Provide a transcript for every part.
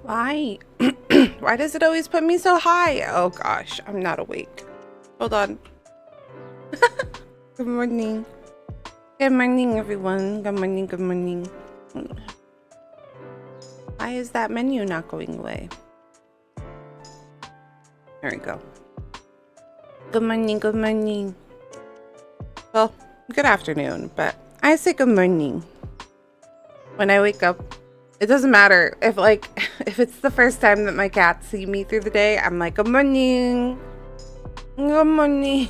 Why? Why does it always put me so high? Oh gosh, I'm not awake. Hold on. Good morning. Good morning, everyone. Good morning, good morning. Why is that menu not going away? There we go. Good morning, good morning. Well, good afternoon, but I say good morning. When I wake up, it doesn't matter if if it's the first time that my cats see me through the day, I'm like, good morning. Good morning.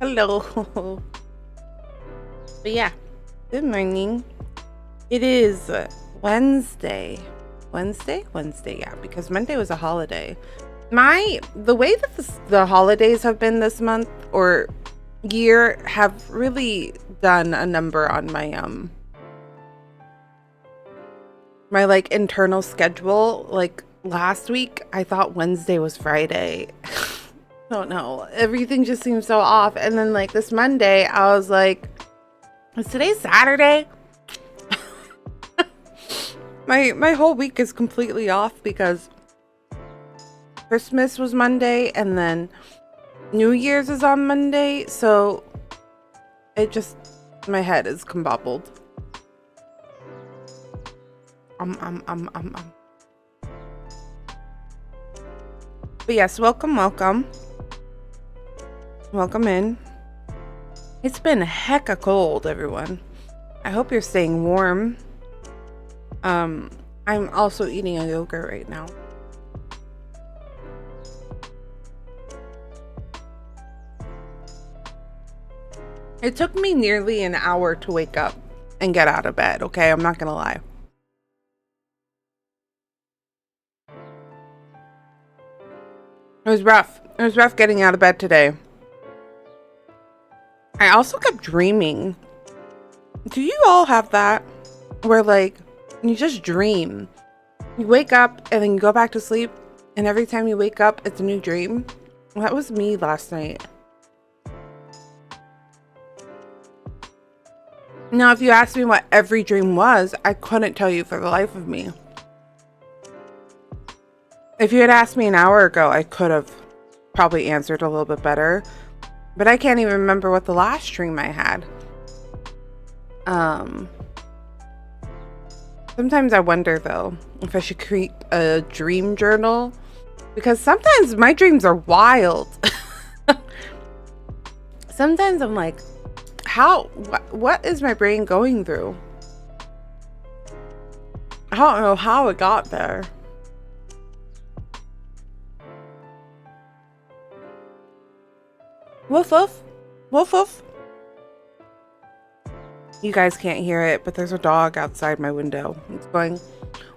Hello. But yeah, good morning. It is Wednesday. Wednesday, yeah, because Monday was a holiday. The way that the holidays have been this month or year have really done a number on my my internal schedule. Like last week I thought Wednesday was Friday. Don't know, everything just seems so off. And then this Monday I was like, is today Saturday? my whole week is completely off because Christmas was Monday and then New Year's is on Monday, so it just, my head is combobbled. But yes, welcome in. It's been hecka cold, everyone. I hope you're staying warm. I'm also eating a yogurt right now. It took me nearly an hour to wake up and get out of bed, okay? I'm not gonna lie. It was rough. It was rough getting out of bed today. I also kept dreaming. Do you all have that? Where you just dream. You wake up and then you go back to sleep, and every time you wake up, it's a new dream. That was me last night. Now, if you asked me what every dream was, I couldn't tell you for the life of me. If you had asked me an hour ago, I could have probably answered a little bit better. But I can't even remember what the last dream I had. Sometimes I wonder, though, if I should create a dream journal. Because sometimes my dreams are wild. Sometimes I'm like, what is my brain going through? I don't know how it got there. Woof woof. Woof woof. You guys can't hear it, but there's a dog outside my window. It's going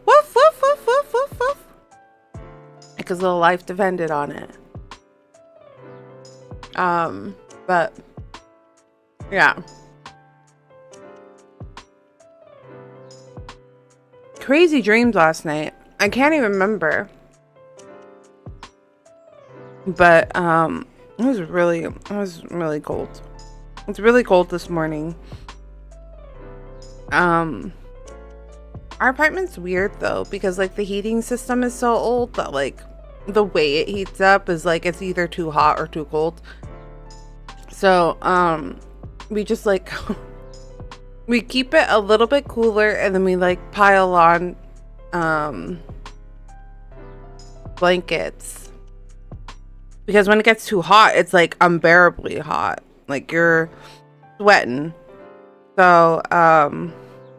woof woof woof woof woof woof. Because little life depended on it. But yeah. Crazy dreams last night. I can't even remember. But it was really cold. It's really cold this morning. Our apartment's weird though, because the heating system is so old that the way it heats up is it's either too hot or too cold. So we just we keep it a little bit cooler, and then we pile on blankets, because when it gets too hot, it's unbearably hot. You're sweating. So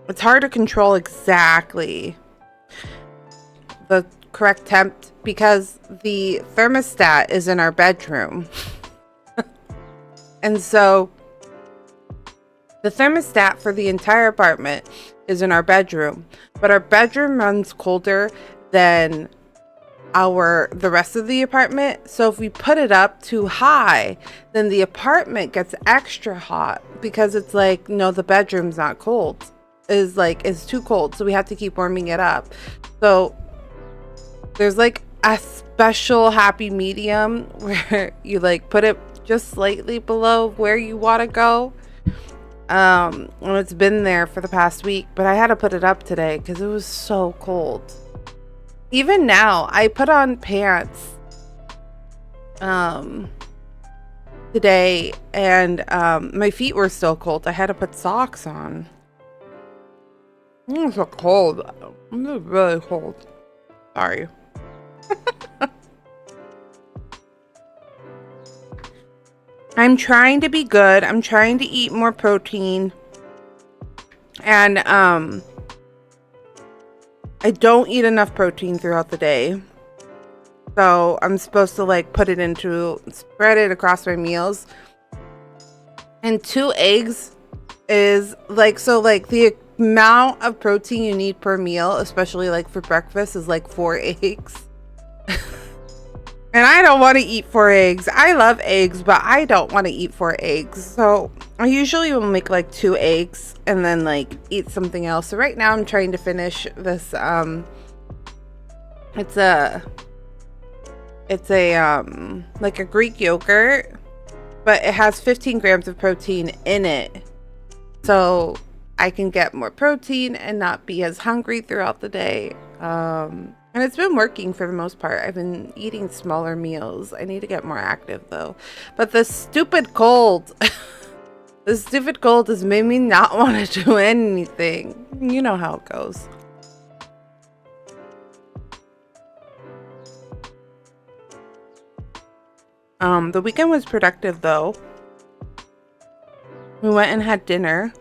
it's hard to control exactly the correct temp, because the thermostat is in our bedroom. And so the thermostat for the entire apartment is in our bedroom, but our bedroom runs colder than the rest of the apartment. So if we put it up too high, then the apartment gets extra hot, because it's no, the bedroom's not cold. It's too cold, so we have to keep warming it up. So there's a special happy medium where you put it just slightly below where you want to go, And it's been there for the past week, but I had to put it up today because it was so cold. Even now, I put on pants today, and my feet were still cold. I had to put socks on. It's so cold. It's really cold. Sorry. I'm trying to be good. I'm trying to eat more protein. And I don't eat enough protein throughout the day. So I'm supposed to like spread it across my meals. And 2 eggs is like, so like the amount of protein you need per meal, especially like for breakfast, is like 4 eggs. And I don't want to eat 4 eggs. I love eggs, but I don't want to eat 4 eggs. So I usually will make like 2 eggs and then like eat something else. So right now I'm trying to finish this. It's a like a Greek yogurt, but it has 15 grams of protein in it. So I can get more protein and not be as hungry throughout the day. And it's been working for the most part. I've been eating smaller meals. I need to get more active though. But the stupid cold, the stupid cold has made me not want to do anything. You know how it goes. The weekend was productive though. We went and had dinner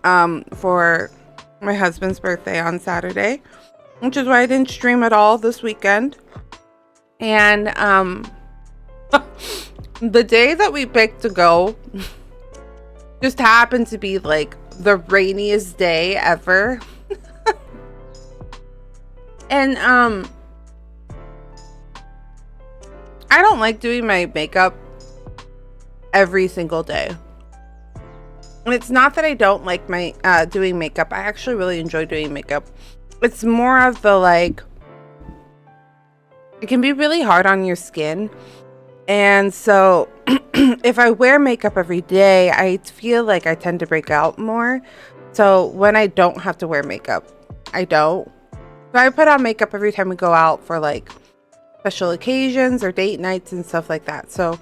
for my husband's birthday on Saturday, which is why I didn't stream at all this weekend. And the day that we picked to go just happened to be like the rainiest day ever. And I don't like doing my makeup every single day. And it's not that I don't like my doing makeup. I actually really enjoy doing makeup. It's more of the like, it can be really hard on your skin. And so if I wear makeup every day, I feel like I tend to break out more. So when I don't have to wear makeup, I don't. So I put on makeup every time we go out for like special occasions or date nights and stuff like that. So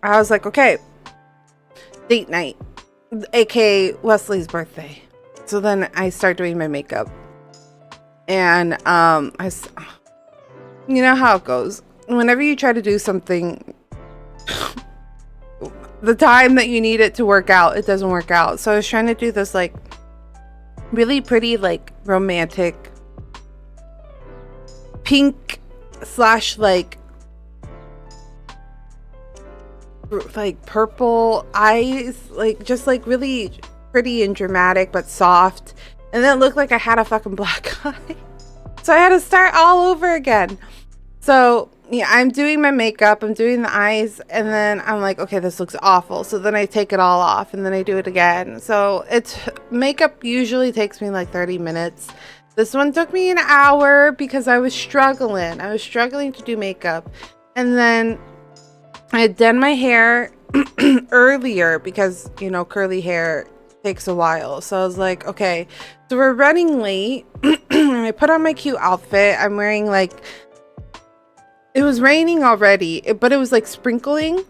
I was like, okay, date night, aka Wesley's birthday. So then I start doing my makeup. And you know how it goes. Whenever you try to do something, the time that you need it to work out, it doesn't work out. So I was trying to do this like really pretty, like romantic pink / like purple eyes, like just like really pretty and dramatic but soft. And then it looked like I had a fucking black eye. So I had to start all over again. So yeah, I'm doing my makeup, I'm doing the eyes, and then I'm like, okay, this looks awful. So then I take it all off and then I do it again. So makeup usually takes me like 30 minutes. This one took me an hour because I was struggling. I was struggling to do makeup. And then I had done my hair earlier because, you know, curly hair takes a while. So I was like, okay, so we're running late. And I put on my cute outfit. I'm wearing like, it was raining already, but it was like sprinkling.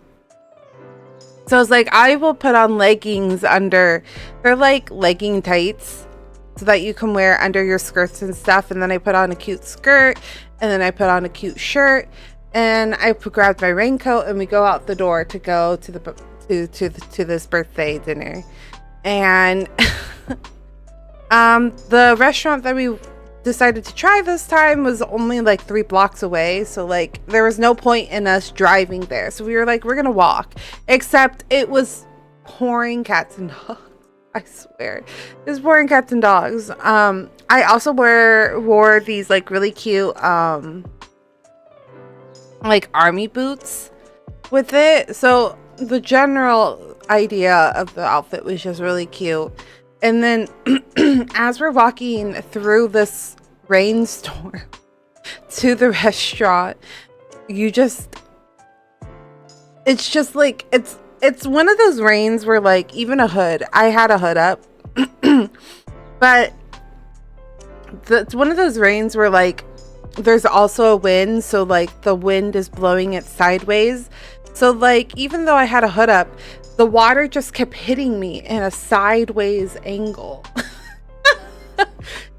So I was like, I will put on leggings under. They're like legging tights so that you can wear under your skirts and stuff. And then I put on a cute skirt, and then I put on a cute shirt, and I grabbed my raincoat, and we go out the door to go to to this birthday dinner. And the restaurant that we decided to try this time was only like 3 blocks away, so like there was no point in us driving there. So we were like, we're gonna walk, except it was pouring cats and dogs. I swear, it was pouring cats and dogs. I also wore these like really cute like army boots with it. So the general idea of the outfit was just really cute. And then as we're walking through this rainstorm to the restaurant, it's just like, it's one of those rains where like even a hood, I had a hood up, but it's one of those rains where like there's also a wind, so like the wind is blowing it sideways. So like even though I had a hood up, the water just kept hitting me in a sideways angle.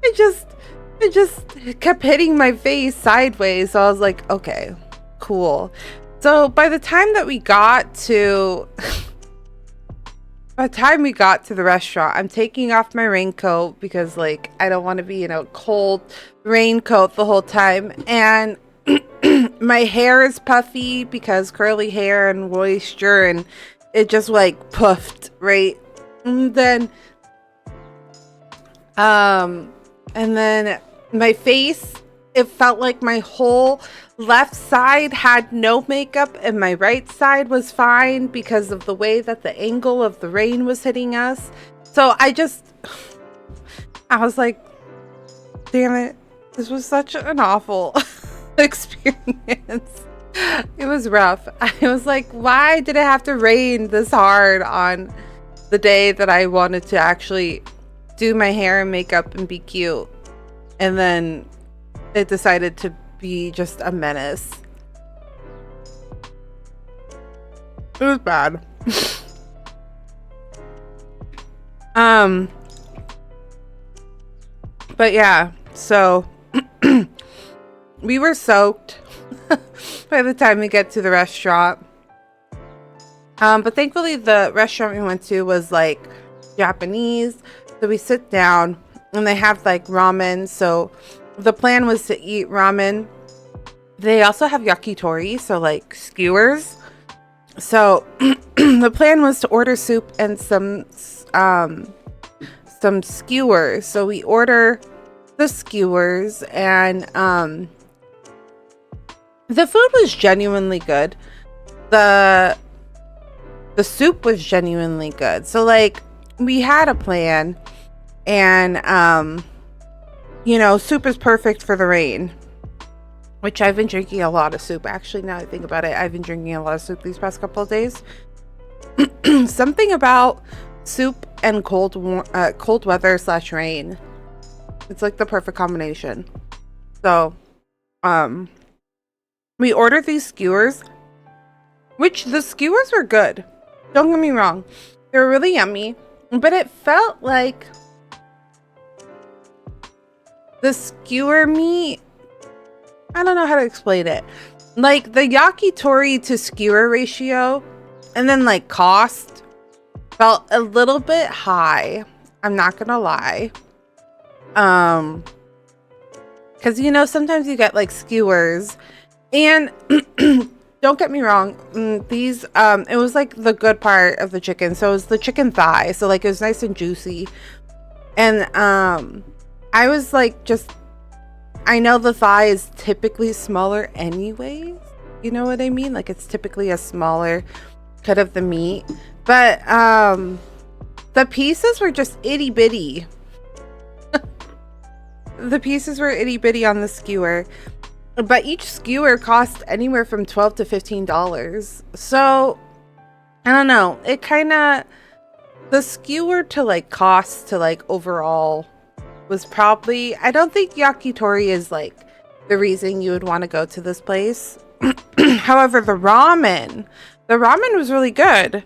it just kept hitting my face sideways. So I was like, okay, cool. So by the time we got to the restaurant, I'm taking off my raincoat because like I don't want to be in a cold raincoat the whole time, and my hair is puffy because curly hair and moisture, and it just like puffed, right? And then my face, it felt like my whole left side had no makeup and my right side was fine because of the way that the angle of the rain was hitting us. So I was like, damn it, this was such an awful experience. It was rough. I was like, why did it have to rain this hard on the day that I wanted to actually do my hair and makeup and be cute? And then it decided to be just a menace. It was bad. But yeah, so we were soaked by the time we get to the restaurant. But thankfully the restaurant we went to was like Japanese. So we sit down and they have like ramen. So the plan was to eat ramen. They also have yakitori, so like skewers. So the plan was to order soup and some skewers. So we order the skewers, and the food was genuinely good. The soup was genuinely good. So like we had a plan, and you know, soup is perfect for the rain, which I've been drinking a lot of soup. Actually, now I think about it, I've been drinking a lot of soup these past couple of days. Something about soup and cold weather / rain. It's like the perfect combination. So, we ordered these skewers, which the skewers were good. Don't get me wrong. They were really yummy, but it felt like the skewer meat, I don't know how to explain it. Like the yakitori to skewer ratio and then like cost felt a little bit high. I'm not gonna lie. Because you know, sometimes you get like skewers and don't get me wrong, these it was like the good part of the chicken. So it was the chicken thigh. So like it was nice and juicy. And I was like, I know the thigh is typically smaller anyways. You know what I mean? Like it's typically a smaller cut of the meat. But the pieces were just itty bitty. The pieces were itty bitty on the skewer. But each skewer cost anywhere from $12 to $15. So I don't know. It kind of, the skewer to like cost to like overall was probably, I don't think yakitori is like the reason you would want to go to this place. However, the ramen was really good.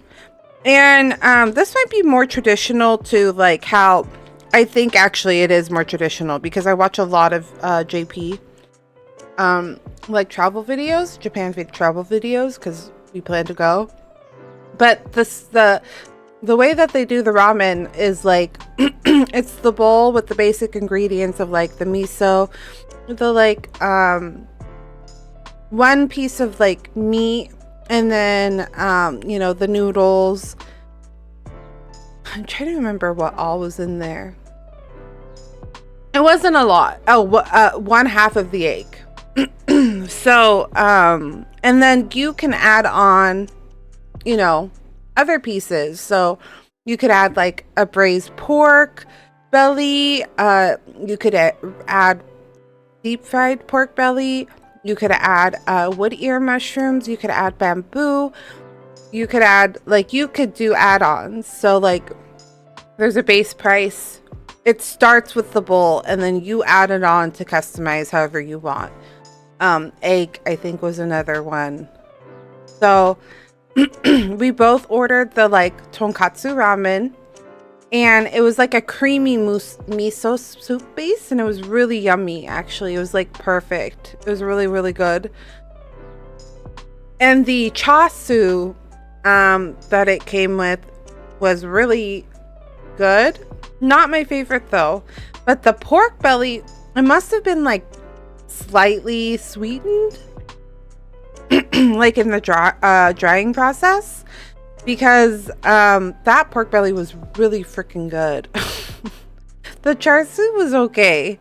And this might be more traditional to like how, I think actually it is more traditional because I watch a lot of JP like travel videos, Japan travel videos, because we plan to go. But the way that they do the ramen is like it's the bowl with the basic ingredients of like the miso, the like one piece of like meat, and then you know, the noodles. I'm trying to remember what all was in there. It wasn't a lot. Oh, one half of the egg. So and then you can add on, you know, other pieces. So you could add like a braised pork belly, you could add deep fried pork belly, you could add wood ear mushrooms, you could add bamboo, you could add, like, you could do add-ons. So like there's a base price. It starts with the bowl and then you add it on to customize however you want. Egg, I think, was another one. So we both ordered the like tonkatsu ramen, and it was like a creamy miso soup base, and it was really yummy. Actually, it was like perfect. It was really, really good. And the chasu that it came with was really good. Not my favorite though, but the pork belly, it must have been like slightly sweetened like in the drying process, because that pork belly was really freaking good. The char siu was okay.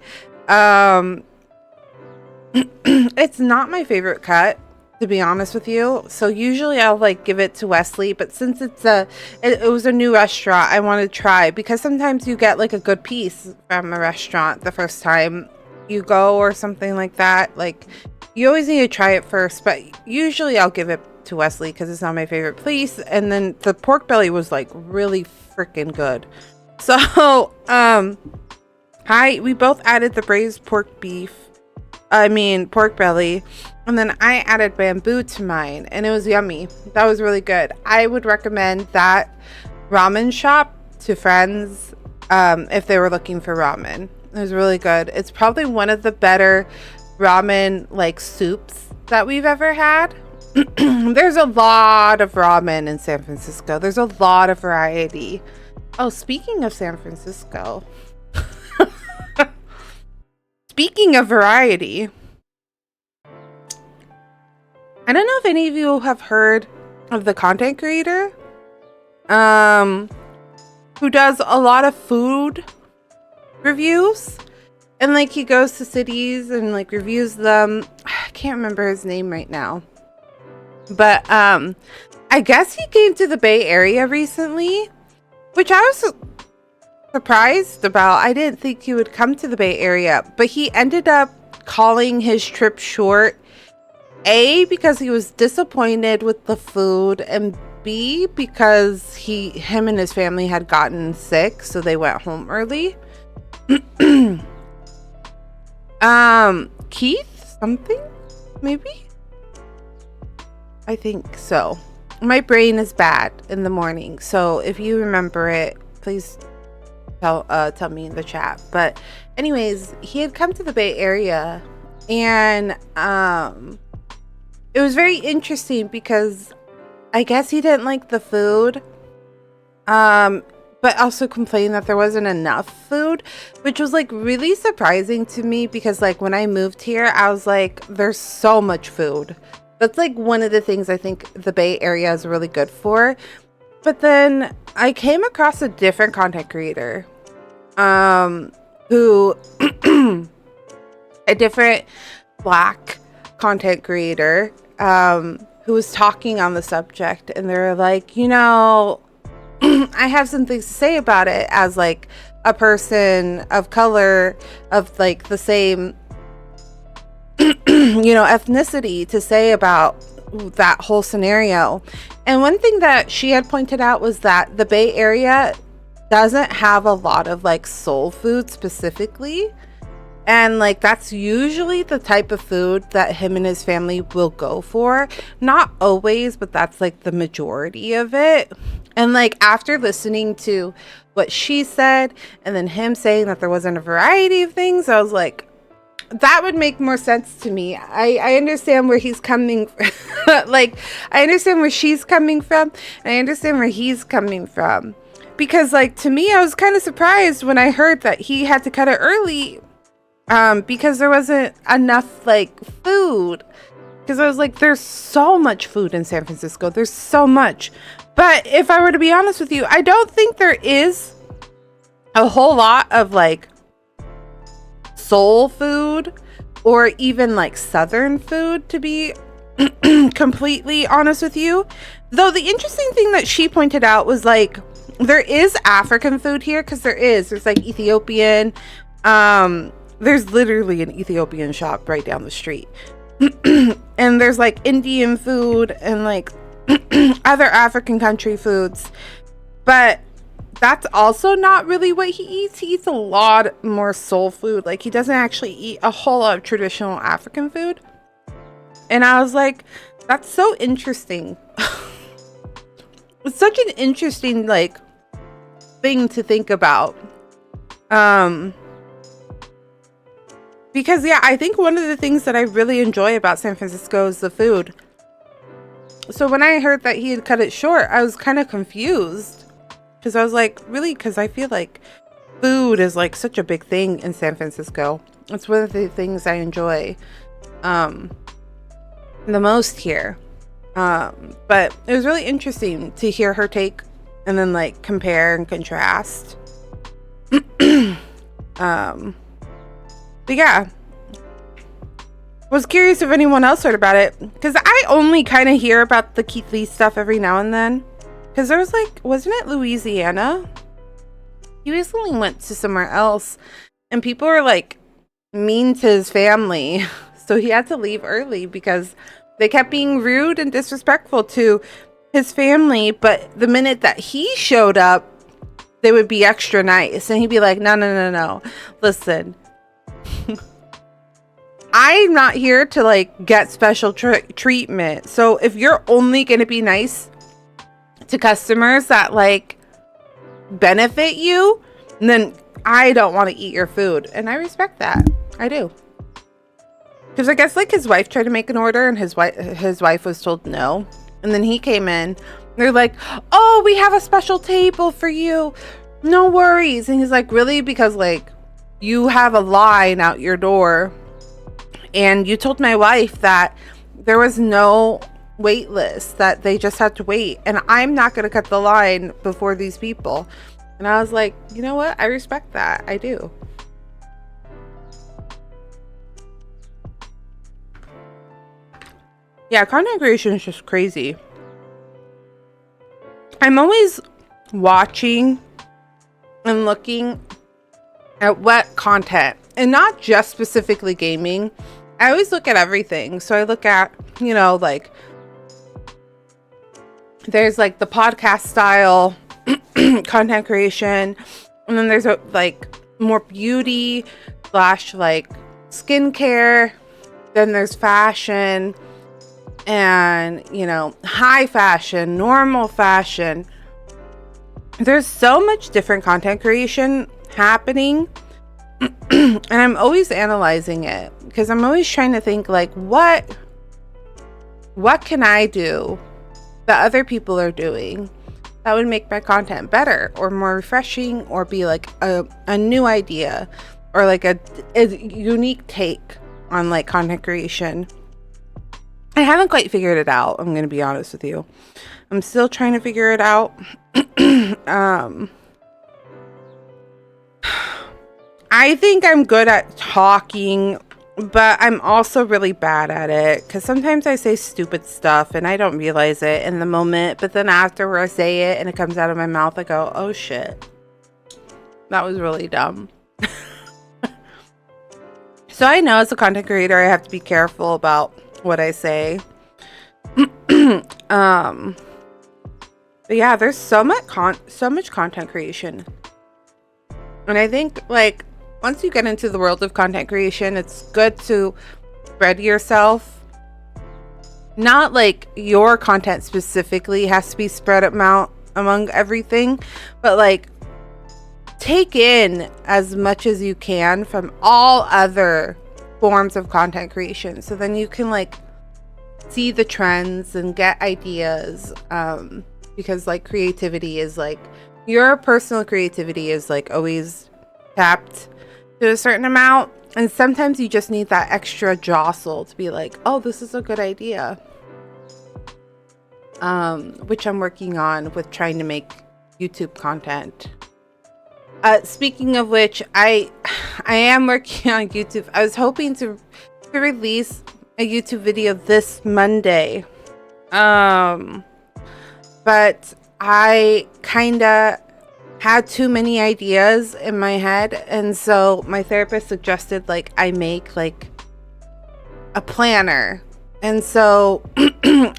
It's not my favorite cut, to be honest with you. So usually I'll like give it to Wesley, but since it was a new restaurant, I want to try, because sometimes you get like a good piece from a restaurant the first time you go or something like that. Like, you always need to try it first, but usually I'll give it to Wesley because it's not my favorite place. And then the pork belly was like really freaking good. So we both added the braised pork belly, and then I added bamboo to mine, and it was yummy. That was really good. I would recommend that ramen shop to friends if they were looking for ramen. It was really good. It's probably one of the better ramen like soups that we've ever had. There's a lot of ramen in San Francisco. There's a lot of variety. Oh, speaking of San Francisco, speaking of variety, I don't know if any of you have heard of the content creator who does a lot of food reviews, and like he goes to cities and like reviews them. I can't remember his name right now, but I guess he came to the Bay Area recently, which I was surprised about. I didn't think he would come to the Bay Area, but he ended up calling his trip short, A, because he was disappointed with the food, and B, because him and his family had gotten sick, so they went home early. Keith something, maybe? I think so. My brain is bad in the morning, so if you remember it, please tell me in the chat. But anyways, he had come to the Bay Area, and it was very interesting because I guess he didn't like the food, but also complained that there wasn't enough food, which was like really surprising to me, because like when I moved here, I was like, there's so much food. That's like one of the things I think the Bay Area is really good for. But then I came across a different content creator, who a different Black content creator, who was talking on the subject, and they're like, you know, I have some things to say about it as like a person of color of like the same you know, ethnicity, to say about that whole scenario. And one thing that she had pointed out was that the Bay Area doesn't have a lot of like soul food specifically, and like that's usually the type of food that him and his family will go for. Not always, but that's like the majority of it. And like after listening to what she said and then him saying that there wasn't a variety of things, I was like, that would make more sense to me. I understand where he's coming like I understand where she's coming from, and I understand where he's coming from, because like to me, I was kind of surprised when I heard that he had to cut it early because there wasn't enough like food. Because I was like, there's so much food in San Francisco, there's so much. But if I were to be honest with you, I don't think there is a whole lot of like soul food or even like southern food, to be completely honest with you. Though the interesting thing that she pointed out was like, there is African food here, because there's like Ethiopian, there's literally an Ethiopian shop right down the street. And there's like Indian food and like other African country foods, but that's also not really what he eats. He eats a lot more soul food. Like, he doesn't actually eat a whole lot of traditional African food. And I was like, that's so interesting. It's such an interesting, like, thing to think about. Because, yeah, I think one of the things that I really enjoy about San Francisco is the food. So when I heard that he had cut it short, I was kind of confused. Because I was like, really? Because I feel like food is like such a big thing in San Francisco. It's one of the things I enjoy the most here. But it was really interesting to hear her take and then like compare and contrast. But yeah, was curious if anyone else heard about it, because I only kind of hear about the Keith Lee stuff every now and then. Because there was like, wasn't it Louisiana? He recently went to somewhere else and people were like mean to his family. So he had to leave early because they kept being rude and disrespectful to his family. But the minute that he showed up, they would be extra nice. And he'd be like, no. Listen, I'm not here to like get special treatment. So if you're only going to be nice to customers that like benefit you, then I don't want to eat your food. And I respect that. I do. Because I guess like his wife tried to make an order and his wife was told no. And then he came in. They're like, oh, we have a special table for you. No worries. And he's like, really? Because like you have a line out your door. And you told my wife that there was no wait list, that they just had to wait. And I'm not going to cut the line before these people. And I was like, you know what? I respect that. I do. Yeah, content creation is just crazy. I'm always watching and looking at what content, and not just specifically gaming. I always look at everything. So I look at, you know, like there's like the podcast style content creation, and then there's like more beauty / like skincare, then there's fashion, and you know, high fashion, normal fashion. There's so much different content creation happening. And I'm always analyzing it because I'm always trying to think like, what can I do that other people are doing that would make my content better or more refreshing, or be like a new idea, or like a unique take on like content creation. I haven't quite figured it out. I'm going to be honest with you. I'm still trying to figure it out. I think I'm good at talking, but I'm also really bad at it because sometimes I say stupid stuff and I don't realize it in the moment, but then after I say it and it comes out of my mouth, I go, oh shit, that was really dumb. So I know as a content creator, I have to be careful about what I say. But yeah, there's so much content creation. And I think like once you get into the world of content creation, it's good to spread yourself. Not like your content specifically has to be spread among everything, but like take in as much as you can from all other forms of content creation. So then you can like see the trends and get ideas. Because like creativity is like, your personal creativity is like always tapped to a certain amount, and sometimes you just need that extra jostle to be like, oh, this is a good idea. Which I'm working on with trying to make YouTube content. Speaking of which, I am working on YouTube. I was hoping to release a YouTube video this Monday. But I kind of had too many ideas in my head, and so my therapist suggested like I make like a planner And so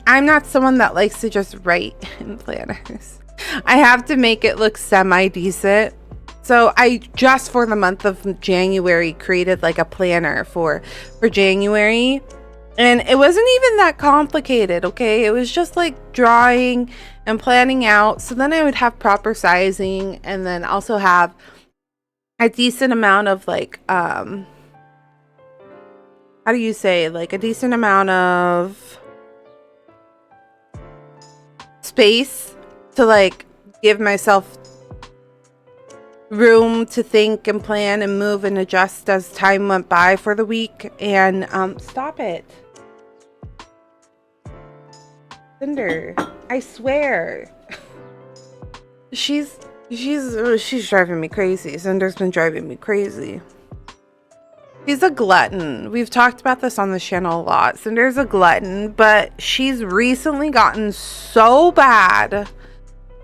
I'm not someone that likes to just write in planners. I have to make it look semi-decent. So I just for the month of January created like a planner for January. And it wasn't even that complicated, okay? It was just like drawing and planning out. So then I would have proper sizing and then also have a decent amount of like, how do you say? Like a decent amount of space to like give myself room to think and plan and move and adjust as time went by for the week. And stop it, Cinder, I swear. she's driving me crazy. Cinder's been driving me crazy. She's a glutton. We've talked about this on the channel a lot. Cinder's a glutton, but she's recently gotten so bad.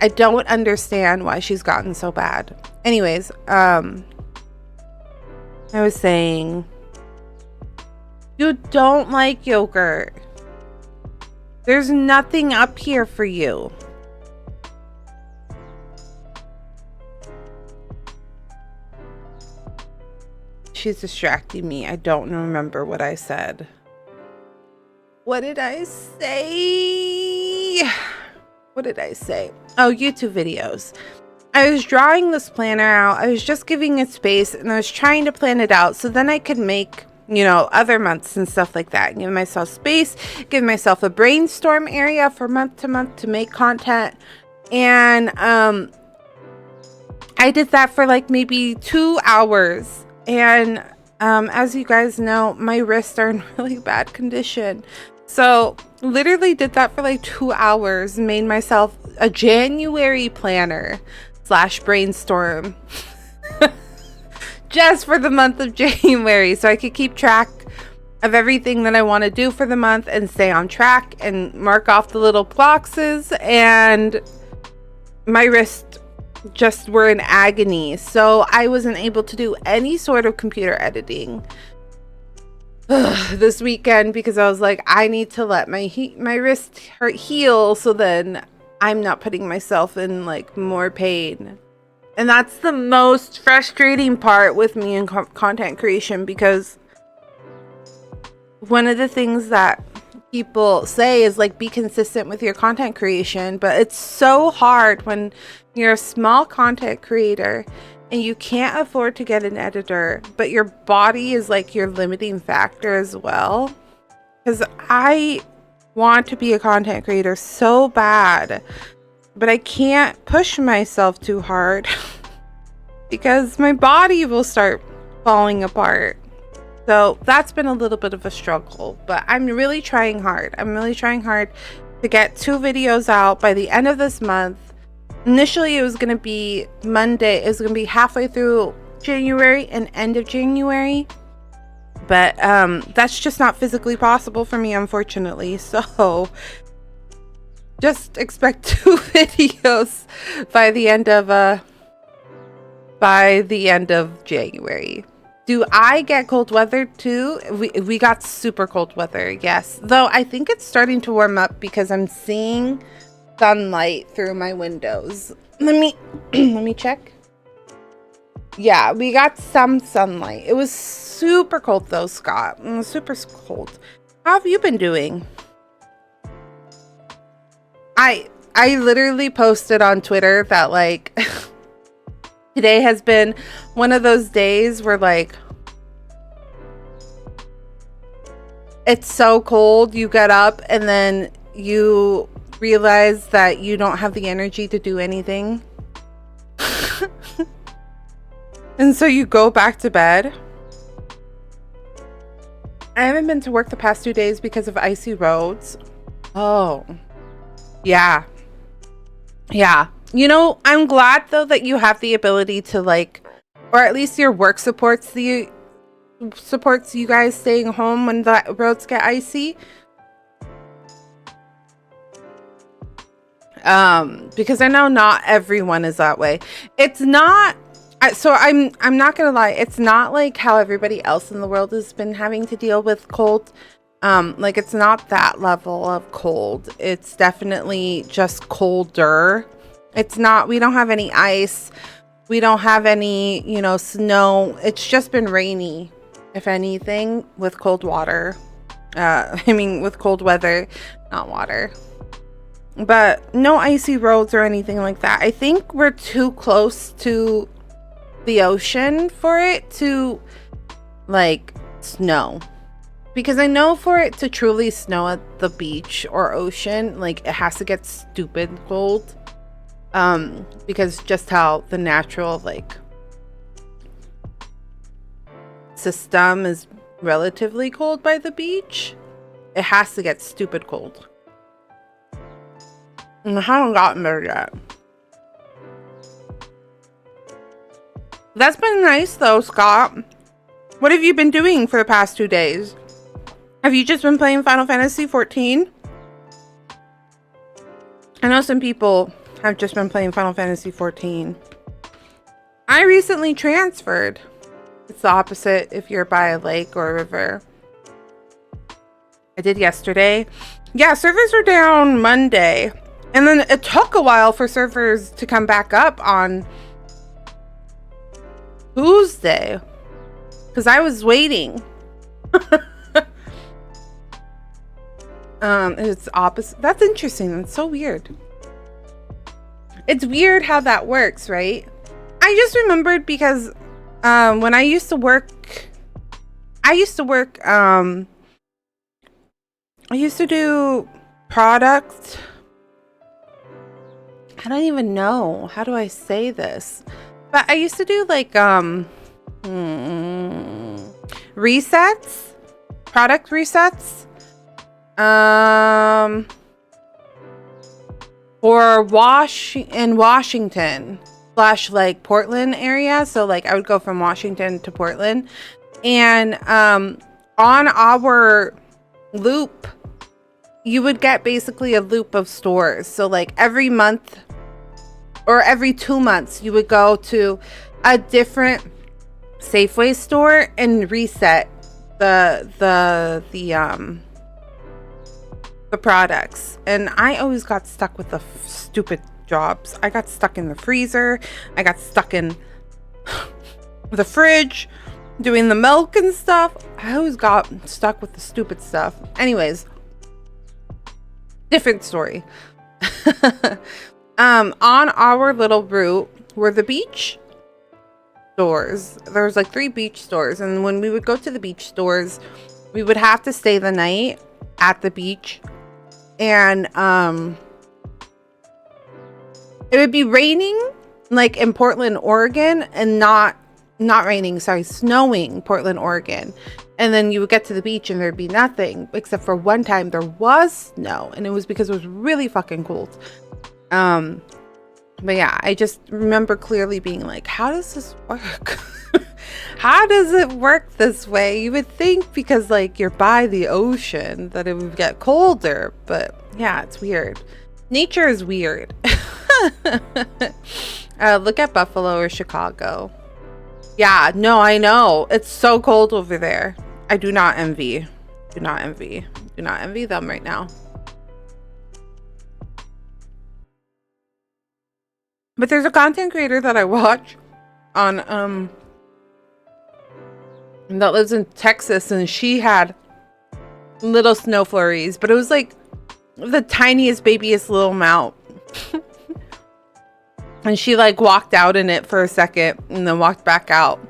I don't understand why she's gotten so bad. Anyways, I was saying, you don't like yogurt. There's nothing up here for you. She's distracting me. I don't remember what I said. What did I say? What did I say? Oh, YouTube videos. I was drawing this planner out. I was just giving it space and I was trying to plan it out so then I could make, you know, other months and stuff like that. Give myself space, give myself a brainstorm area for month to month to make content. And I did that for like maybe 2 hours. And as you guys know, my wrists are in really bad condition. So literally did that for like 2 hours, made myself a January planner / brainstorm just for the month of January so I could keep track of everything that I want to do for the month and stay on track and mark off the little boxes. And my wrists just were in agony, so I wasn't able to do any sort of computer editing this weekend because I was like, I need to let my wrist heal so then I'm not putting myself in like more pain. And that's the most frustrating part with me in content creation, because one of the things that people say is like, be consistent with your content creation, but it's so hard when you're a small content creator and you can't afford to get an editor, but your body is like your limiting factor as well. Because I want to be a content creator so bad, but I can't push myself too hard because my body will start falling apart. So that's been a little bit of a struggle, but I'm really trying hard. I'm really trying hard to get 2 videos out by the end of this month. Initially, it was going to be Monday. It was going to be halfway through January and end of January. But that's just not physically possible for me, unfortunately. So just expect 2 videos by the end of January. Do I get cold weather too? We got super cold weather, yes. Though I think it's starting to warm up because I'm seeing sunlight through my windows. Let me check. Yeah, we got some sunlight. It was super cold though, Scott. Super cold. How have you been doing? I literally posted on Twitter that like today has been one of those days where like it's so cold, you get up and then you realize that you don't have the energy to do anything. And so you go back to bed. I haven't been to work the past 2 days because of icy roads. Oh, yeah. Yeah. You know, I'm glad though that you have the ability to like, or at least your work supports you guys staying home when the roads get icy. Because I know not everyone is that way. It's not. So I'm not gonna lie. It's not like how everybody else in the world has been having to deal with cold. Like it's not that level of cold. It's definitely just colder. It's not, we don't have any ice. We don't have any, you know, snow. It's just been rainy, if anything, with cold water. With cold weather, not water. But no icy roads or anything like that. I think we're too close to the ocean for it to, like, snow. Because I know for it to truly snow at the beach or ocean, like, it has to get stupid cold. Because just how the natural, like, system is relatively cold by the beach, it has to get stupid cold. And I haven't gotten there yet. That's been nice though, Scott. What have you been doing for the past 2 days? Have you just been playing Final Fantasy 14? I know some people have just been playing Final Fantasy 14. I recently transferred. It's the opposite if you're by a lake or a river. I did yesterday. Yeah, servers were down Monday. And then it took a while for servers to come back up on Tuesday. Because I was waiting. It's opposite. That's interesting. That's so weird. It's weird how that works, right? I just remembered because when I used to work I used to do product. I don't even know. How do I say this? But I used to do like resets, product resets. For Washington / like Portland area. So like I would go from Washington to Portland, and on our loop you would get basically a loop of stores. So like every month or every 2 months you would go to a different Safeway store and reset the products. And I always got stuck with the stupid jobs. I got stuck in the freezer. I got stuck in the fridge doing the milk and stuff. I always got stuck with the stupid stuff. Anyways, different story. On our little route were the beach stores. There was like 3 beach stores, and when we would go to the beach stores, we would have to stay the night at the beach. And it would be raining like in Portland, Oregon, and not raining, sorry, snowing Portland, Oregon. And then you would get to the beach and there'd be nothing, except for one time there was snow, and it was because it was really fucking cold. But yeah, I just remember clearly being like, how does this work? How does it work this way? You would think because like you're by the ocean that it would get colder, but yeah, it's weird. Nature is weird. Look at Buffalo or Chicago. Yeah, no, I know. It's so cold over there. I do not envy. Do not envy them right now. But there's a content creator that I watch on that lives in Texas, and she had little snow flurries, but it was like the tiniest, babyest little amount. And she like walked out in it for a second and then walked back out.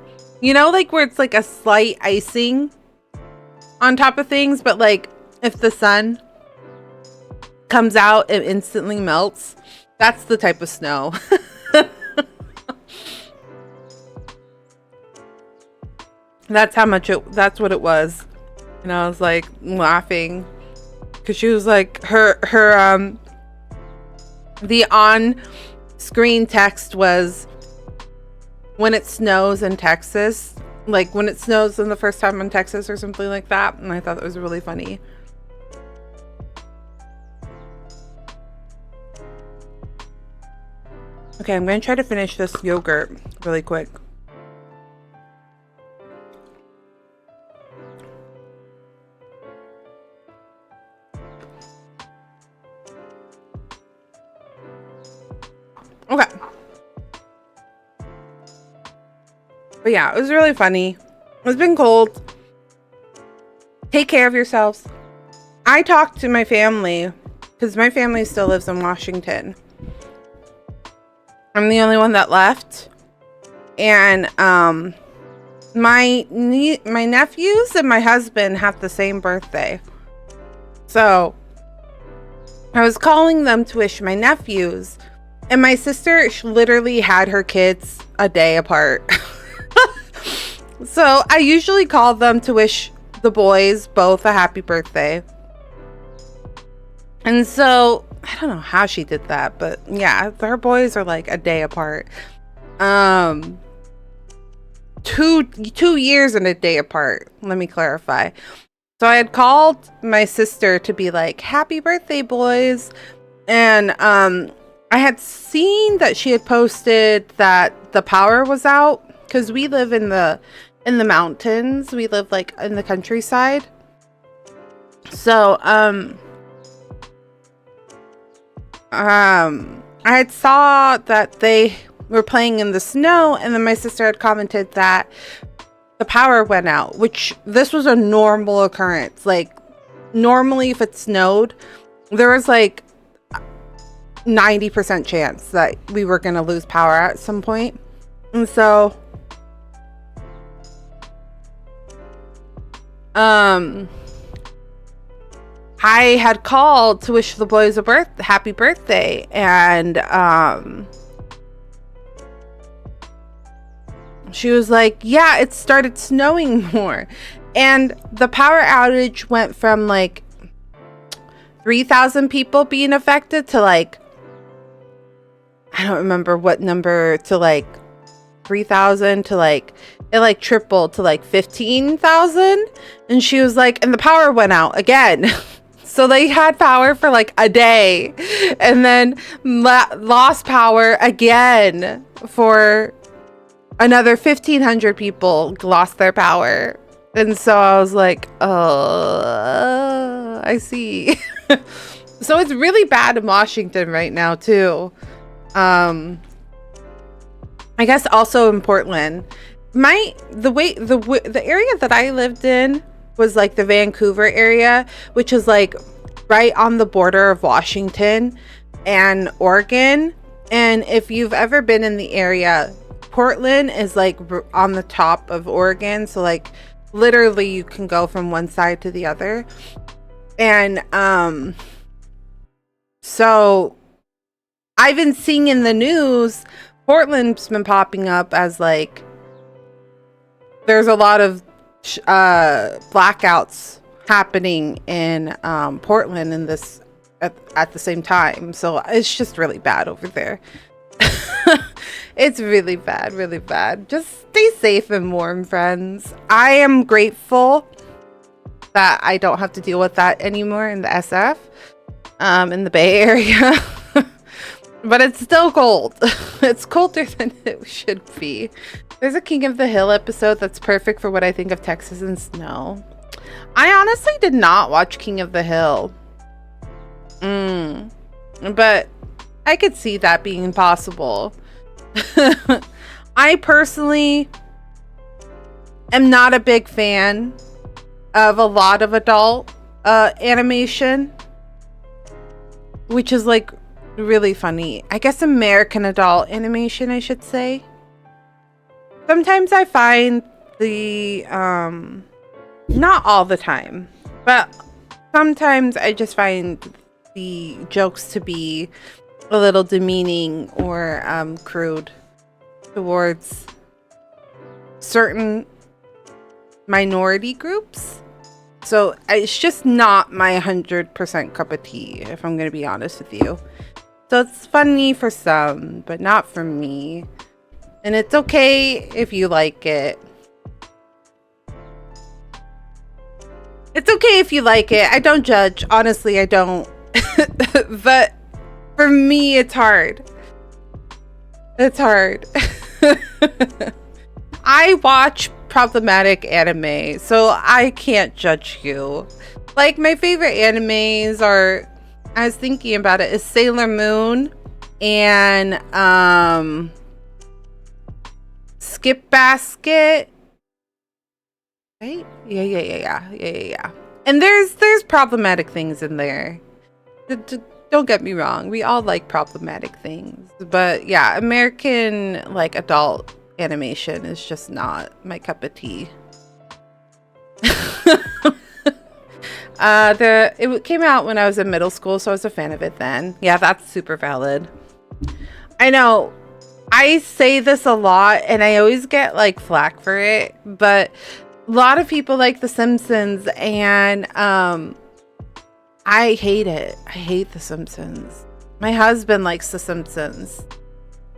You know, like where it's like a slight icing on top of things, but like if the sun comes out, it instantly melts. That's the type of snow. That's what it was. And I was like laughing because she was like the on screen text was, when it snows in Texas, like when it snows in the first time in Texas or something like that. And I thought that was really funny. Okay, I'm going to try to finish this yogurt really quick. Okay. But yeah, it was really funny. It's been cold. Take care of yourselves. I talked to my family because my family still lives in Washington. I'm the only one that left. And my nephews and my husband have the same birthday. So I was calling them to wish my nephews, and my sister literally had her kids a day apart. So I usually call them to wish the boys both a happy birthday. And so I don't know how she did that, but yeah, her boys are like a day apart. 2 years and a day apart. Let me clarify. So I had called my sister to be like, happy birthday, boys. And I had seen that she had posted that the power was out, because we live in the mountains. We live like in the countryside. So I had saw that they were playing in the snow, and then my sister had commented that the power went out, which this was a normal occurrence. Like normally if it snowed, there was like 90% chance that we were going to lose power at some point. And so I had called to wish the boys a happy birthday, and she was like, yeah, it started snowing more. And the power outage went from like 3,000 people being affected to like, I don't remember what number, to like 3,000 to like, it like tripled to like 15,000. And she was like, and the power went out again. So they had power for like a day, and then lost power again for another 1,500 people lost their power. And so I was like, oh, I see. So it's really bad in Washington right now too. I guess also in Portland. The area that I lived in was like the Vancouver area, which is like right on the border of Washington and Oregon. And if you've ever been in the area, Portland is like on the top of Oregon, so like literally you can go from one side to the other. And so I've been seeing in the news, Portland's been popping up as like there's a lot of blackouts happening in Portland in this at the same time. So it's just really bad over there. It's really bad. Just stay safe and warm, friends. I am grateful that I don't have to deal with that anymore in the SF, in the Bay Area. But it's still cold. It's colder than it should be. There's a King of the Hill episode that's perfect for what I think of Texas and snow. I honestly did not watch King of the Hill. But I could see that being possible. I personally am not a big fan of a lot of adult animation, which is like really funny. I guess American adult animation, I should say. Sometimes I find the not all the time, but sometimes I just find the jokes to be a little demeaning or crude towards certain minority groups. So it's just not my 100% cup of tea, if I'm going to be honest with you. So it's funny for some, but not for me. And it's okay if you like it. It's okay if you like it. I don't judge. Honestly, I don't. But for me, it's hard. It's hard. I watch problematic anime, so I can't judge you. Like, my favorite animes are, I was thinking about it, is Sailor Moon and Skip Basket. Right? Yeah. And there's problematic things in there. Don't get me wrong, we all like problematic things, but yeah, American like adult animation is just not my cup of tea. It came out when I was in middle school, so I was a fan of it then. Yeah, that's super valid. I know I say this a lot and I always get like flack for it, but a lot of people like The Simpsons, and I hate it. I hate The Simpsons. My husband likes The Simpsons.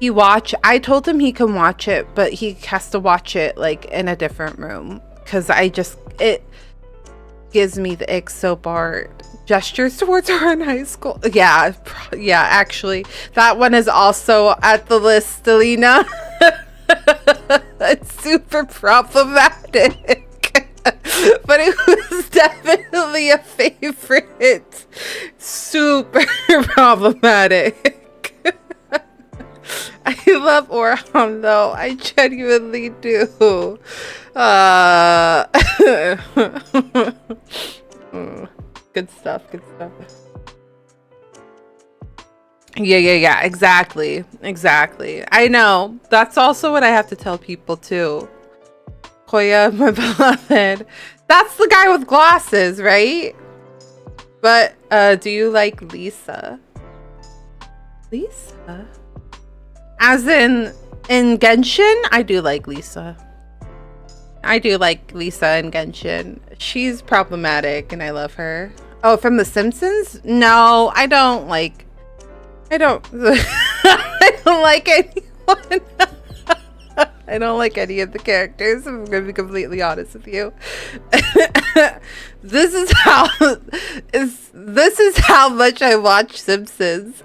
I told him he can watch it, but he has to watch it like in a different room, because it gives me the ick so hard. Gestures towards her in high school. Yeah, actually. That one is also at the list, Delina. It's super problematic. But it was definitely a favorite. Super problematic. I love Orham though. I genuinely do. Good stuff. Yeah, exactly. I know. That's also what I have to tell people too. Koya, my beloved. That's the guy with glasses, right? But do you like Lisa? Lisa? As in Genshin? I do like Lisa. I do like Lisa in Genshin. She's problematic and I love her. Oh, from The Simpsons? No, I don't like I don't like anyone. I don't like any of the characters, I'm gonna be completely honest with you. This is how much I watch Simpsons.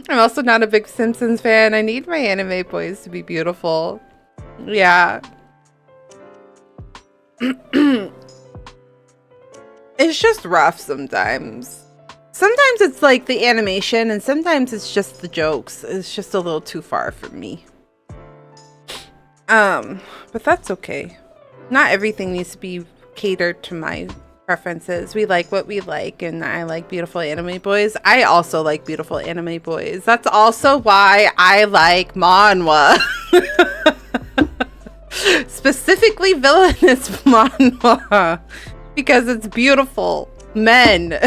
I'm also not a big Simpsons fan. I need my anime boys to be beautiful. Yeah. It's just rough sometimes. Sometimes it's like the animation, and sometimes it's just the jokes. It's just a little too far for me. But that's okay. Not everything needs to be catered to my preferences. We like what we like, and I like beautiful anime boys. I also like beautiful anime boys. That's also why I like manhwa. Specifically villainous manhwa. Because it's beautiful men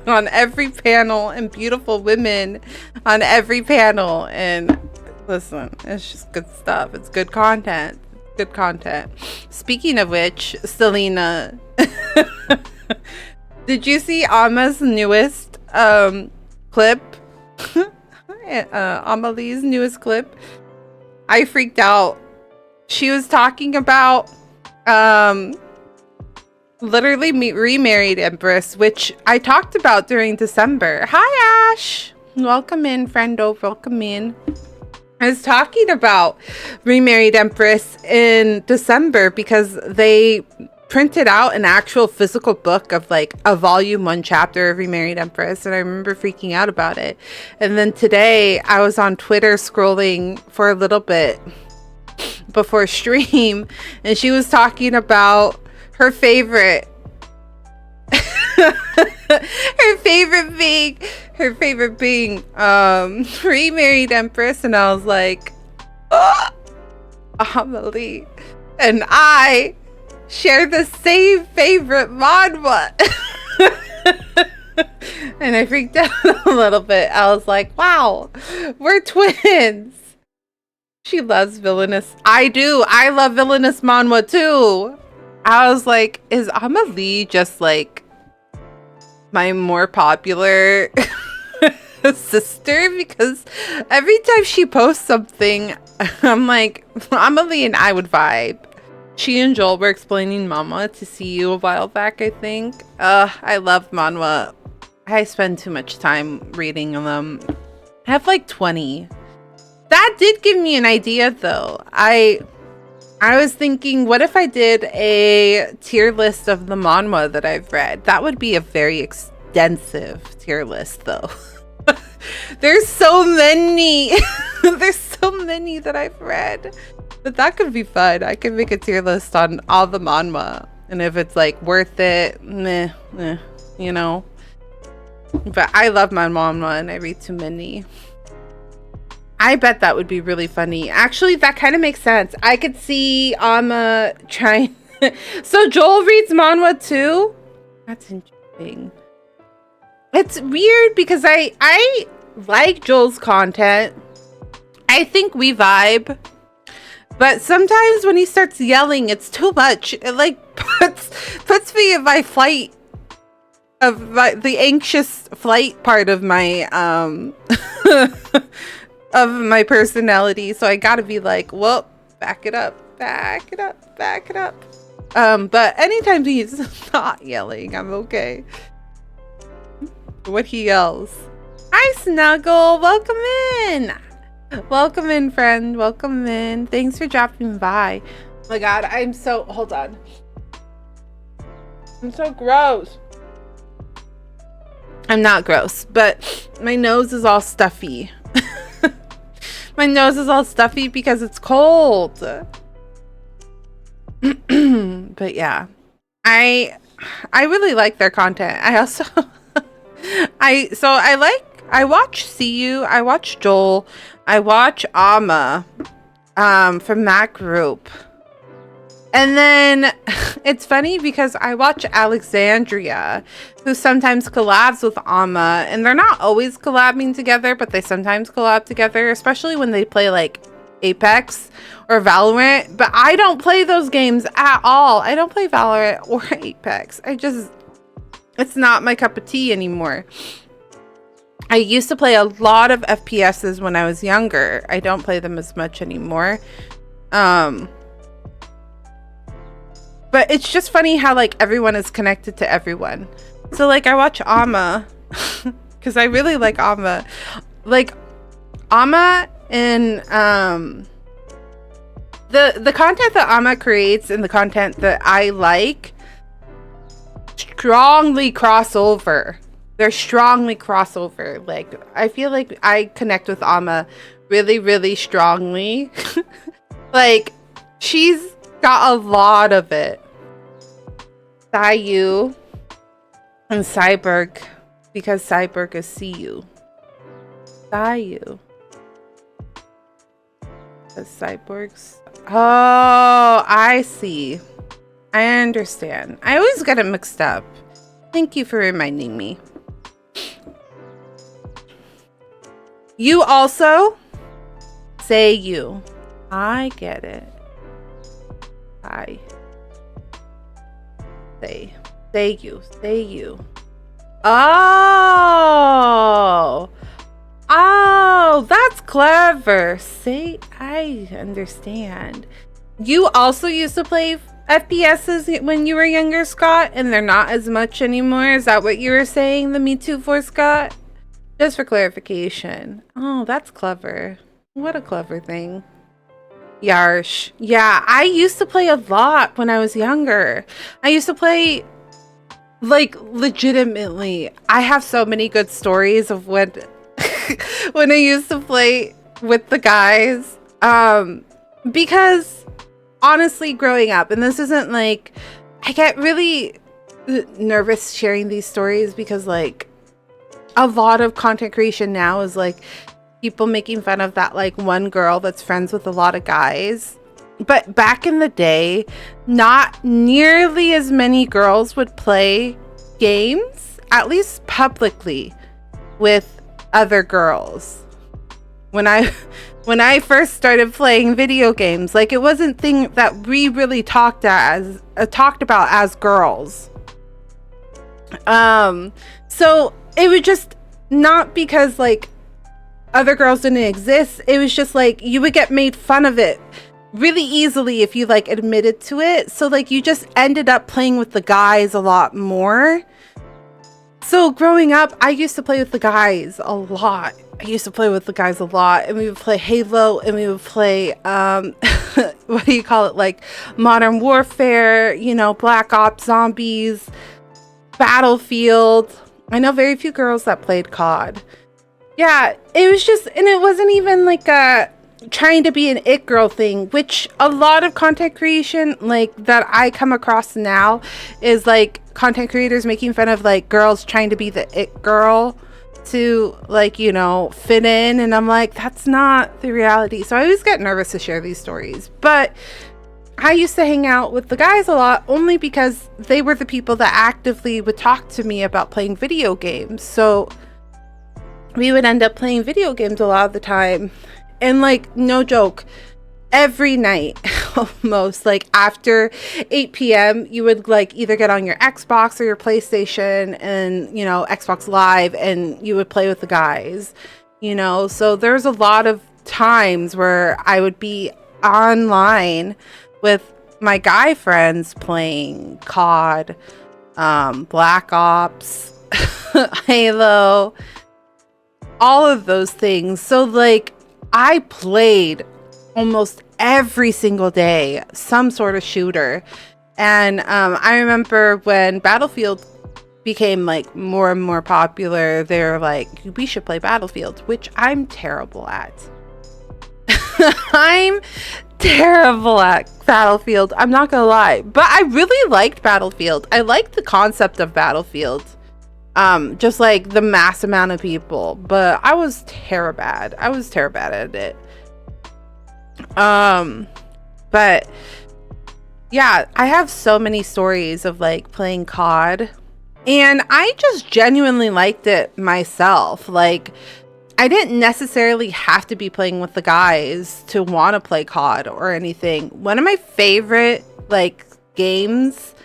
on every panel and beautiful women on every panel. And listen, it's just good stuff. It's good content. Good content. Speaking of which, Selena, did you see Ama's newest clip? Amalie's newest clip? I freaked out. She was talking about literally remarried Empress, which I talked about during December. Hi Ash, welcome in, friendo, welcome in. I was talking about Remarried Empress in December because they printed out an actual physical book of like a volume 1 chapter of Remarried Empress, and I remember freaking out about it. And then today I was on Twitter scrolling for a little bit before stream, and she was talking about her favorite being Remarried Empress, and I was like, oh, Amelie and I share the same favorite manhwa. And I freaked out a little bit. I was like, wow, we're twins. She loves villainous. I do. I love villainous manhwa too. I was like, is Amelie just like my more popular sister? Because every time she posts something, I'm like, Amelie and I would vibe. She and Joel were explaining Mama to see you a while back, I think. I love manhwa. I spend too much time reading them. I have like 20. That did give me an idea, though. I was thinking, what if I did a tier list of the manhwa that I've read? That would be a very extensive tier list, though. There's so many. There's so many that I've read. But that could be fun. I could make a tier list on all the manhwa. And if it's like worth it, meh, you know. But I love my manhwa and I read too many. I bet that would be really funny. Actually, that kind of makes sense. I could see Amma trying. So Joel reads manhwa too? That's interesting. It's weird because I like Joel's content. I think we vibe. But sometimes when he starts yelling, it's too much. It like puts me in my flight of the anxious flight part of my of my personality. So I gotta be like, well, back it up. But anytime he's not yelling, I'm okay. What he yells. Hi, Snuggle. Welcome in. Welcome in, friend. Welcome in. Thanks for dropping by. Oh my god, I'm so... Hold on. I'm so gross. I'm not gross, but my nose is all stuffy. My nose is all stuffy because it's cold. But yeah. I really like their content. I also... I watch CU, I watch Joel, I watch Amma from that group. And then it's funny because I watch Alexandria, who sometimes collabs with Amma, and they're not always collabing together, but they sometimes collab together, especially when they play like Apex or Valorant. But I don't play those games at all. I don't play Valorant or Apex. It's not my cup of tea anymore. I used to play a lot of FPSs when I was younger. I don't play them as much anymore. But it's just funny how like everyone is connected to everyone. So like I watch Amma because I really like Amma. Like Amma and the content that Amma creates and the content that I like strongly crossover. They're strongly crossover. Like I feel like I connect with Amma really, really strongly. Like she's got a lot of it. Sayu and Cyborg, because Cyborg is CU. Sayu. Because Cyborg's... Oh, I see. I understand. I always get it mixed up. Thank you for reminding me. You also say you. I get it. I say you. Oh, that's clever. Say, I understand. You also used to play FPSs when you were younger, Scott, and they're not as much anymore. Is that what you were saying, the Me Too for Scott? Just for clarification. Oh, that's clever. What a clever thing. Yarsh. Yeah, I used to play a lot when I was younger. I used to play, like, legitimately. I have so many good stories of when when I used to play with the guys. Because honestly, growing up, and this isn't like, I get really nervous sharing these stories because like a lot of content creation now is like people making fun of that like one girl that's friends with a lot of guys. But back in the day, not nearly as many girls would play games, at least publicly, with other girls. When I first started playing video games, like it wasn't thing that we really talked about as girls. So it was just not because like other girls didn't exist. It was just like you would get made fun of it really easily if you like admitted to it. So like you just ended up playing with the guys a lot more. So growing up, I used to play with the guys a lot. I used to play with the guys a lot, and we would play Halo, and we would play what do you call it, like Modern Warfare, you know, Black Ops, Zombies, Battlefield. I know very few girls that played COD. Yeah, it was just, and it wasn't even like a trying to be an it girl thing, which a lot of content creation like that I come across now is like content creators making fun of like girls trying to be the it girl to like, you know, fit in, and I'm like, that's not the reality. So I always get nervous to share these stories, but I used to hang out with the guys a lot only because they were the people that actively would talk to me about playing video games. So we would end up playing video games a lot of the time, and like, no joke, every night almost, like after 8 p.m. you would like either get on your Xbox or your PlayStation and, you know, Xbox Live, and you would play with the guys, you know. So there's a lot of times where I would be online with my guy friends playing COD, Black Ops, Halo, all of those things. So like I played almost every single day some sort of shooter, and I remember when Battlefield became like more and more popular, they're like, we should play Battlefield, which I'm terrible at. I'm terrible at Battlefield, I'm not gonna lie, but I really liked Battlefield. I liked the concept of Battlefield, just like the mass amount of people, but I was terrible at it. But yeah, I have so many stories of like playing COD, and I just genuinely liked it myself. Like, I didn't necessarily have to be playing with the guys to want to play COD or anything. One of my favorite like games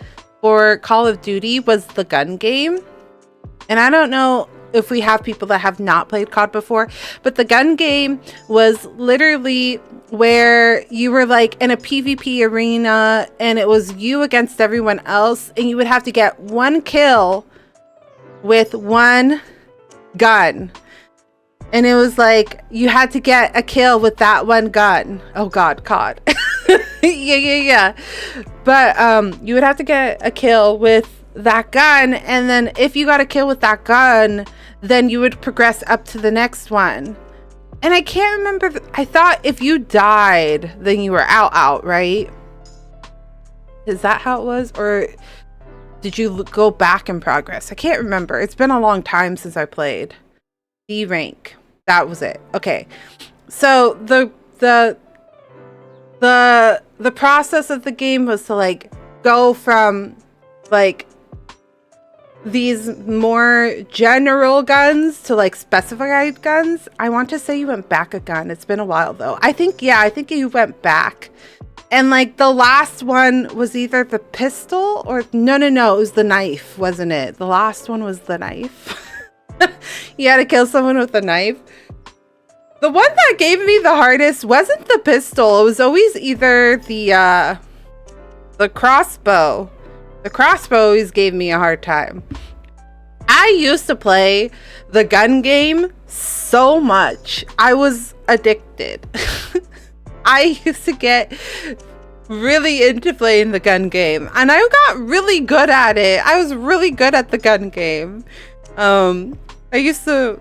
for Call of Duty was the gun game. And I don't know if we have people that have not played COD before, but the gun game was literally where you were like in a PvP arena, and it was you against everyone else, and you would have to get one kill with one gun. And it was like you had to get a kill with that one gun. Oh god, COD. yeah. But you would have to get a kill with that gun, and then if you got a kill with that gun, then you would progress up to the next one. And I can't remember, I thought if you died then you were out, right? Is that how it was, or did you go back in progress? I can't remember, it's been a long time since I played. D rank, that was it. Okay, so the process of the game was to like go from like these more general guns to like specified guns. I want to say you went back a gun. It's been a while though. I think you went back. And like the last one was either the pistol or no, it was the knife, wasn't it? The last one was the knife. You had to kill someone with a knife. The one that gave me the hardest wasn't the pistol. It was always either the crossbow. The crossbow always gave me a hard time. I used to play the gun game so much. I was addicted. I used to get really into playing the gun game, and I got really good at it. I was really good at the gun game. I used to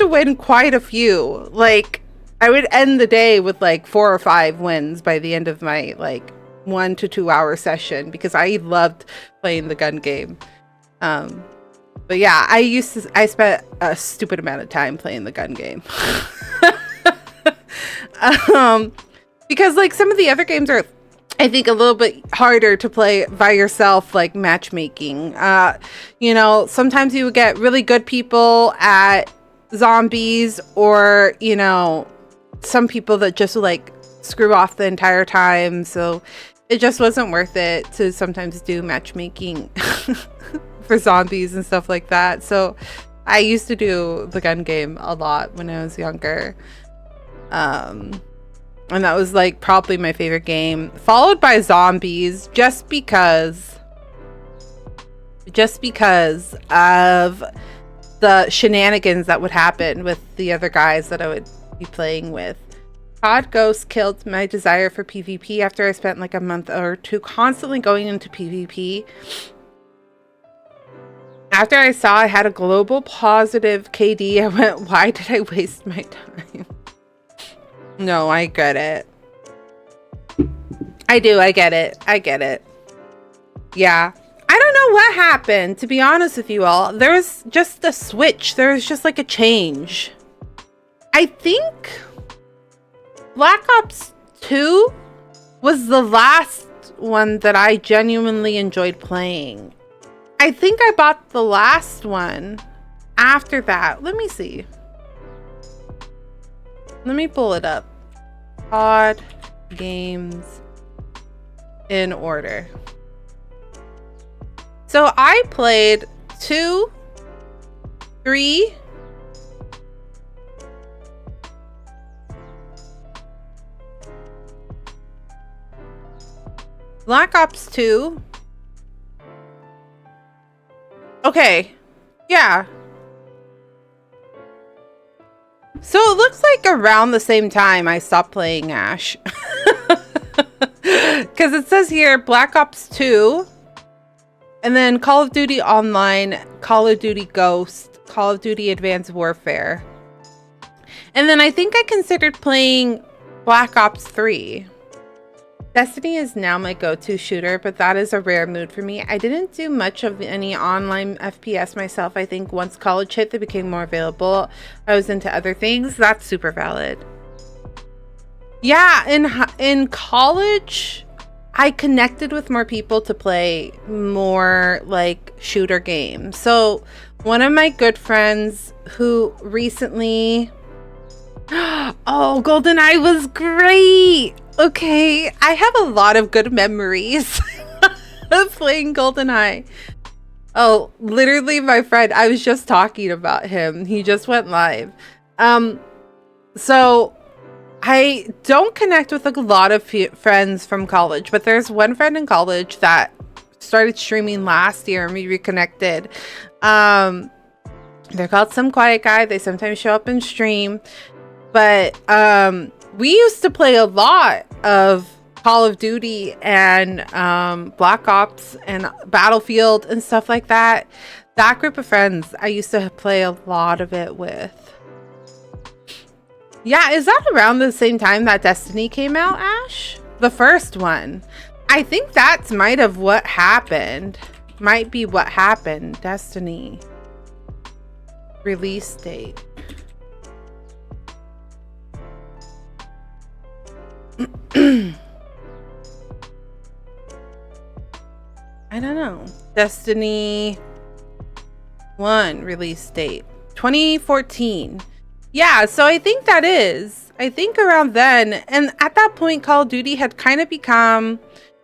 win quite a few. Like, I would end the day with like 4 or 5 wins by the end of my like 1 to 2 hour session, because I loved playing the gun game. But yeah, I spent a stupid amount of time playing the gun game. Because like some of the other games are, I think, a little bit harder to play by yourself, like matchmaking. You know, sometimes you would get really good people at zombies, or, you know, some people that just like screw off the entire time. So it just wasn't worth it to sometimes do matchmaking for zombies and stuff like that. So I used to do the gun game a lot when I was younger. And that was like probably my favorite game, followed by zombies, just because of the shenanigans that would happen with the other guys that I would be playing with. COD Ghost killed my desire for PvP after I spent like a month or two constantly going into PvP. After I saw I had a global positive KD, I went, why did I waste my time? No, I get it. I do. I get it. I get it. Yeah. I don't know what happened, to be honest with you all. There was just a switch. There was just like a change. I think Black Ops 2 was the last one that I genuinely enjoyed playing. I think I bought the last one after that. Let me see. Let me pull it up. COD games in order. So I played 2, 3, Black Ops 2. Okay. Yeah. So it looks like around the same time I stopped playing Ash. Because it says here Black Ops 2. And then Call of Duty Online, Call of Duty Ghost, Call of Duty Advanced Warfare. And then I think I considered playing Black Ops 3. Destiny is now my go-to shooter, but that is a rare mood for me. I didn't do much of any online FPS myself. I think once college hit, they became more available. I was into other things. That's super valid. Yeah, in college, I connected with more people to play more like shooter games. So one of my good friends who recently... Oh, GoldenEye was great! Okay, I have a lot of good memories of playing GoldenEye. Oh, literally my friend, I was just talking about him. He just went live. So I don't connect with a lot of friends from college, but there's one friend in college that started streaming last year and we reconnected. They're called Some Quiet Guy. They sometimes show up and stream. But we used to play a lot of Call of Duty and Black Ops and Battlefield and stuff like that. That group of friends, I used to play a lot of it with. Yeah, is that around the same time that Destiny came out, Ash? The first one. I think that's might have what happened. Might be what happened. Destiny. Release date. I don't know. Destiny 1 release date 2014. Yeah, so I think that is. I think around then, and at that point Call of Duty had kind of become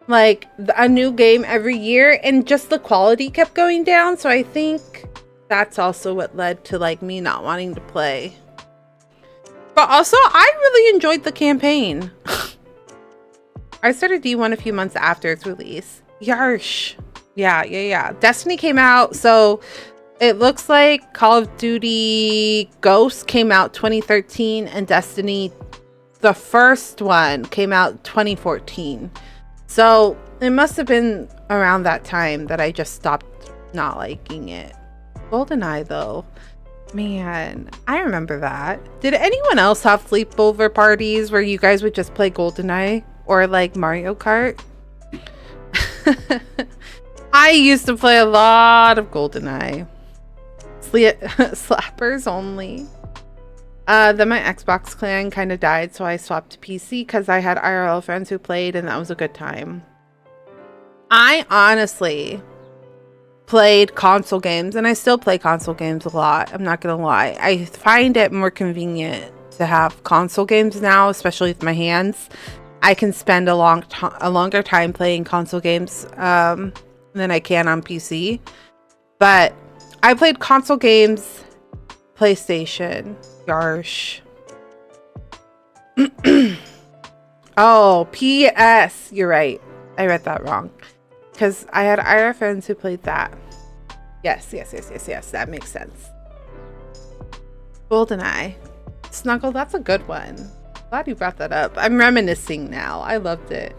like a new game every year and just the quality kept going down, so I think that's also what led to like me not wanting to play. But also I really enjoyed the campaign. I started D1 a few months after its release. Yarsh. Yeah. Destiny came out, so it looks like Call of Duty Ghost came out 2013 and Destiny, the first one, came out 2014. So it must have been around that time that I just stopped not liking it. GoldenEye though, man, I remember that. Did anyone else have sleepover parties where you guys would just play GoldenEye? Or like Mario Kart? I used to play a lot of GoldenEye. Slappers only. Then my Xbox clan kind of died, so I swapped to PC because I had IRL friends who played and that was a good time. I honestly played console games and I still play console games a lot. I'm not gonna lie. I find it more convenient to have console games now, especially with my hands. I can spend a longer time playing console games than I can on PC. But I played console games, PlayStation, Yarsh. Oh, PS. You're right. I read that wrong. Because I had IR friends who played that. Yes. That makes sense. GoldenEye. Snuggle, that's a good one. Glad you brought that up. I'm reminiscing now. I loved it.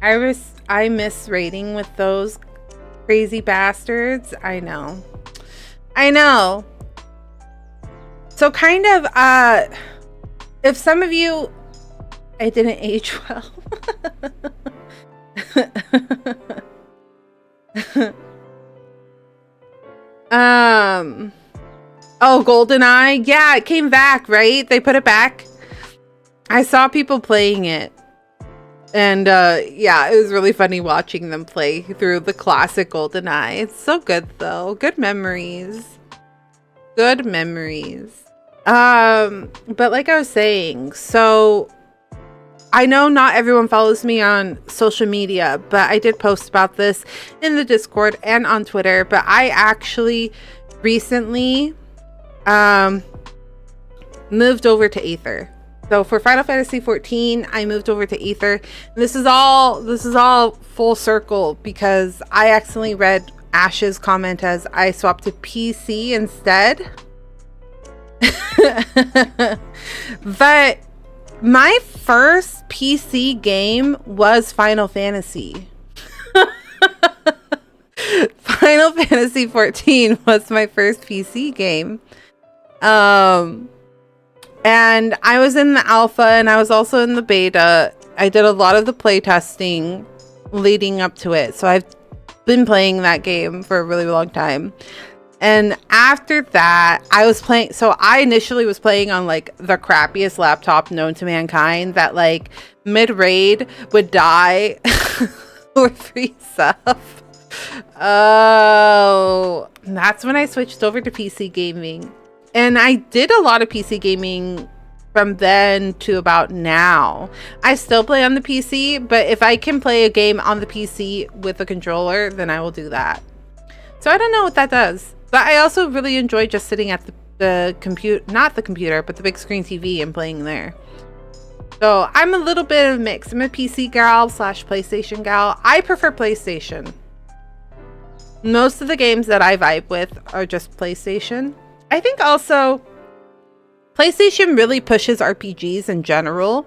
I miss raiding with those crazy bastards. I know. So kind of, if some of you, it didn't age well. Oh, GoldenEye. Yeah, it came back, right? They put it back. I saw people playing it. And yeah, it was really funny watching them play through the classic GoldenEye. It's so good though. Good memories. Good memories. But like I was saying, so I know not everyone follows me on social media, but I did post about this in the Discord and on Twitter. But I actually recently moved over to Aether. So for Final Fantasy 14, I moved over to Aether. And this is all full circle because I accidentally read Ash's comment as I swapped to PC instead. But my first PC game was Final Fantasy. Final Fantasy 14 was my first PC game. And I was in the alpha and I was also in the beta. I did a lot of the playtesting leading up to it. So I've been playing that game for a really long time. And after that, I was playing. So I initially was playing on like the crappiest laptop known to mankind that like mid-raid would die or freeze up. Oh, that's when I switched over to PC gaming. And I did a lot of PC gaming from then to about now. I still play on the PC, but if I can play a game on the PC with a controller, then I will do that. So I don't know what that does. But I also really enjoy just sitting at the computer, not the computer, but the big screen TV and playing there. So I'm a little bit of a mix. I'm a PC gal / PlayStation gal. I prefer PlayStation. Most of the games that I vibe with are just PlayStation. I think also PlayStation really pushes RPGs in general,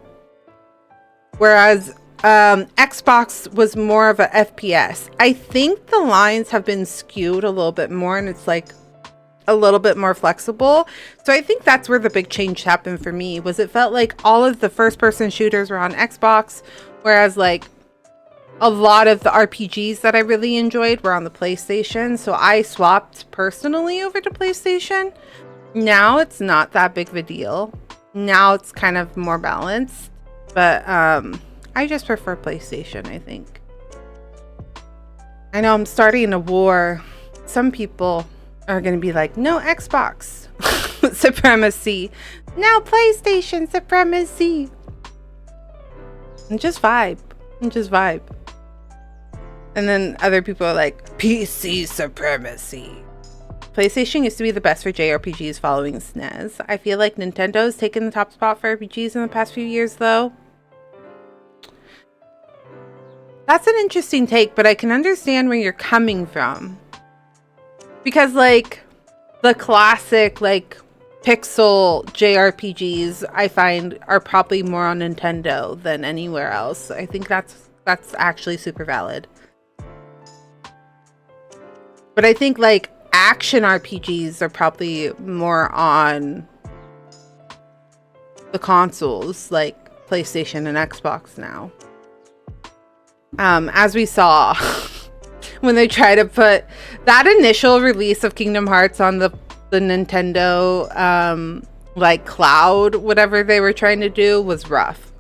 whereas Xbox was more of a FPS. I think the lines have been skewed a little bit more and it's like a little bit more flexible. So I think that's where the big change happened for me, was it felt like all of the first person shooters were on Xbox, whereas like a lot of the RPGs that I really enjoyed were on the PlayStation. So I swapped personally over to PlayStation. Now it's not that big of a deal. Now it's kind of more balanced. But I just prefer PlayStation, I think. I know I'm starting a war. Some people are going to be like, no Xbox supremacy. Now PlayStation supremacy. And just vibe. And then other people are like, PC supremacy. PlayStation used to be the best for JRPGs following SNES. I feel like Nintendo's taken the top spot for RPGs in the past few years, though. That's an interesting take, but I can understand where you're coming from. Because, like, the classic, like, pixel JRPGs, I find, are probably more on Nintendo than anywhere else. I think that's actually super valid. But I think, like, action RPGs are probably more on the consoles, like PlayStation and Xbox now. As we saw when they try to put that initial release of Kingdom Hearts on the Nintendo, like cloud, whatever they were trying to do was rough.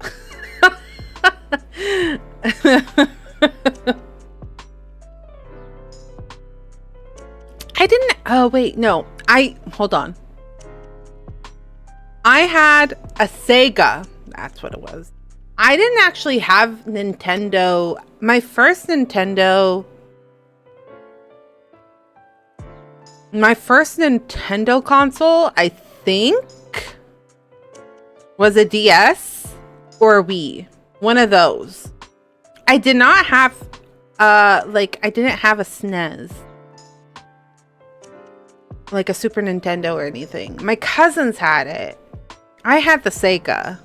Oh wait, no, hold on. I had a Sega, that's what it was. I didn't actually have Nintendo. My first Nintendo console, I think, was a DS or a Wii. One of those. I did not have, I didn't have a SNES. like a Super Nintendo or anything. My cousins had it. I had the Sega.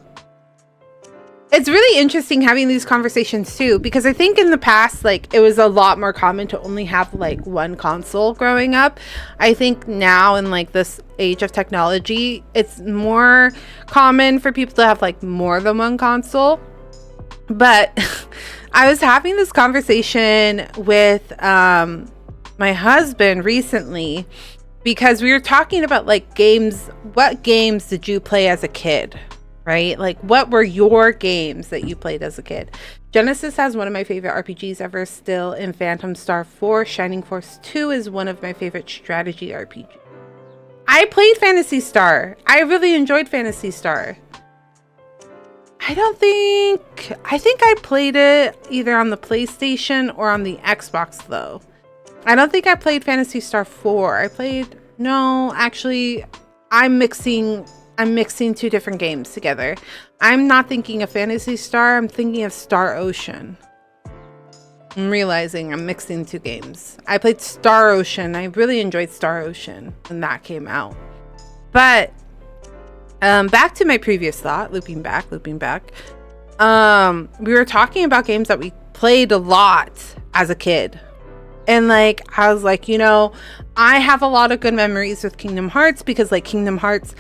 It's really interesting having these conversations too, because I think in the past, like, it was a lot more common to only have like one console growing up. I think now in like this age of technology, it's more common for people to have like more than one console. But I was having this conversation with my husband recently, because we were talking about like games. What games did you play as a kid? Right? Like, what were your games that you played as a kid? Genesis has one of my favorite RPGs ever still in Phantom Star 4. Shining Force 2 is one of my favorite strategy RPGs. I played Phantasy Star. I really enjoyed Phantasy Star. I think I played it either on the PlayStation or on the Xbox though. I don't think I played Phantasy Star 4. No, actually, I'm mixing two different games together. I'm not thinking of Phantasy Star. I'm thinking of Star Ocean. I'm realizing I'm mixing two games. I played Star Ocean. I really enjoyed Star Ocean when that came out. But back to my previous thought, looping back. We were talking about games that we played a lot as a kid. And like, I was like, I have a lot of good memories with Kingdom Hearts, because like Kingdom Hearts,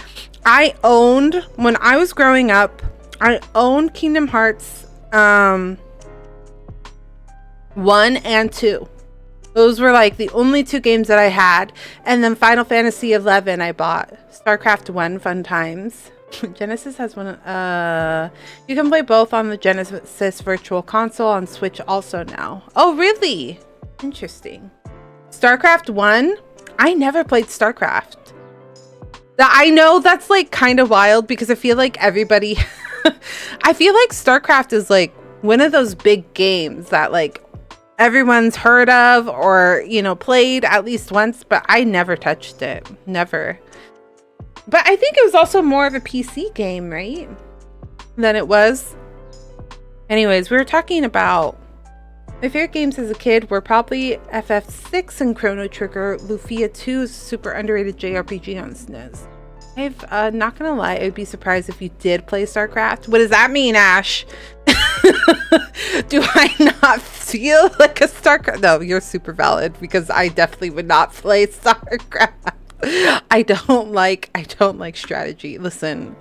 when I was growing up, I owned Kingdom Hearts 1 and 2. Those were like the only two games that I had. And then Final Fantasy 11 I bought. StarCraft 1 Fun Times. Genesis has one. You can play both on the Genesis Virtual Console on Switch also now. Oh, really? Interesting. StarCraft 1? I never played StarCraft. I know that's like kind of wild, because I feel like everybody I feel like StarCraft is like one of those big games that like everyone's heard of or played at least once, but I never touched it. Never. But I think it was also more of a PC game, right? Than it was. Anyways, we were talking about my favorite games as a kid were probably FF6 and Chrono Trigger. Lufia 2 is a super underrated JRPG on SNES. I'm not gonna lie, I'd be surprised if you did play StarCraft. What does that mean, Ash? Do I not feel like a StarCraft? No, you're super valid, because I definitely would not play StarCraft. I don't like strategy. Listen,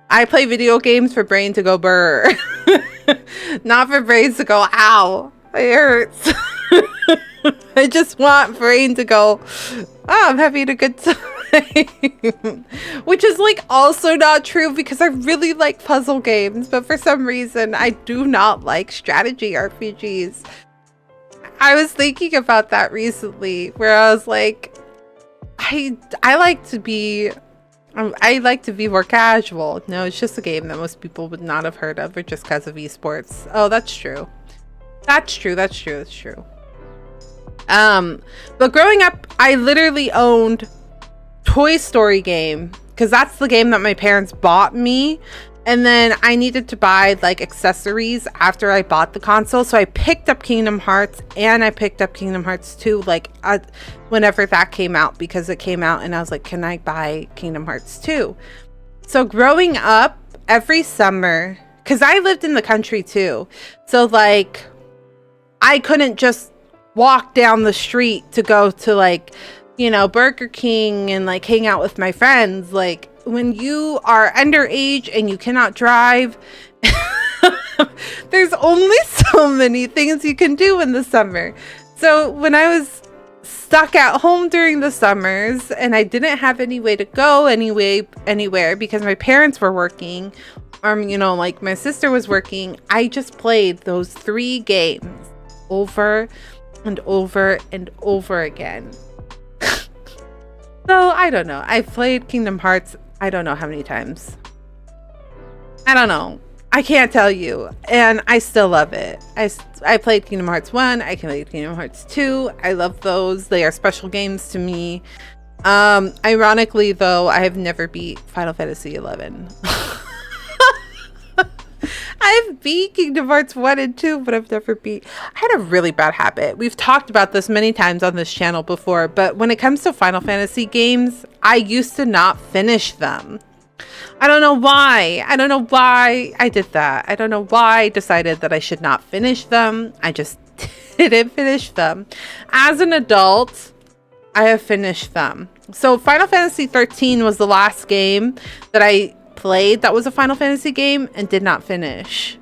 I play video games for brain to go burr. Not for brains to go, ow, it hurts. I just want brain to go, oh, I'm having a good time. Which is like also not true, because I really like puzzle games, but for some reason I do not like strategy RPGs. I was thinking about that recently, where I was like, I like to be more casual. No, it's just a game that most people would not have heard of, or just because of esports. Oh, that's true. That's true. But growing up, I literally owned Toy Story game, because that's the game that my parents bought me, and then I needed to buy like accessories after I bought the console, so I picked up Kingdom Hearts, and I picked up Kingdom Hearts 2 like whenever that came out, because it came out and I was like, can I buy Kingdom Hearts 2? So growing up, every summer, because I lived in the country too, so like I couldn't just walk down the street to go to like Burger King and like hang out with my friends. Like, when you are underage and you cannot drive, there's only so many things you can do in the summer. So when I was stuck at home during the summers and I didn't have any way to go anywhere because my parents were working, or like my sister was working, I just played those 3 games over and over and over again. So I don't know. I've played Kingdom Hearts, I don't know how many times. I don't know. I can't tell you. And I still love it. I played Kingdom Hearts 1. I played Kingdom Hearts 2. I love those. They are special games to me. Ironically, though, I have never beat Final Fantasy 11. I I've beat Kingdom Hearts 1 and 2, but I've never beat... I had a really bad habit. We've talked about this many times on this channel before, but when it comes to Final Fantasy games, I used to not finish them. I don't know why. I don't know why I did that. I don't know why I decided that I should not finish them. I just didn't finish them. As an adult, I have finished them. So Final Fantasy 13 was the last game that I played that was a Final Fantasy game and did not finish.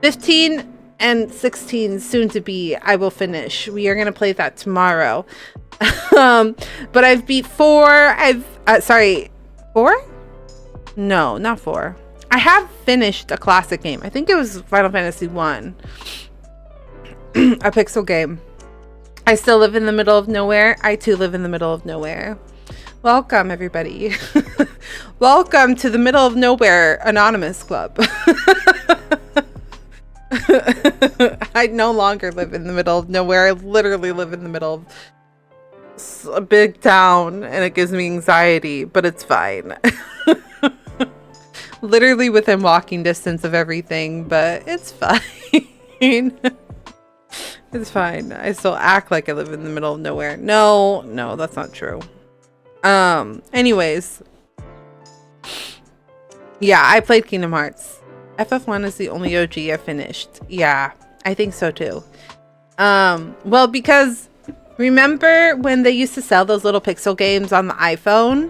15 and 16 soon to be, I will finish. We are going to play that tomorrow. But I've beat 4. Sorry, 4? No, not 4. I have finished a classic game. I think it was Final Fantasy 1. A pixel game. I still live in the middle of nowhere. I too live in the middle of nowhere. Welcome, everybody. Welcome to the Middle of Nowhere Anonymous Club. I no longer live in the middle of nowhere. I literally live in the middle of a big town, and it gives me anxiety, but it's fine. Literally within walking distance of everything, but it's fine. It's fine. I still act like I live in the middle of nowhere. No, that's not true. Anyways. Yeah, I played Kingdom Hearts. FF1 is the only OG I finished. Yeah, I think so too. Well, because remember when they used to sell those little pixel games on the iPhone?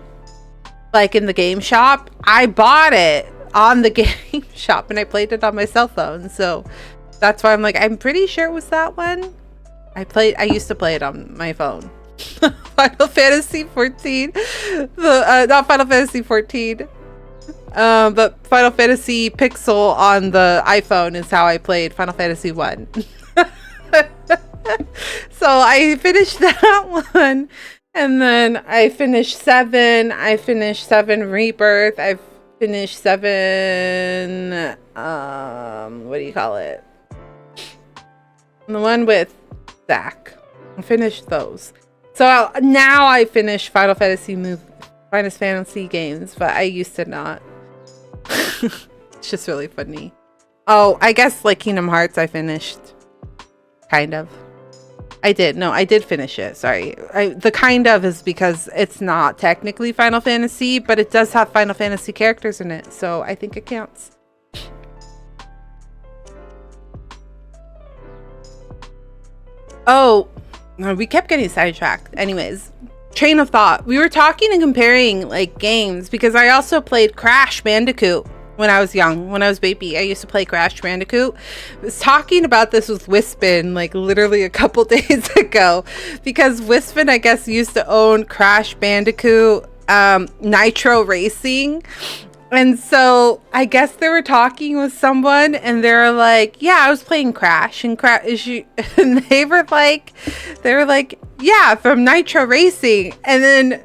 Like in the game shop? I bought it on the game shop and I played it on my cell phone. So that's why I'm like, I'm pretty sure it was that one. I used to play it on my phone. Final Fantasy 14. Not Final Fantasy 14. But Final Fantasy Pixel on the iPhone is how I played Final Fantasy 1. So I finished that one. And then I finished 7. I finished 7 Rebirth. I finished 7. What do you call it? The one with Zack. I finished those. So now I finish Final Fantasy games, but I used to not. It's just really funny. Oh, I guess like Kingdom Hearts I finished. Kind of. I did finish it. Sorry. The kind of is because it's not technically Final Fantasy, but it does have Final Fantasy characters in it. So I think it counts. Oh, we kept getting sidetracked. Anyways, train of thought. We were talking and comparing like games because I also played Crash Bandicoot when I was young. When I was baby, I used to play Crash Bandicoot. I was talking about this with Wispin like literally a couple days ago because Wispin, I guess, used to own Crash Bandicoot Nitro Racing. And so I guess they were talking with someone and they're like, yeah, I was playing Crash and and they were like, yeah, from Nitro Racing. And then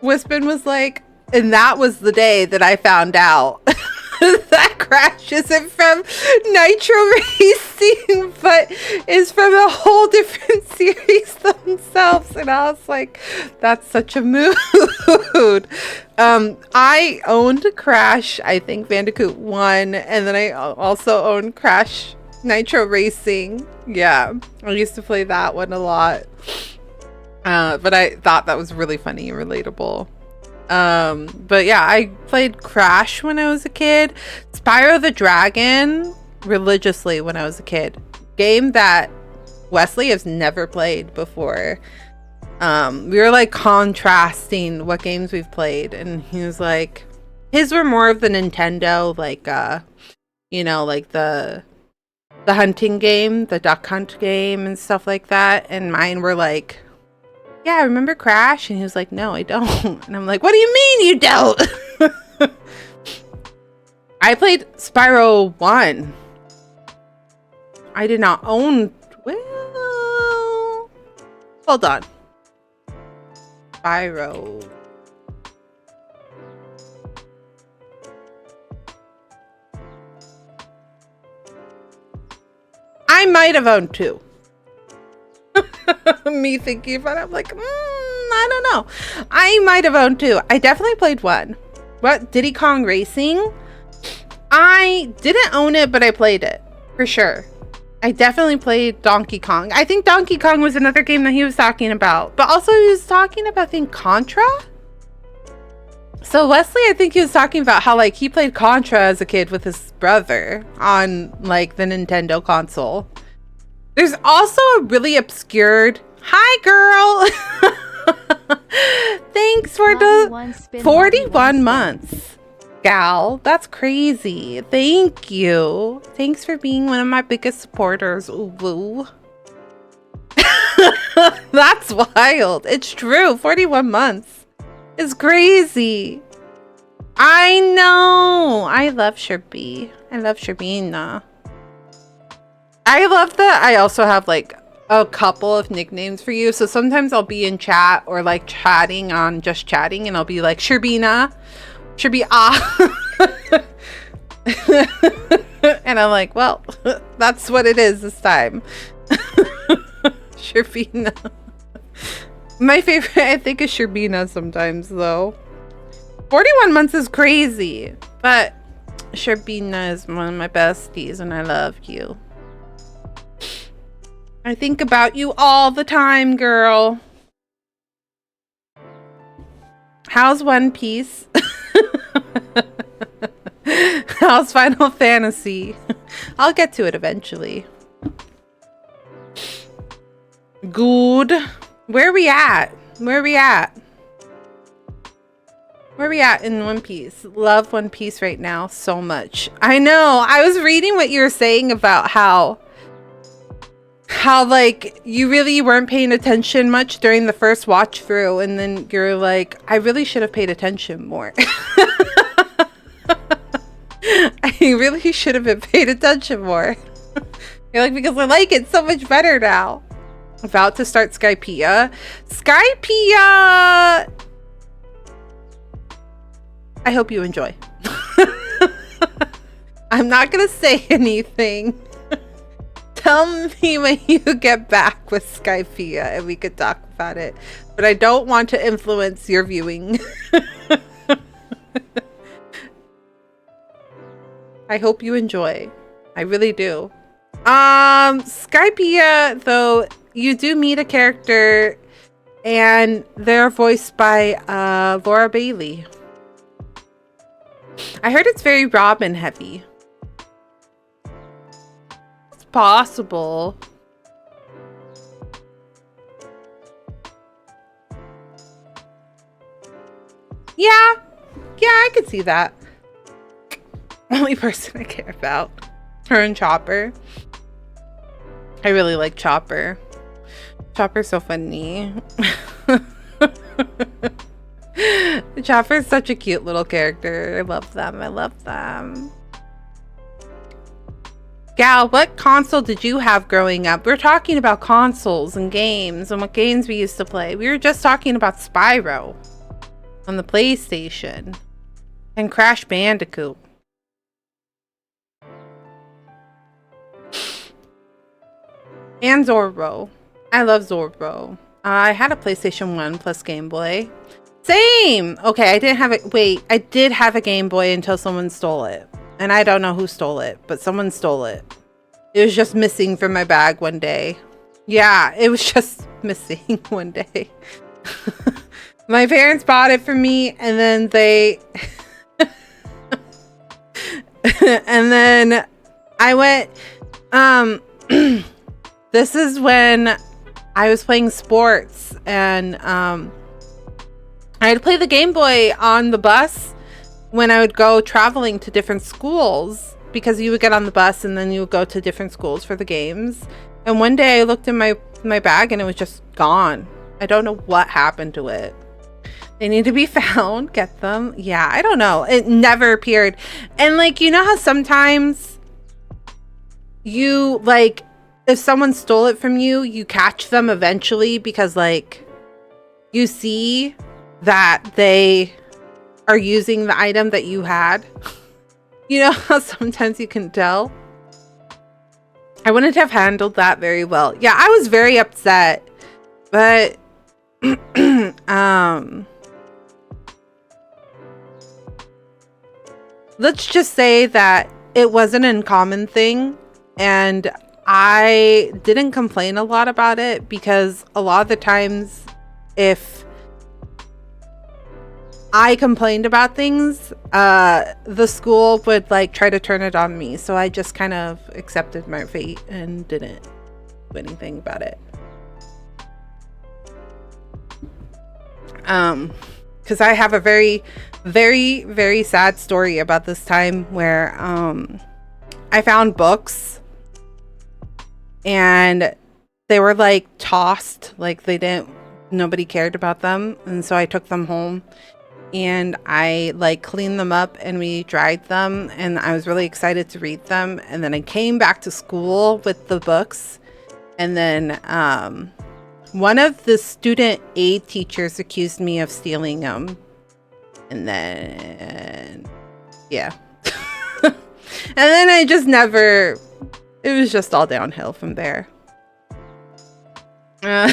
Wispin was like, and that was the day that I found out that Crash isn't from Nitro Racing, but is from a whole different series themselves. And I was like, that's such a mood. I owned Crash, I think Bandicoot 1, and then I also owned Crash Nitro Racing. Yeah, I used to play that one a lot. But I thought that was really funny and relatable. But yeah, I played Crash when I was a kid. Spyro the Dragon religiously when I was a kid. Game that Wesley has never played before. We were like contrasting what games we've played, and he was like, his were more of the Nintendo, like you know, like the hunting game, the duck hunt game and stuff like that, and mine were like, yeah, I remember Crash. And he was like, no, I don't. And I'm like, what do you mean you don't? I played Spyro 1. I did not own... Well... Hold on. Spyro. I might have owned 2. Me thinking about it, I'm like, I don't know. I might have owned 2. I definitely played 1. What? Diddy Kong Racing? I didn't own it, but I played it for sure. I definitely played Donkey Kong. I think Donkey Kong was another game that he was talking about, but also he was talking about, I think, Contra. So Wesley, I think he was talking about how like he played Contra as a kid with his brother on like the Nintendo console. There's also a really obscured, hi girl. Thanks for the 41 months. Gal, that's crazy. Thank you. Thanks for being one of my biggest supporters. Ooh, woo. That's wild. It's true. 41 months is crazy. I know. I love Sherby. I love Sherbina. I love that I also have like a couple of nicknames for you. So sometimes I'll be in chat or like chatting on just chatting and I'll be like Sherbina. Should be and I'm like, well, that's what it is this time. Sherbina. My favorite, I think, is Sherbina sometimes, though. 41 months is crazy, but Sherbina is one of my besties, and I love you. I think about you all the time, girl. How's One Piece? How's Final Fantasy? I'll get to it eventually. Good. Where are we at? Where are we at? Where are we at in One Piece? Love One Piece right now so much. I know. I was reading what you were saying about how like you really weren't paying attention much during the first watch through, and then you're like, I really should have paid attention more. I really should have been paid attention more. You're like, because I like it so much better now. About to start Skypiea. Skypiea! I hope you enjoy. I'm not gonna say anything. Tell me when you get back with Skypiea and we could talk about it. But I don't want to influence your viewing. I hope you enjoy. I really do. Skypiea, though, you do meet a character and they're voiced by Laura Bailey. I heard it's very Robin heavy. It's possible. Yeah, I could see that. Only person I care about. Her and Chopper. I really like Chopper. Chopper's so funny. Chopper's such a cute little character. I love them. I love them. Gal, what console did you have growing up? We're talking about consoles and games and what games we used to play. We were just talking about Spyro on the PlayStation and Crash Bandicoot. And Zorro. I love Zorro. I had a PlayStation 1 plus Game Boy. Same! Okay, I didn't have it. Wait, I did have a Game Boy until someone stole it. And I don't know who stole it, but someone stole it. It was just missing from my bag one day. Yeah, it was just missing one day. My parents bought it for me, and then they... and then I went... This is when I was playing sports, and I had to play the Game Boy on the bus when I would go traveling to different schools, because you would get on the bus and then you would go to different schools for the games. And one day I looked in my bag and it was just gone. I don't know what happened to it. They need to be found. Get them. Yeah, I don't know. It never appeared. And like, you know how sometimes you like, if someone stole it from you, you catch them eventually because like you see that they are using the item that you had. You know how sometimes you can tell? I wouldn't have handled that very well. Yeah, I was very upset. But let's just say that it was an uncommon thing, and I didn't complain a lot about it, because a lot of the times if I complained about things, the school would like try to turn it on me. So I just kind of accepted my fate and didn't do anything about it. Because I have a very, very, very sad story about this time where I found books and they were like tossed, like nobody cared about them. And so I took them home and I like cleaned them up and we dried them, and I was really excited to read them. And then I came back to school with the books, and then one of the student aid teachers accused me of stealing them. And then, yeah. And then I just never, it was just all downhill from there. Yeah.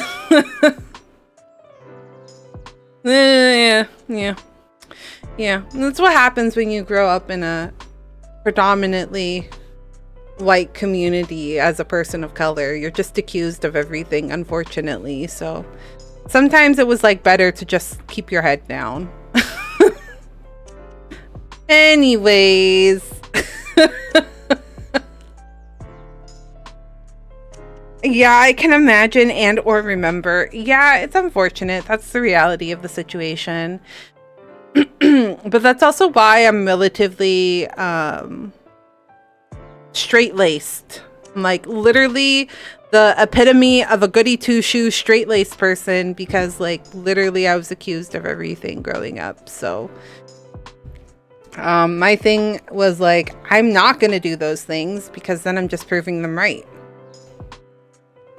That's what happens when you grow up in a predominantly white community as a person of color. You're just accused of everything, unfortunately. So sometimes it was like better to just keep your head down. Anyways. Yeah, I can imagine and or remember. Yeah, it's unfortunate. That's the reality of the situation. But that's also why I'm relatively straight-laced. I'm like literally the epitome of a goody two-shoes straight-laced person, because like literally I was accused of everything growing up. So my thing was like, I'm not going to do those things, because then I'm just proving them right.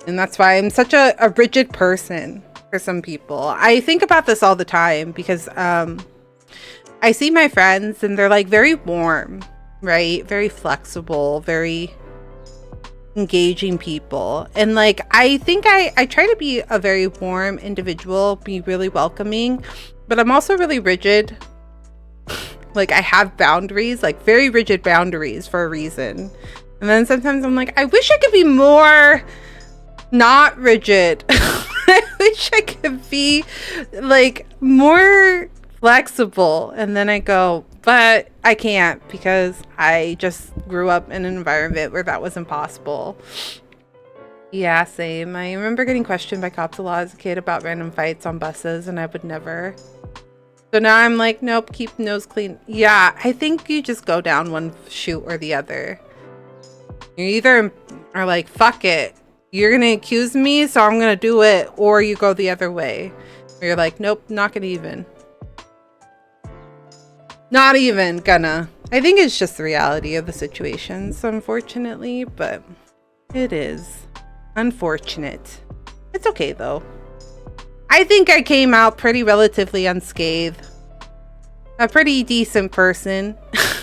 And that's why I'm such a rigid person for some people. I think about this all the time, because I see my friends and they're like very warm, right? Very flexible, very engaging people. And like, I think I try to be a very warm individual, be really welcoming, but I'm also really rigid. Like I have boundaries, like very rigid boundaries for a reason. And then sometimes I'm like, I wish I could be more not rigid. I wish I could be like more flexible. And then I go, but I can't, because I just grew up in an environment where that was impossible. Yeah, same. I remember getting questioned by cops a lot as a kid about random fights on buses, and I would never. So now I'm like, nope, keep nose clean. Yeah, I think you just go down one chute or the other. You either are like, fuck it, you're gonna accuse me, so I'm gonna do it, or you go the other way, or you're like, nope, not gonna even. Not even gonna. I think it's just the reality of the situations, unfortunately, but it is unfortunate. It's okay though. I think I came out pretty relatively unscathed. A pretty decent person.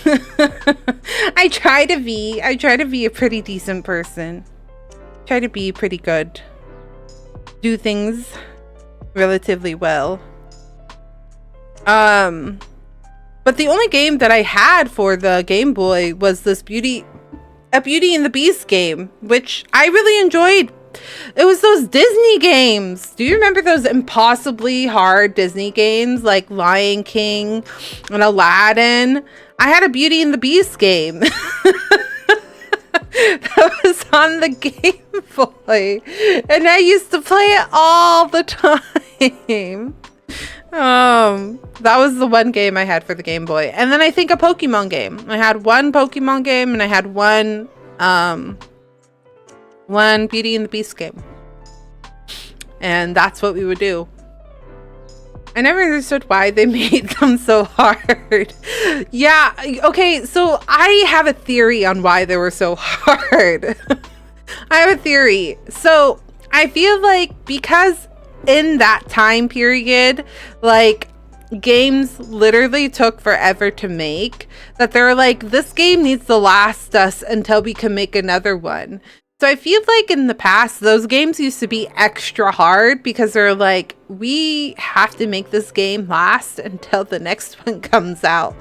I try to be a pretty decent person. Try to be pretty good. Do things relatively well. But the only game that I had for the Game Boy was this Beauty and the Beast game, which I really enjoyed. It was those Disney games. Do you remember those impossibly hard Disney games like Lion King and Aladdin? I had a Beauty and the Beast game. That was on the Game Boy, and I used to play it all the time. That was the one game I had for the Game Boy. And then I think a Pokemon game. I had one Pokemon game, and I had one Beauty and the Beast game. And that's what we would do. I never understood why they made them so hard. Yeah, okay, so I have a theory on why they were so hard. I have a theory. So I feel like because in that time period, like games literally took forever to make, that they're like, this game needs to last us until we can make another one. So I feel like in the past, those games used to be extra hard because they're like, we have to make this game last until the next one comes out.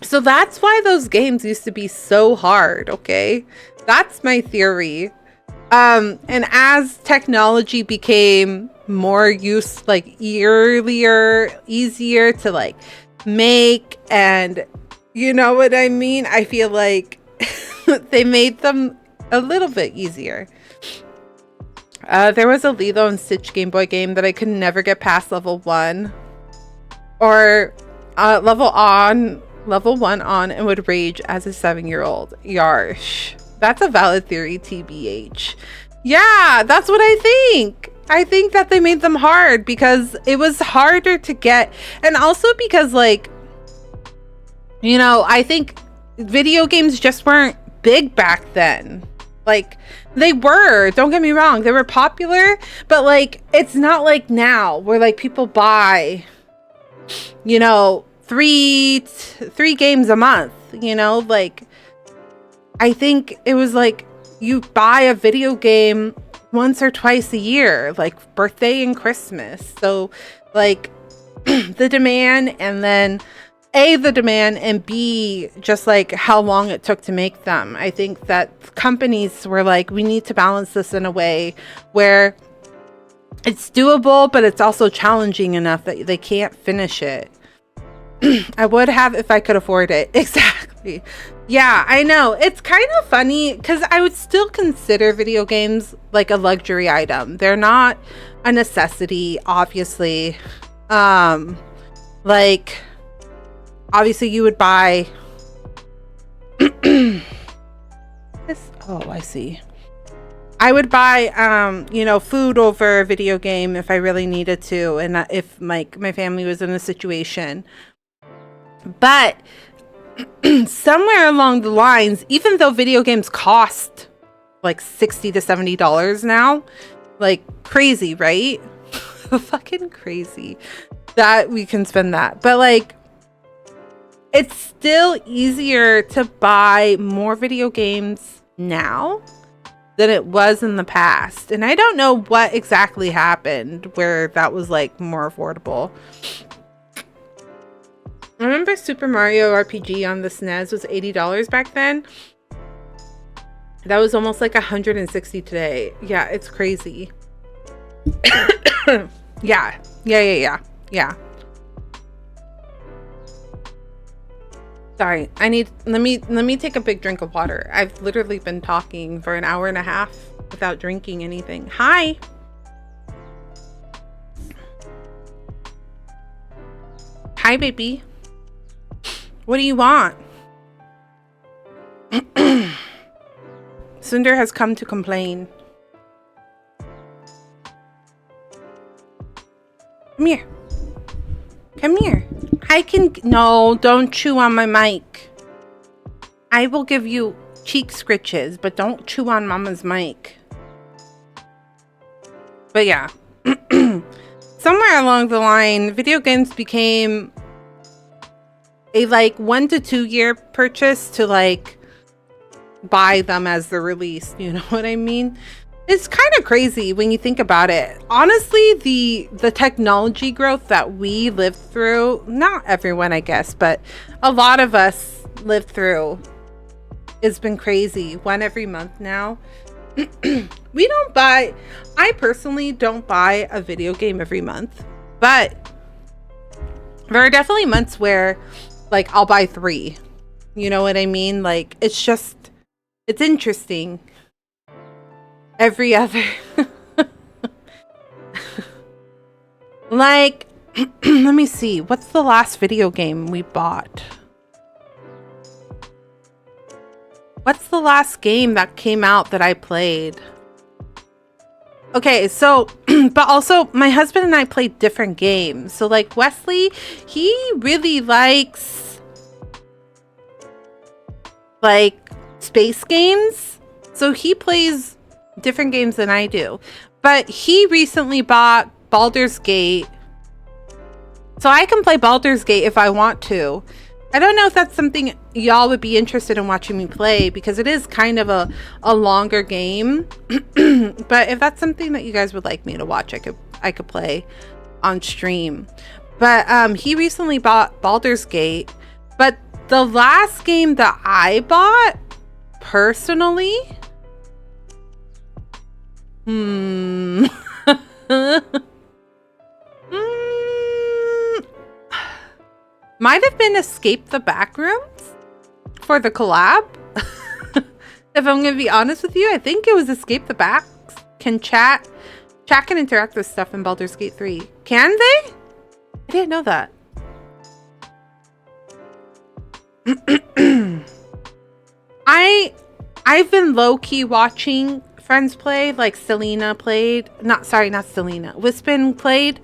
So that's why those games used to be so hard, okay? That's my theory. And as technology became more easier to like make, and you know what I mean? I feel like they made them a little bit easier. There was a Lilo and Stitch Game Boy game that I could never get past level 1. Or level 1 on and would rage as a 7-year-old. Yarsh. That's a valid theory, TBH. Yeah, that's what I think. I think that they made them hard because it was harder to get. And also because, like, you know, I think video games just weren't big back then. Like, they were, don't get me wrong, they were popular, but like, it's not like now where like people buy, you know, three games a month, you know, like, I think it was like you buy a video game once or twice a year, like birthday and Christmas. So like the demand, and then the demand, and B, just like how long it took to make them. I think that companies were like, we need to balance this in a way where it's doable, but it's also challenging enough that they can't finish it. I would have if I could afford it. Exactly. Yeah, I know. It's kind of funny because I would still consider video games like a luxury item. They're not a necessity, obviously. Like, obviously you would buy this. Oh, I see. I would buy, you know, food over a video game if I really needed to, and if my family was in a situation. But somewhere along the lines, even though video games cost like $60 to $70 now, like crazy, right? Fucking crazy that we can spend that. But like, it's still easier to buy more video games now than it was in the past. And I don't know what exactly happened where that was like more affordable. I remember Super Mario RPG on the SNES was $80 back then. That was almost like $160 today. Yeah, it's crazy. Yeah. Sorry, let me take a big drink of water. I've literally been talking for an hour and a half without drinking anything. Hi. Hi, baby. What do you want? Sundar has come to complain. Come here. Come here. No, don't chew on my mic. I will give you cheek scritches, but don't chew on mama's mic. But yeah. Somewhere along the line, video games became a like 1 to 2 year purchase to like buy them as they're released. You know what I mean? It's kind of crazy when you think about it. Honestly, the technology growth that we lived through, not everyone, I guess, but a lot of us lived through, has been crazy. One every month now. I personally don't buy a video game every month, but there are definitely months where like I'll buy 3. You know what I mean? Like, it's interesting. Every other like let me see, what's the last video game we bought? What's the last game that came out that I played? Okay, so but also my husband and I played different games. So like Wesley, he really likes like space games, so he plays different games than I do. But he recently bought Baldur's Gate, so I can play Baldur's Gate if I want to. I don't know if that's something y'all would be interested in watching me play, because it is kind of a longer game. But if that's something that you guys would like me to watch, I could play on stream. But he recently bought Baldur's Gate, but The last game that I bought, personally, might have been Escape the Backrooms for the collab. If I'm gonna be honest with you, I think it was Escape the Backs. Can chat can interact with stuff in Baldur's Gate 3. Can they? I didn't know that. I've been low-key watching friends play, like Selena played. Not Selena. Wispin played.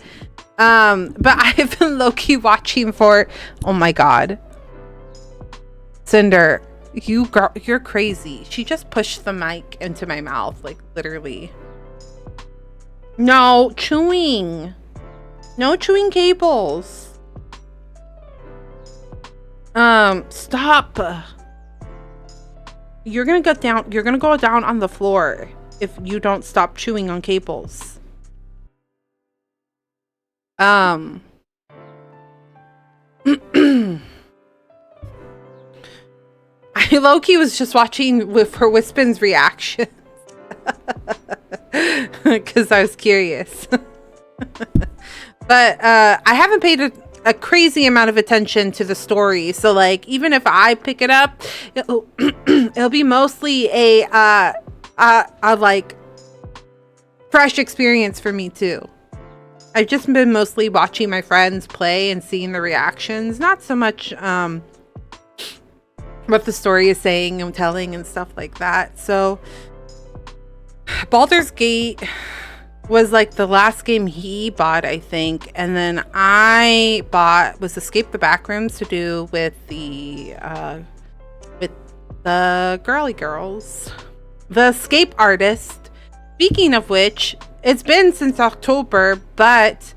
But I've been low-key watching for, oh my god. Cinder, you're crazy. She just pushed the mic into my mouth, like literally. No chewing. No chewing cables. Stop. You're gonna go down on the floor if you don't stop chewing on cables. I low-key was just watching for Wispin's reaction. Because I was curious. But I haven't paid a crazy amount of attention to the story, so like even if I pick it up, it'll be mostly a like fresh experience for me too. I've just been mostly watching my friends play and seeing the reactions, not so much what the story is saying and telling and stuff like that. So Baldur's Gate was like the last game he bought, I think, and then I was Escape the Backrooms to do with the girly girls, the escape artist. Speaking of which, it's been since October, but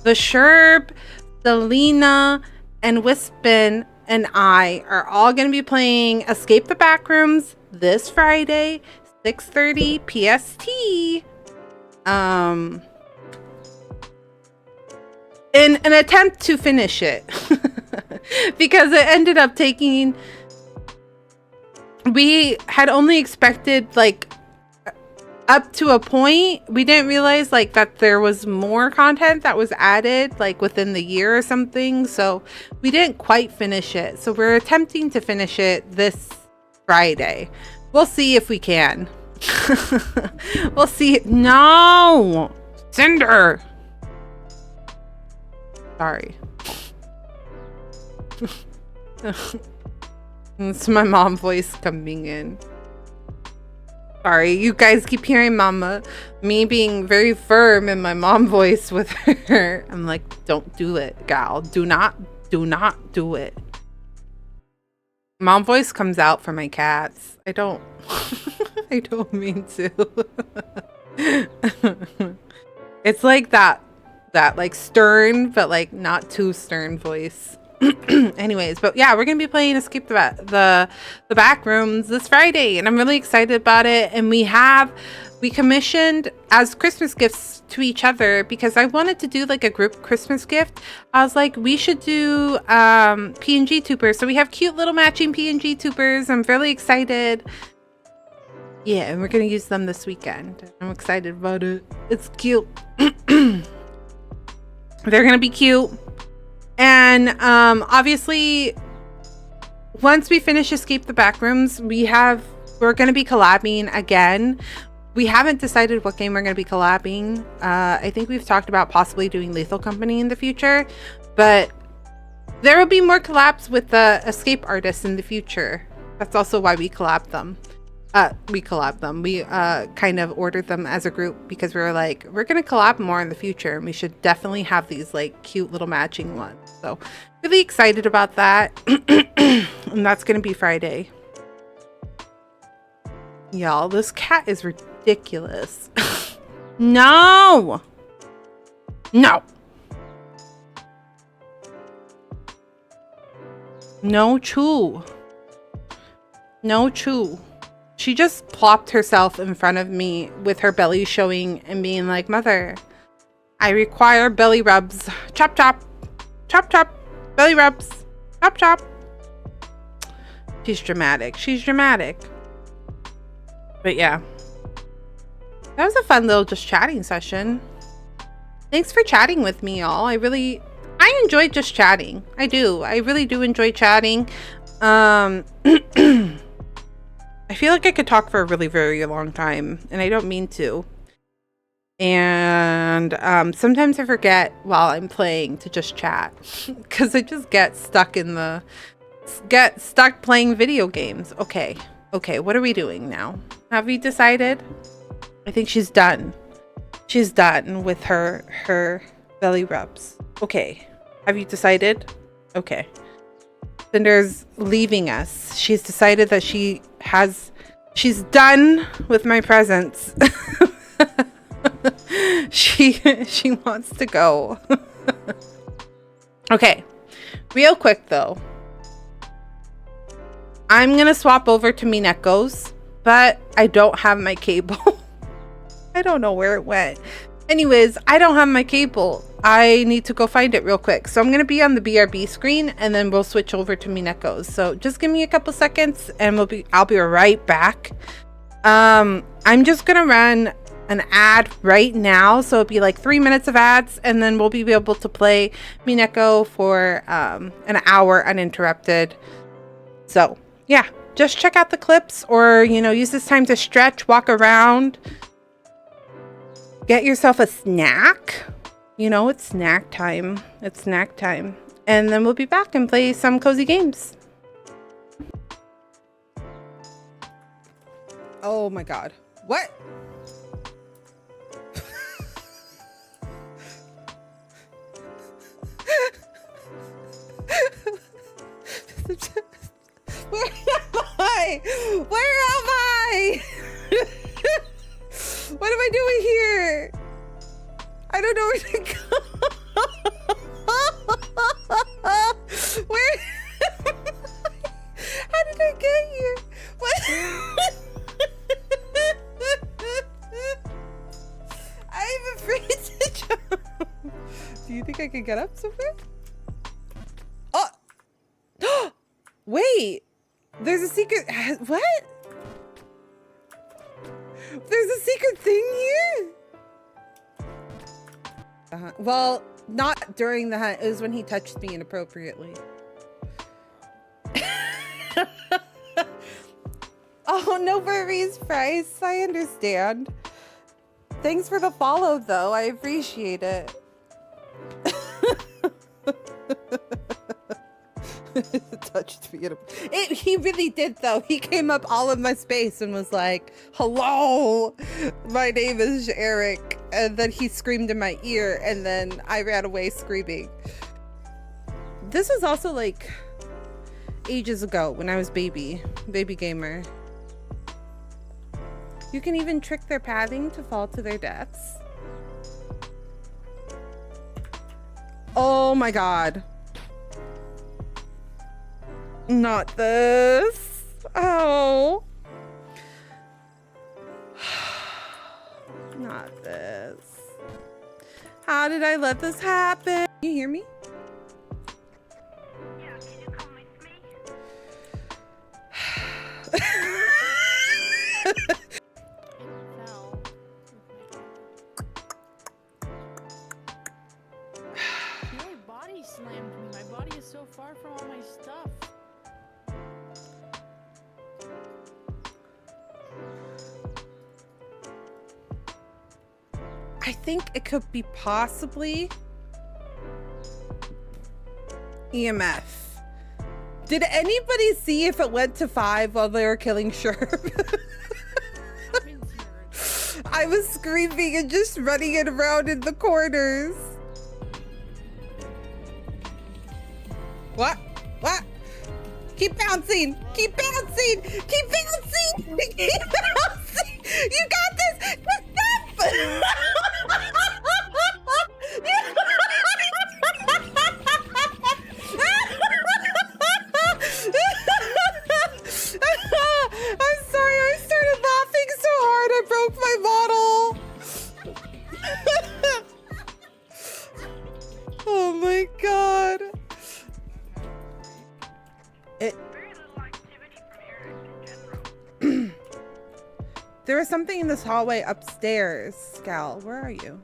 the Sherb, Selena, and Wispin and I are all going to be playing Escape the Backrooms this Friday, 6:30 PST. In an attempt to finish it. Because it ended up taking... We had only expected, like, up to a point. We didn't realize, like, that there was more content that was added, like, within the year or something. So we didn't quite finish it. So we're attempting to finish it this Friday. We'll see if we can. We'll see. No! Cinder! Sorry. It's my mom voice coming in. Sorry, you guys keep hearing me being very firm in my mom voice with her. I'm like, don't do it, gal. Do not do it. Mom voice comes out for my cats. I don't mean to. It's like that like stern, but like not too stern voice. Anyways, but yeah, we're gonna be playing Escape the Backrooms this Friday, and I'm really excited about it. And we commissioned as Christmas gifts to each other, because I wanted to do like a group Christmas gift. I was like, we should do PNG tubers. So we have cute little matching PNG tubers. I'm really excited. Yeah, and we're gonna use them this weekend. I'm excited about it. It's cute. They're gonna be cute. And obviously, once we finish Escape the Backrooms, we're going to be collabing again. We haven't decided what game we're going to be collabing. I think we've talked about possibly doing Lethal Company in the future, but there will be more collabs with the escape artists in the future. That's also why we collabed them. We kind of ordered them as a group because we were like, we're going to collab more in the future, and we should definitely have these like cute little matching ones. So really excited about that. And that's going to be Friday. Y'all, this cat is ridiculous. No chew. She just plopped herself in front of me with her belly showing and being like, Mother, I require belly rubs. Chop, chop. Chop, chop. Belly rubs. Chop, chop. She's dramatic. She's dramatic. But yeah. That was a fun little just chatting session. Thanks for chatting with me, y'all. I enjoy just chatting. I do. I really do enjoy chatting. I feel like I could talk for a really very long time, and I don't mean to. And sometimes I forget while I'm playing to just chat because I just get stuck playing video games. Okay, what are we doing now? Have we decided? I think she's done. She's done with her belly rubs. Okay, have you decided? Okay. Cinder's leaving us. She's decided that she's done with my presents. She wants to go. Okay, real quick though, I'm gonna swap over to Mineko's, but I don't have my cable. I don't know where it went. Anyways, I don't have my cable. I need to go find it real quick. So I'm gonna be on the BRB screen, and then we'll switch over to Mineko's. So just give me a couple seconds, and I'll be right back. I'm just gonna run an ad right now, so it'll be like 3 minutes of ads, and then we'll be able to play Mineko for an hour uninterrupted. So yeah, just check out the clips, or use this time to stretch, walk around, get yourself a snack. It's snack time. It's snack time. And then we'll be back and play some cozy games. Oh my god. What? Where am I? Where am I? What am I doing here? I don't know where to go. Where? How did I get here? What? I'm afraid to jump. Do you think I can get up somewhere? Oh! Wait! There's a secret. What? There's a secret thing here? Well, not during the hunt. It was when he touched me inappropriately. Oh, no worries, Bryce. I understand. Thanks for the follow, though. I appreciate it. Touched me. He really did, though. He came up all of my space and was like, hello, my name is Eric. And then he screamed in my ear, and then I ran away screaming. This was also like ages ago when I was baby gamer. You can even trick their pathing to fall to their deaths. Oh my god. Not this. Oh. Not this. How did I let this happen? Can you hear me? Yeah, can you come with me? Your body slammed me. My body is so far from all my stuff. I think it could be possibly EMF. Did anybody see if it went to 5 while they were killing Sherb? I was screaming and just running it around in the corners. What? What? Keep bouncing! Keep bouncing! Keep bouncing! Keep bouncing! You got this! I'm sorry, I started laughing so hard I broke my bottle. Oh my god. Very little activity something in this hallway upstairs. Scal, where are you?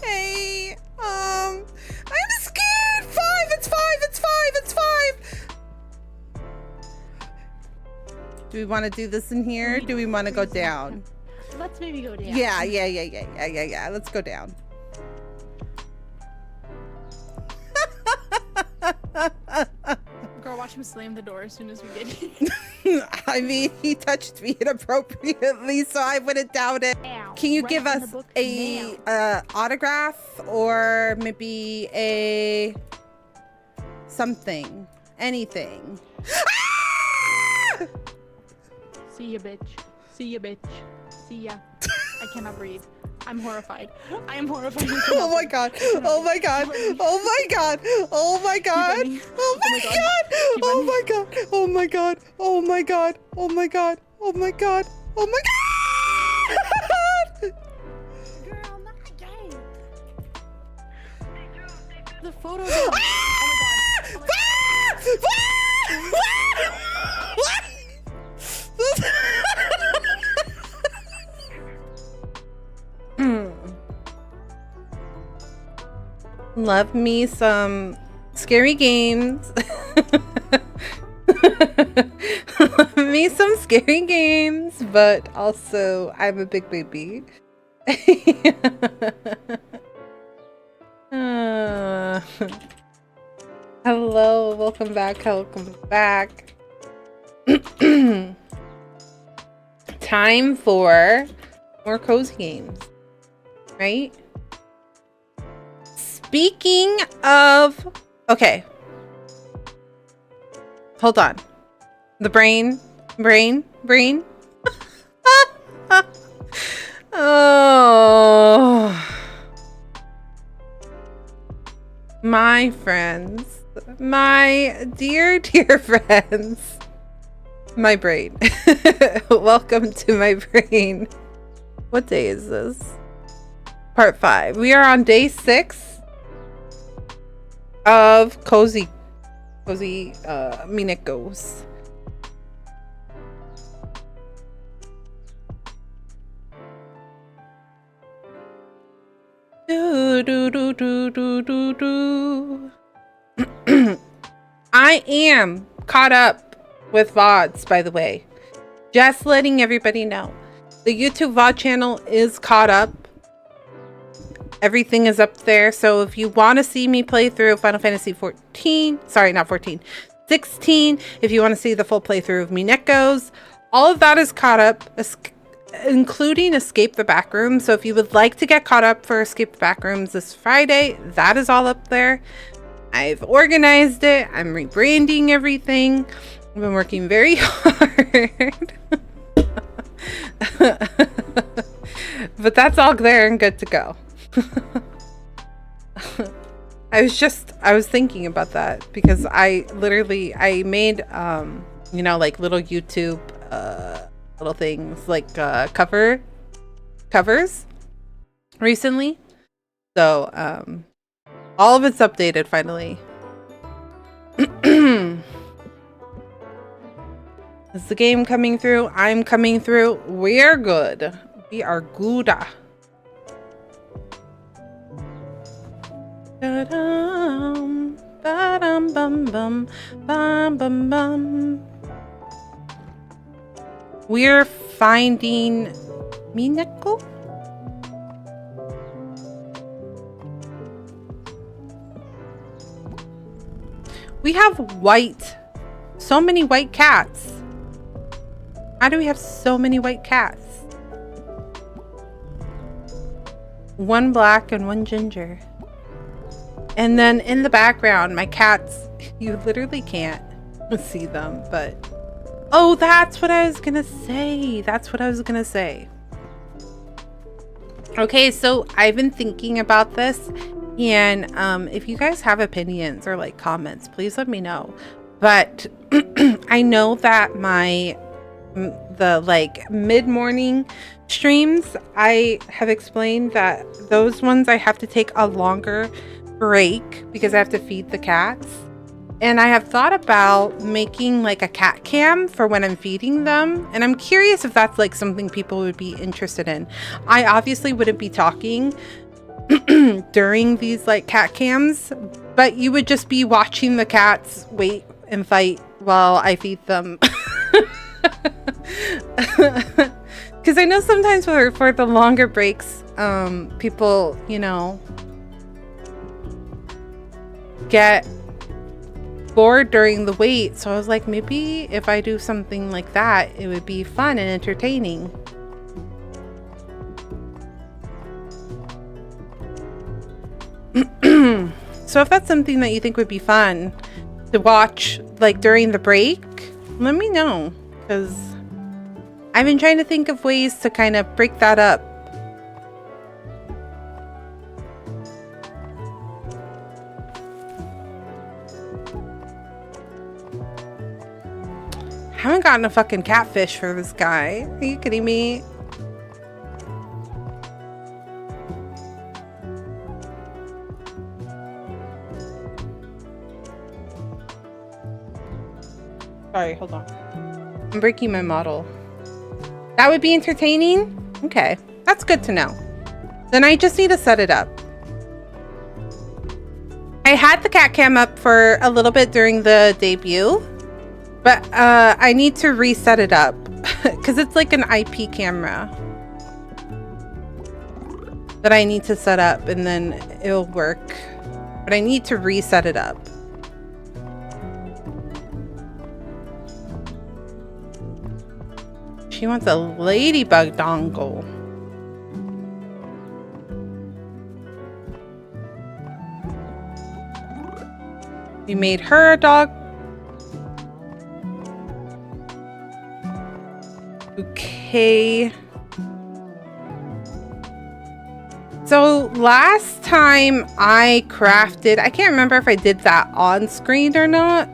Hey, I'm scared. It's five. Do we want to do this in here? Do we want to go down? Let's maybe go down. Yeah. Let's go down. Girl, watch him slam the door as soon as we get here. I mean, he touched me inappropriately, so I wouldn't doubt it. Can you give us a autograph or maybe a something, anything? See ya, bitch. See ya. I cannot breathe. I'm horrified. I am horrified. Oh my god. Oh my god. Oh my god. Oh my god. Oh my god. Oh my god. Oh my god. Oh my god. Oh my god. Oh my god. Oh my god. Girl, not again. The photo. Oh my god. Love me some scary games. Love me some scary games, but also I'm a big baby. Hello, welcome back. Time for more cozy games, right? Speaking of, okay, hold on. The brain. Oh, my friends, my dear friends, my brain. Welcome to my brain. What day is this? Part 5. We are on day 6 of cozy Minekos. I am caught up with VODs, by the way. Just letting everybody know. The YouTube VOD channel is caught up. Everything is up there. So if you want to see me play through Final Fantasy 14, sorry, not 14, 16, if you want to see the full playthrough of Mineko's, all of that is caught up, including Escape the Backroom. So if you would like to get caught up for Escape the Backrooms this Friday, that is all up there. I've organized it. I'm rebranding everything. I've been working very hard. But that's all there and good to go. I was thinking about that because I made you know, like little YouTube little things like covers recently. So all of it's updated finally. Is the game coming through? I'm coming through. We're good. We are good. Ba-dum, ba-dum, bum, bum, bum, bum, bum. We're finding Mineko. We have so many white cats. How do we have so many white cats? One black and one ginger. And then in the background, my cats, you literally can't see them, but oh, that's what I was gonna say. Okay, so I've been thinking about this, and if you guys have opinions or like comments, please let me know. But I know that the like mid-morning streams, I have explained that those ones I have to take a longer break because I have to feed the cats. And I have thought about making like a cat cam for when I'm feeding them. And I'm curious if that's like something people would be interested in. I obviously wouldn't be talking during these like cat cams, but you would just be watching the cats wait and fight while I feed them. Because I know sometimes for the longer breaks, people, you know, get bored during the wait. So I was like, maybe if I do something like that, it would be fun and entertaining. So if that's something that you think would be fun to watch like during the break, let me know, because I've been trying to think of ways to kind of break that up. Haven't gotten a fucking catfish for this guy. Are you kidding me? Sorry, hold on. I'm breaking my model. That would be entertaining? Okay, that's good to know. Then I just need to set it up. I had the cat cam up for a little bit during the debut, but I need to reset it up because it's like an IP camera that I need to set up and then it'll work. But I need to reset it up. She wants a ladybug dongle. We made her a dog. Okay. So last time I crafted, I can't remember if I did that on screen or not,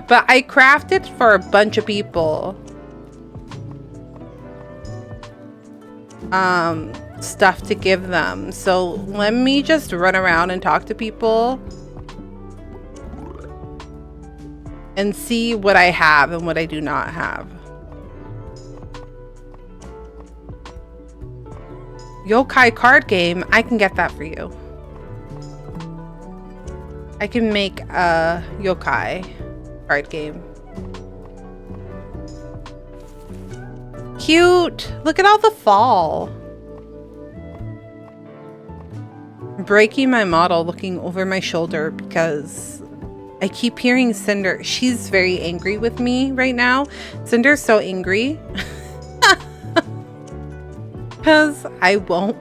but I crafted for a bunch of people. Stuff to give them. So let me just run around and talk to people and see what I have and what I do not have. Yokai card game, I can get that for you. I can make a yokai card game. Cute. Look at all the fall. I'm breaking my model looking over my shoulder because I keep hearing Cinder. She's very angry with me right now. Cinder's so angry because I won't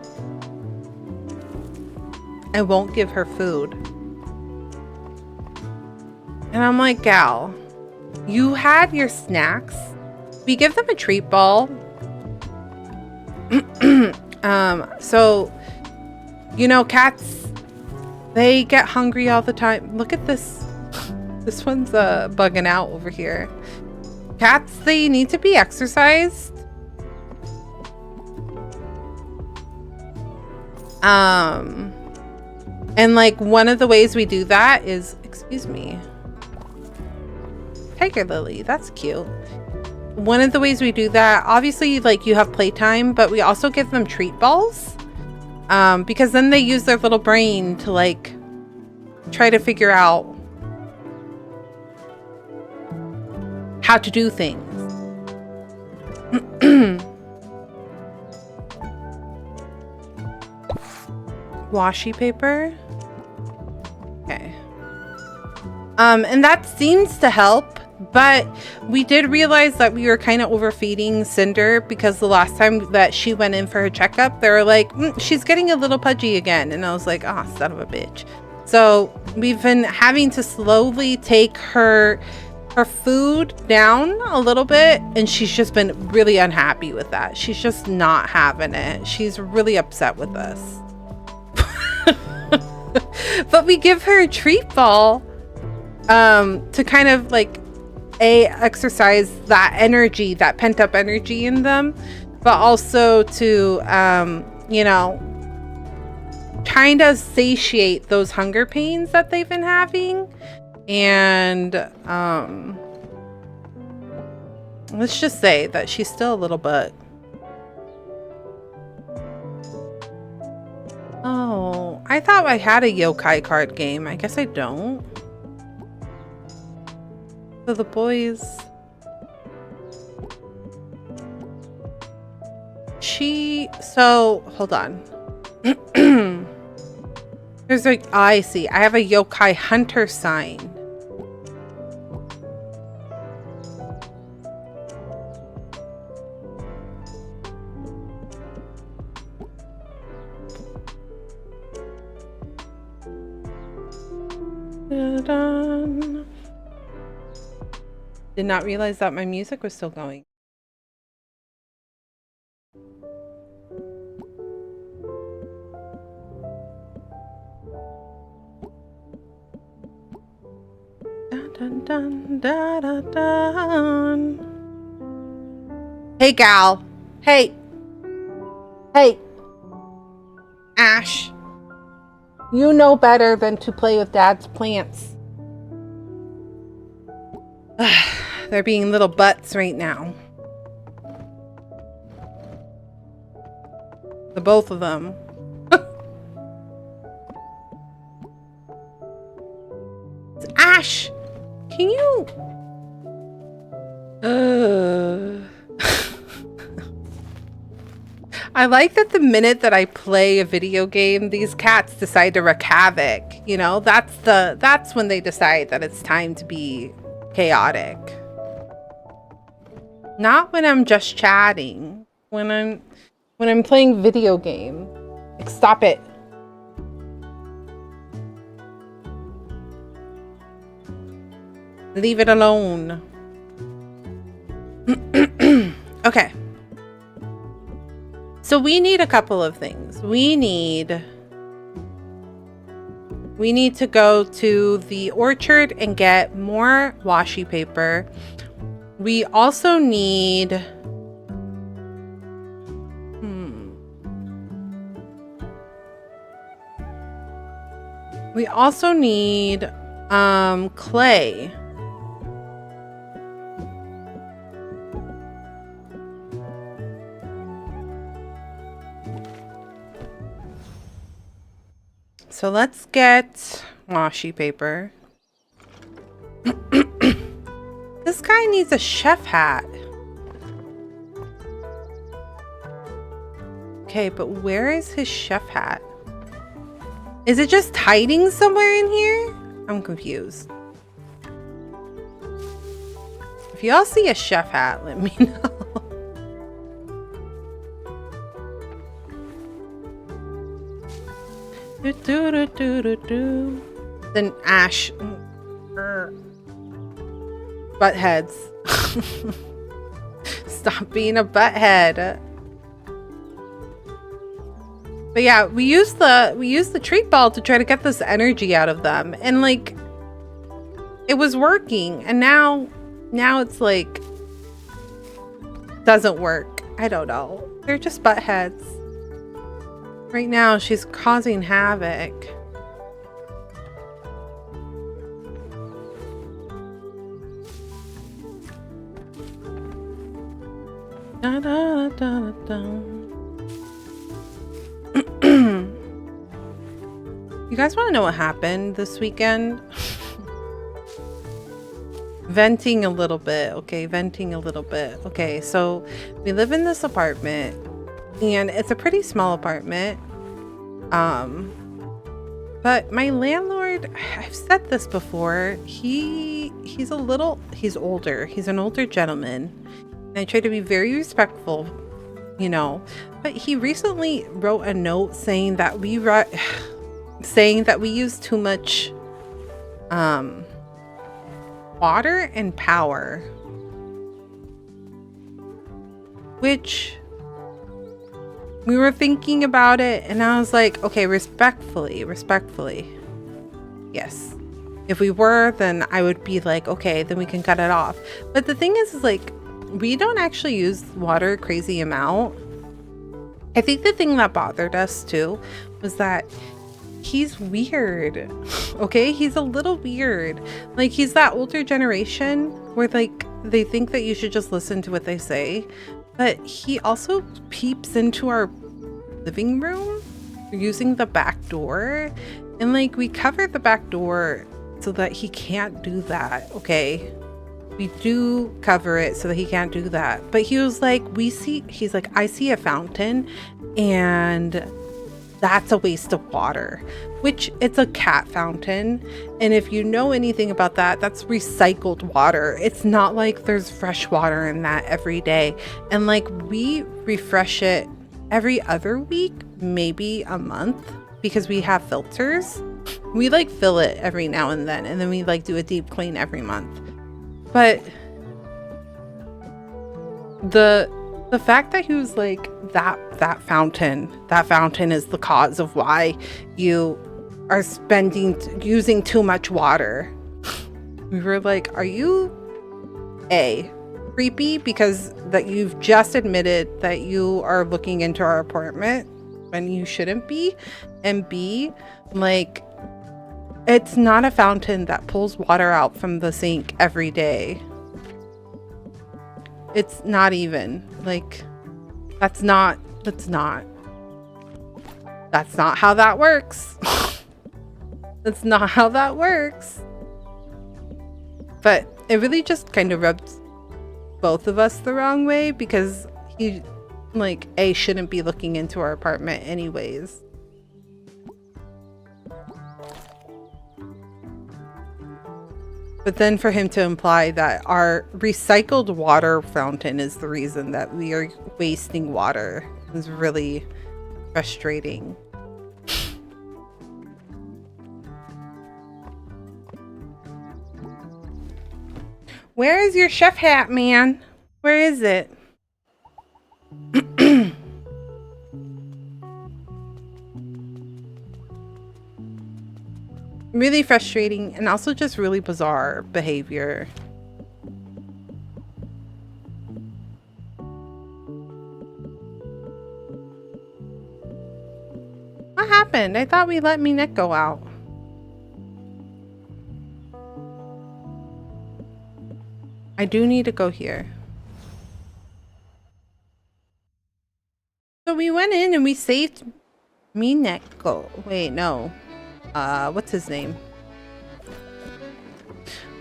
give her food. And I'm like, gal, you had your snacks. We give them a treat ball. So, you know, cats, they get hungry all the time. Look at this. This one's bugging out over here. Cats, they need to be exercised. And like one of the ways we do that is, excuse me, Tiger Lily, that's cute. One of the ways we do that, obviously, like you have playtime, but we also give them treat balls, because then they use their little brain to like try to figure out how to do things. Washi paper. Okay. And that seems to help. But we did realize that we were kind of overfeeding Cinder because the last time that she went in for her checkup, they were like, she's getting a little pudgy again. And I was like, oh, son of a bitch. So we've been having to slowly take her food down a little bit. And she's just been really unhappy with that. She's just not having it. She's really upset with us. But we give her a treat ball to kind of like exercise that energy, that pent-up energy in them, but also to, you know, kind of satiate those hunger pains that they've been having. And let's just say that she's still a little bit. Oh, I thought I had a yokai card game. I guess I don't. So the boys... So, hold on. There's like, I see. I have a yokai hunter sign. Da-dun. Did not realize that my music was still going. Dun, dun, dun, dun, dun. Hey, gal. Hey. Hey. Ash. You know better than to play with Dad's plants. They're being little butts right now. The both of them. Ash! Can you... I like that the minute that I play a video game, these cats decide to wreak havoc. You know, that's when they decide that it's time to be chaotic. Not when I'm just chatting. When I'm playing video game. Like, stop it. Leave it alone. Okay. So we need a couple of things. We need to go to the orchard and get more washi paper. We also need... We also need clay. So let's get washi paper. This guy needs a chef hat. Okay, but where is his chef hat? Is it just hiding somewhere in here? I'm confused. If y'all see a chef hat, let me know. Then Ash. Butt heads. Stop being a butthead. But yeah, we use the treat ball to try to get this energy out of them, and like it was working, and now it's like doesn't work. I don't know. They're just butt heads. Right now, she's causing havoc. Da, da, da, da, da. You guys want to know what happened this weekend? Venting a little bit. Okay, venting a little bit. Okay, so we live in this apartment. And it's a pretty small apartment. But my landlord, I've said this before, he's older. He's an older gentleman. And I try to be very respectful, you know. But he recently wrote a note saying that we use too much water and power. Which we were thinking about it, and I was like, okay, respectfully. Yes. If we were, then I would be like, okay, then we can cut it off. But the thing is like, we don't actually use water a crazy amount. I think the thing that bothered us too was that he's weird. Okay, he's a little weird. Like, he's that older generation where like they think that you should just listen to what they say, but he also peeps into our living room using the back door, and like we covered the back door so that he can't do that. Okay, we do cover it so that he can't do that, but he was like, he's like, I see a fountain and that's a waste of water, which it's a cat fountain. And if you know anything about that, that's recycled water. It's not like there's fresh water in that every day. And like we refresh it every other week, maybe a month, because we have filters. We like fill it every now and then we like do a deep clean every month. But the fact that he was like, that fountain is the cause of why you are using too much water. We were like, are you creepy because that you've just admitted that you are looking into our apartment when you shouldn't be, and B, like, it's not a fountain that pulls water out from the sink every day. It's not even like, that's not how that works. That's not how that works. But it really just kind of rubbed both of us the wrong way, because he like shouldn't be looking into our apartment anyways. But then for him to imply that our recycled water fountain is the reason that we are wasting water is really frustrating. Where is your chef hat, man? Where is it? Really frustrating, and also just really bizarre behavior. What happened? I thought we let Mineko out. I do need to go here. So we went in and we saved Mineko. Wait, no. What's his name?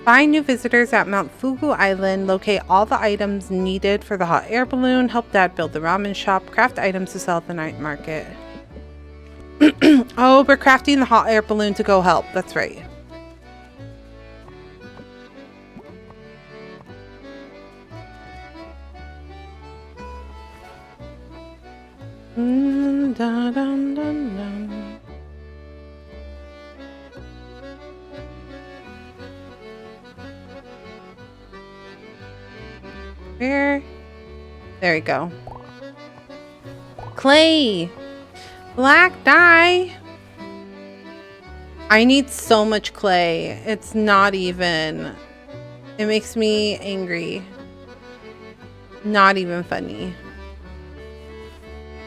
Find new visitors at Mount Fugu Island. Locate all the items needed for the hot air balloon. Help Dad build the ramen shop. Craft items to sell at the night market. Oh, we're crafting the hot air balloon to go help. That's right. Dun, dun, dun, dun. Where? There we go. Clay! Black dye! I need so much clay. It's not even... It makes me angry. Not even funny.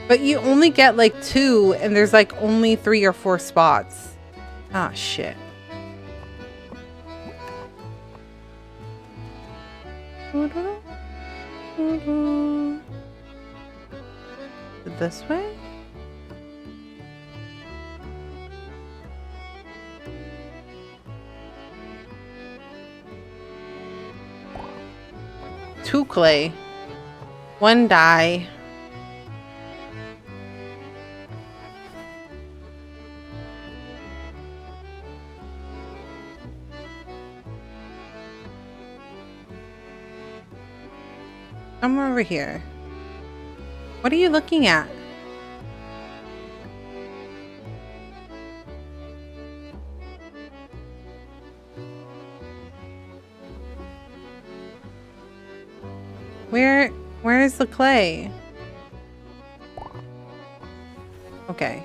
But you only get like 2, and there's like only 3 or 4 spots. Ah, shit. This way? Two clay. 1 dye. Come over here. What are you looking at? Where is the clay? Okay.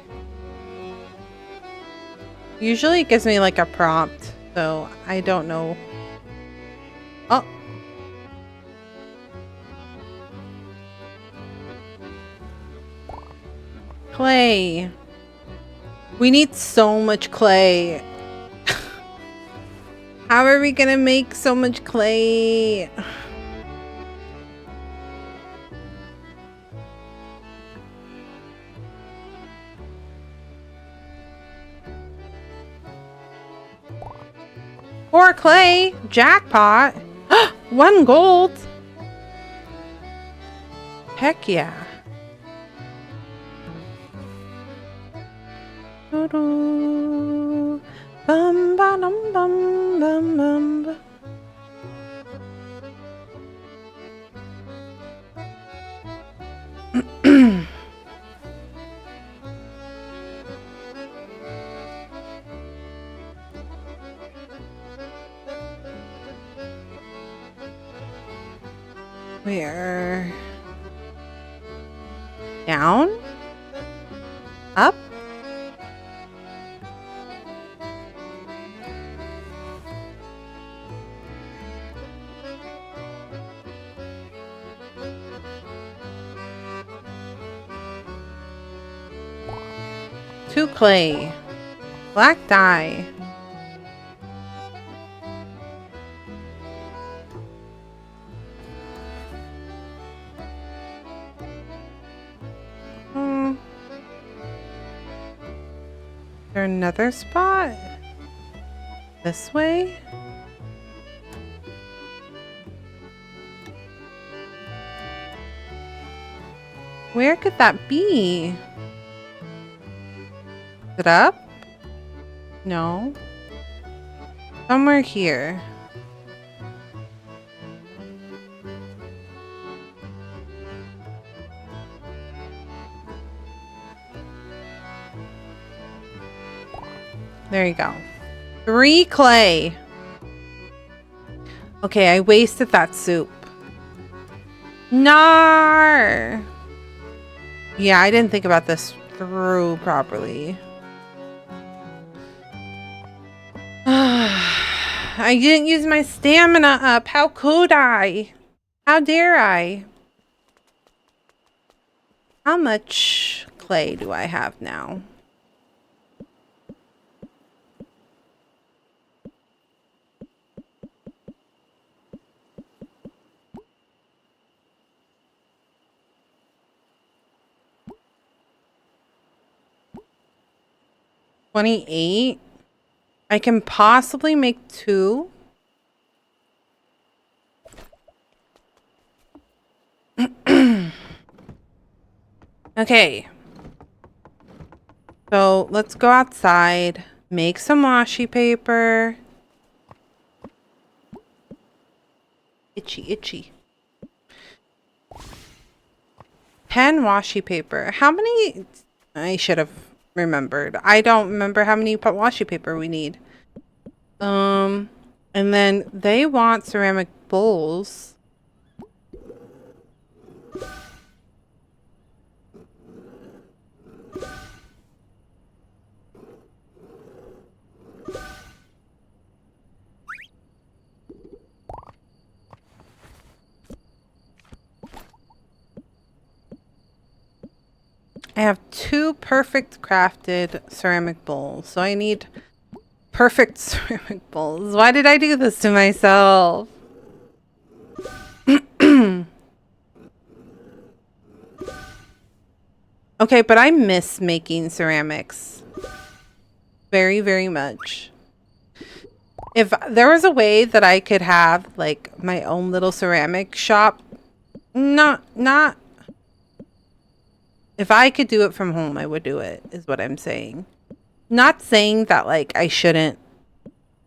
Usually it gives me like a prompt, so I don't know. Oh. Clay. We need so much clay. How are we gonna make so much clay? Or clay. Jackpot. 1 gold. Heck yeah. Bum, bum, bum, bum, bum. Where? Down? Up? Two clay. Black dye. Is there another spot? This way? Where could that be? Is it up? No. Somewhere here. There you go. 3 clay. Okay, I wasted that soup. Nar! Yeah, I didn't think about this through properly. I didn't use my stamina up. How could I? How dare I? How much clay do I have now? $28. I can possibly make 2. Okay. So let's go outside, make some washi paper. Itchy, itchy. 10 washi paper. How many? I should have remembered. I don't remember how many washi paper we need. And then they want ceramic bowls. I have 2 perfect crafted ceramic bowls, so I need perfect ceramic bowls. Why did I do this to myself? Okay, but I miss making ceramics very, very much. If there was a way that I could have like my own little ceramic shop, not if I could do it from home, I would do it, is what I'm saying. Not saying that like I shouldn't.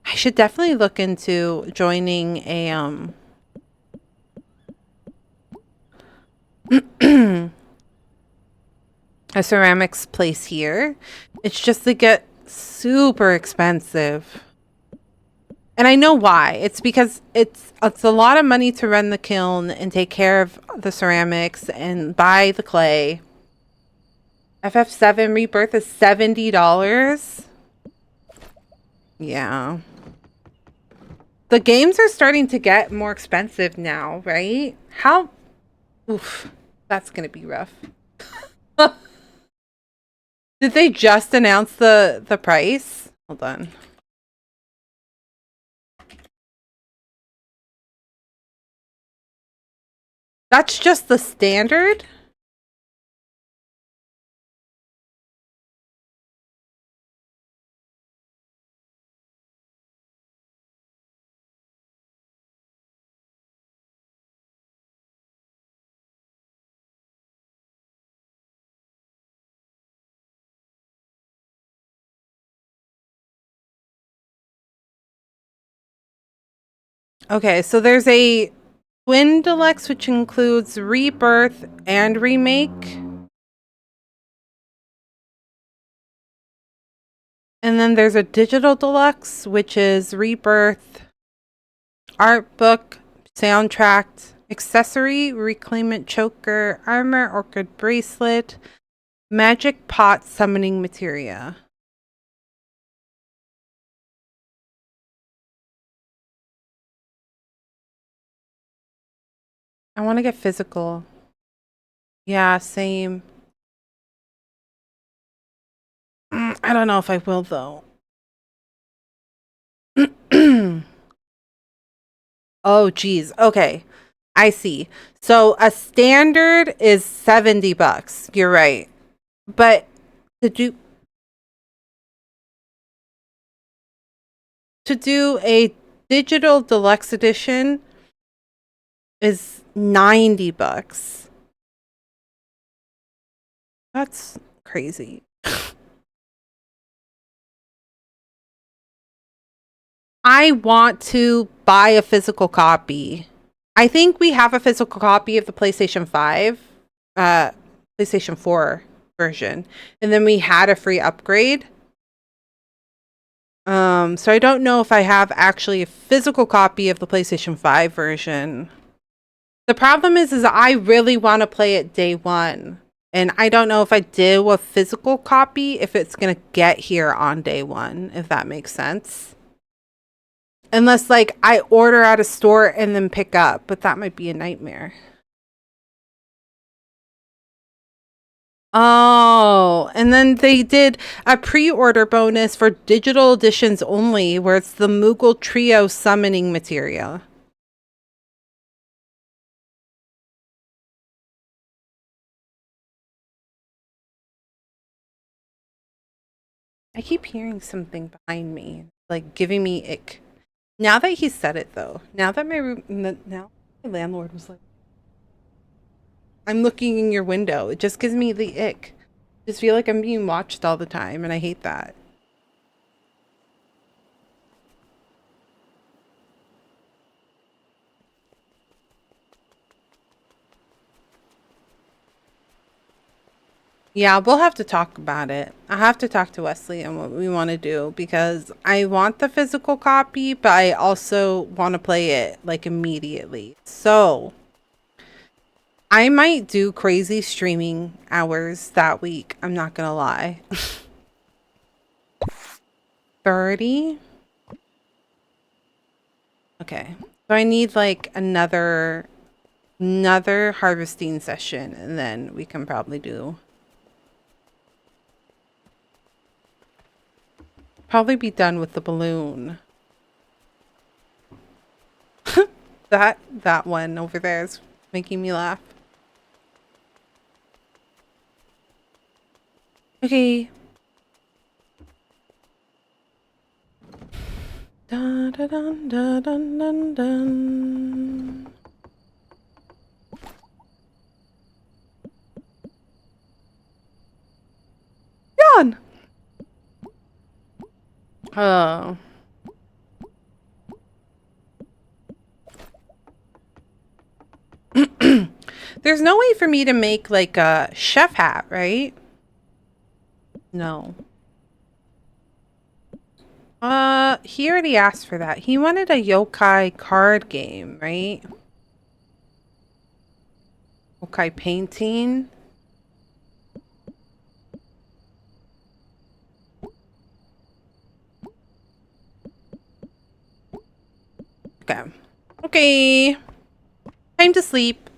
I should definitely look into joining a a ceramics place here. It's just they get super expensive. And I know why. It's because it's a lot of money to run the kiln and take care of the ceramics and buy the clay. FF7 Rebirth is $70. Yeah. The games are starting to get more expensive now, right? How? Oof. That's going to be rough. Did they just announce the price? Hold on. That's just the standard? Okay, so there's a Twin Deluxe, which includes Rebirth and Remake. And then there's a Digital Deluxe, which is Rebirth, Art Book, Soundtrack, Accessory, Reclaimant Choker, Armor, Orchid Bracelet, Magic Pot Summoning Materia. I want to get physical. Yeah, same. I don't know if I will, though. Oh, geez. Okay. I see. So a standard is $70. You're right. But to do a digital deluxe edition is $90. That's crazy. I want to buy a physical copy. I think we have a physical copy of the PlayStation 5, PlayStation 4 version, and then we had a free upgrade. So I don't know if I have actually a physical copy of the PlayStation 5 version. The problem is I really want to play it day one. And I don't know if I do a physical copy, if it's going to get here on day one, if that makes sense. Unless, like, I order at a store and then pick up, but that might be a nightmare. Oh, and then they did a pre-order bonus for digital editions only, where it's the Moogle Trio summoning material. I keep hearing something behind me, like giving me ick. Now that he said it, though, now my landlord was like, "I'm looking in your window." It just gives me the ick. I just feel like I'm being watched all the time, and I hate that. Yeah, we'll have to talk about it. I have to talk to Wesley and what we want to do because I want the physical copy, but I also want to play it like immediately. So I might do crazy streaming hours that week. I'm not gonna lie. 30? Okay. So I need like another harvesting session and then we can probably be done with the balloon. That one over there is making me laugh. Okay. Dun, dun, dun, dun, dun, dun, dun. Done. Oh. There's no way for me to make like a chef hat, right? No. He already asked for that. He wanted a yokai card game, right? Yokai painting. Okay. Okay. Time to sleep.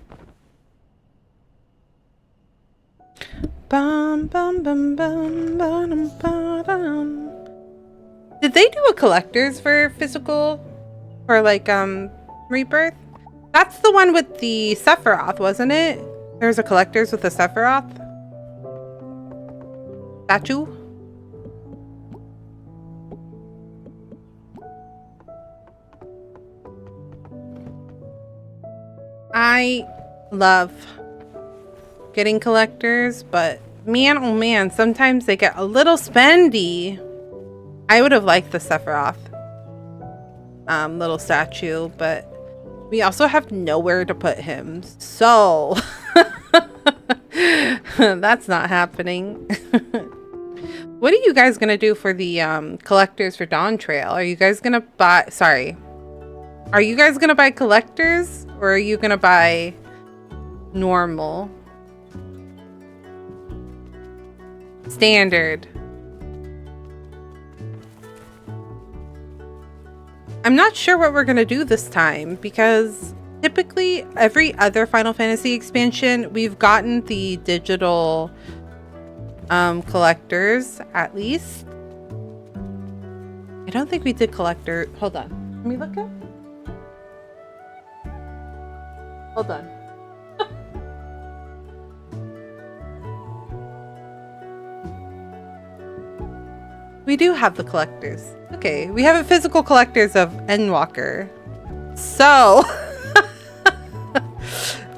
Bum Did they do a collector's for physical? For like, rebirth? That's the one with the Sephiroth, wasn't it? There's a collector's with the Sephiroth statue. I love getting collectors, but man, oh man, sometimes they get a little spendy. I would have liked the Sephiroth little statue, but we also have nowhere to put him, so that's not happening. What are you guys gonna do for the collectors for Dawn Trail? Are you guys gonna buy, sorry, are you guys gonna buy collectors, or are you gonna buy normal? Standard. I'm not sure what we're gonna do this time, because typically every other Final Fantasy expansion we've gotten the digital collectors, at least. I don't think we did collector. Hold on, let me look up. Hold on. We do have the collectors. Okay, we have a physical collectors of Endwalker. So,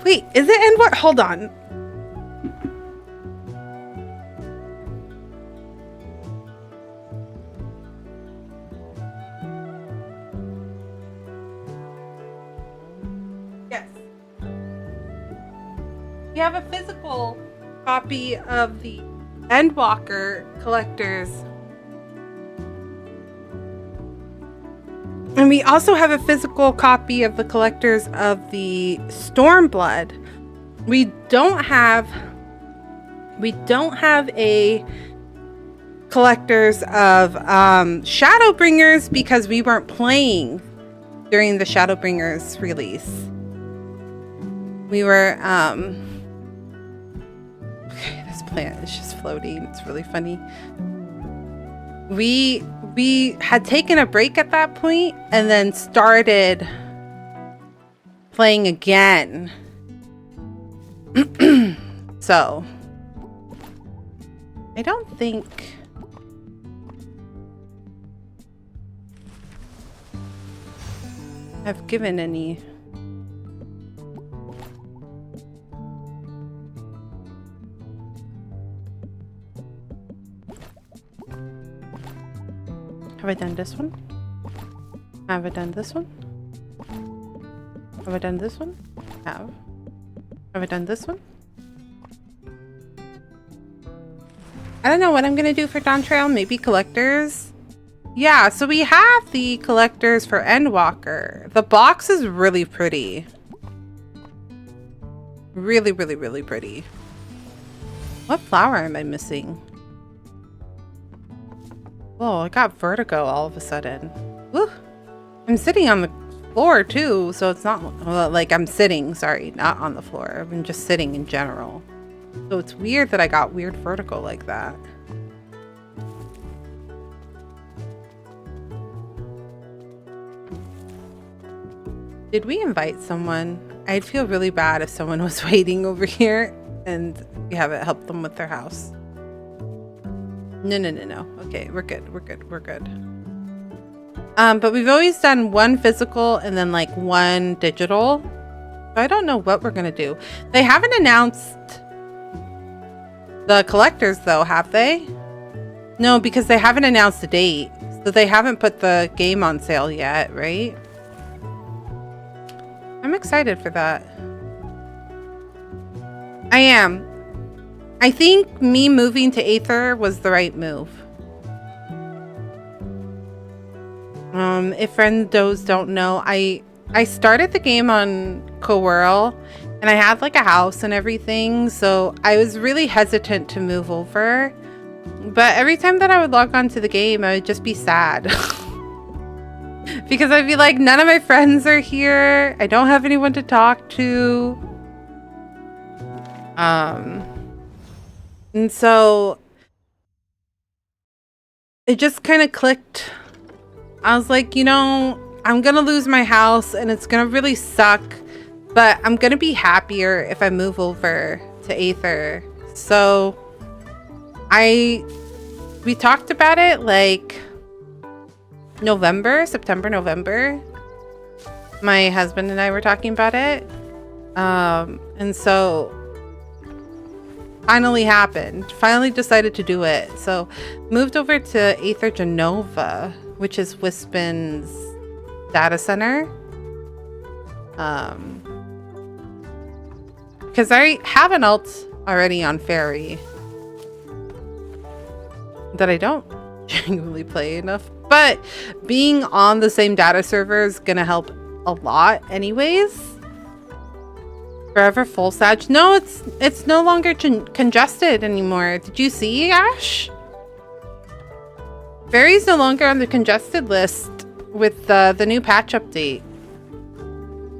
wait, is it Endwalker? Hold on. Yes. We have a physical copy of the Endwalker collectors. And we also have a physical copy of the collectors of the Stormblood. We don't have a collectors of Shadowbringers because we weren't playing during the Shadowbringers release. We were okay, this plant is just floating. It's really funny. We had taken a break at that point and then started playing again. So I don't think I've given any. Have I done this one? Have I done this one? Have I done this one? Have I done this one? I don't know what I'm gonna do for Dawn Trail. Maybe collectors? Yeah, so we have the collectors for Endwalker. The box is really pretty. Really, really, really pretty. What flower am I missing? Whoa, I got vertigo all of a sudden. Woo! I'm sitting on the floor too, so it's not well, like I'm sitting, sorry, not on the floor. I'm just sitting in general. So it's weird that I got weird vertigo like that. Did we invite someone? I'd feel really bad if someone was waiting over here and we haven't helped them with their house. No. Okay, we're good. But we've always done one physical and then like one digital. So I don't know what we're gonna do. They haven't announced the collectors though, have they? No, because they haven't announced the date. So they haven't put the game on sale yet, right? I'm excited for that. I am. I think me moving to Aether was the right move. If friendos don't know, I started the game on Coworld and I had like a house and everything, so I was really hesitant to move over. But every time that I would log on to the game, I would just be sad. Because I'd be like, none of my friends are here. I don't have anyone to talk to. And so it just kind of clicked. I was like, I'm going to lose my house and it's going to really suck, but I'm going to be happier if I move over to Aether. So we talked about it like September, November. My husband and I were talking about it. And so finally happened. Finally decided to do it. So moved over to Aether Genova, which is Wispin's data center. Because I have an alt already on Fairy that I don't genuinely play enough. But being on the same data server is going to help a lot anyways. Forever full sag. No, it's no longer congested anymore. Did you see, Ash? Fairy's no longer on the congested list with the new patch update.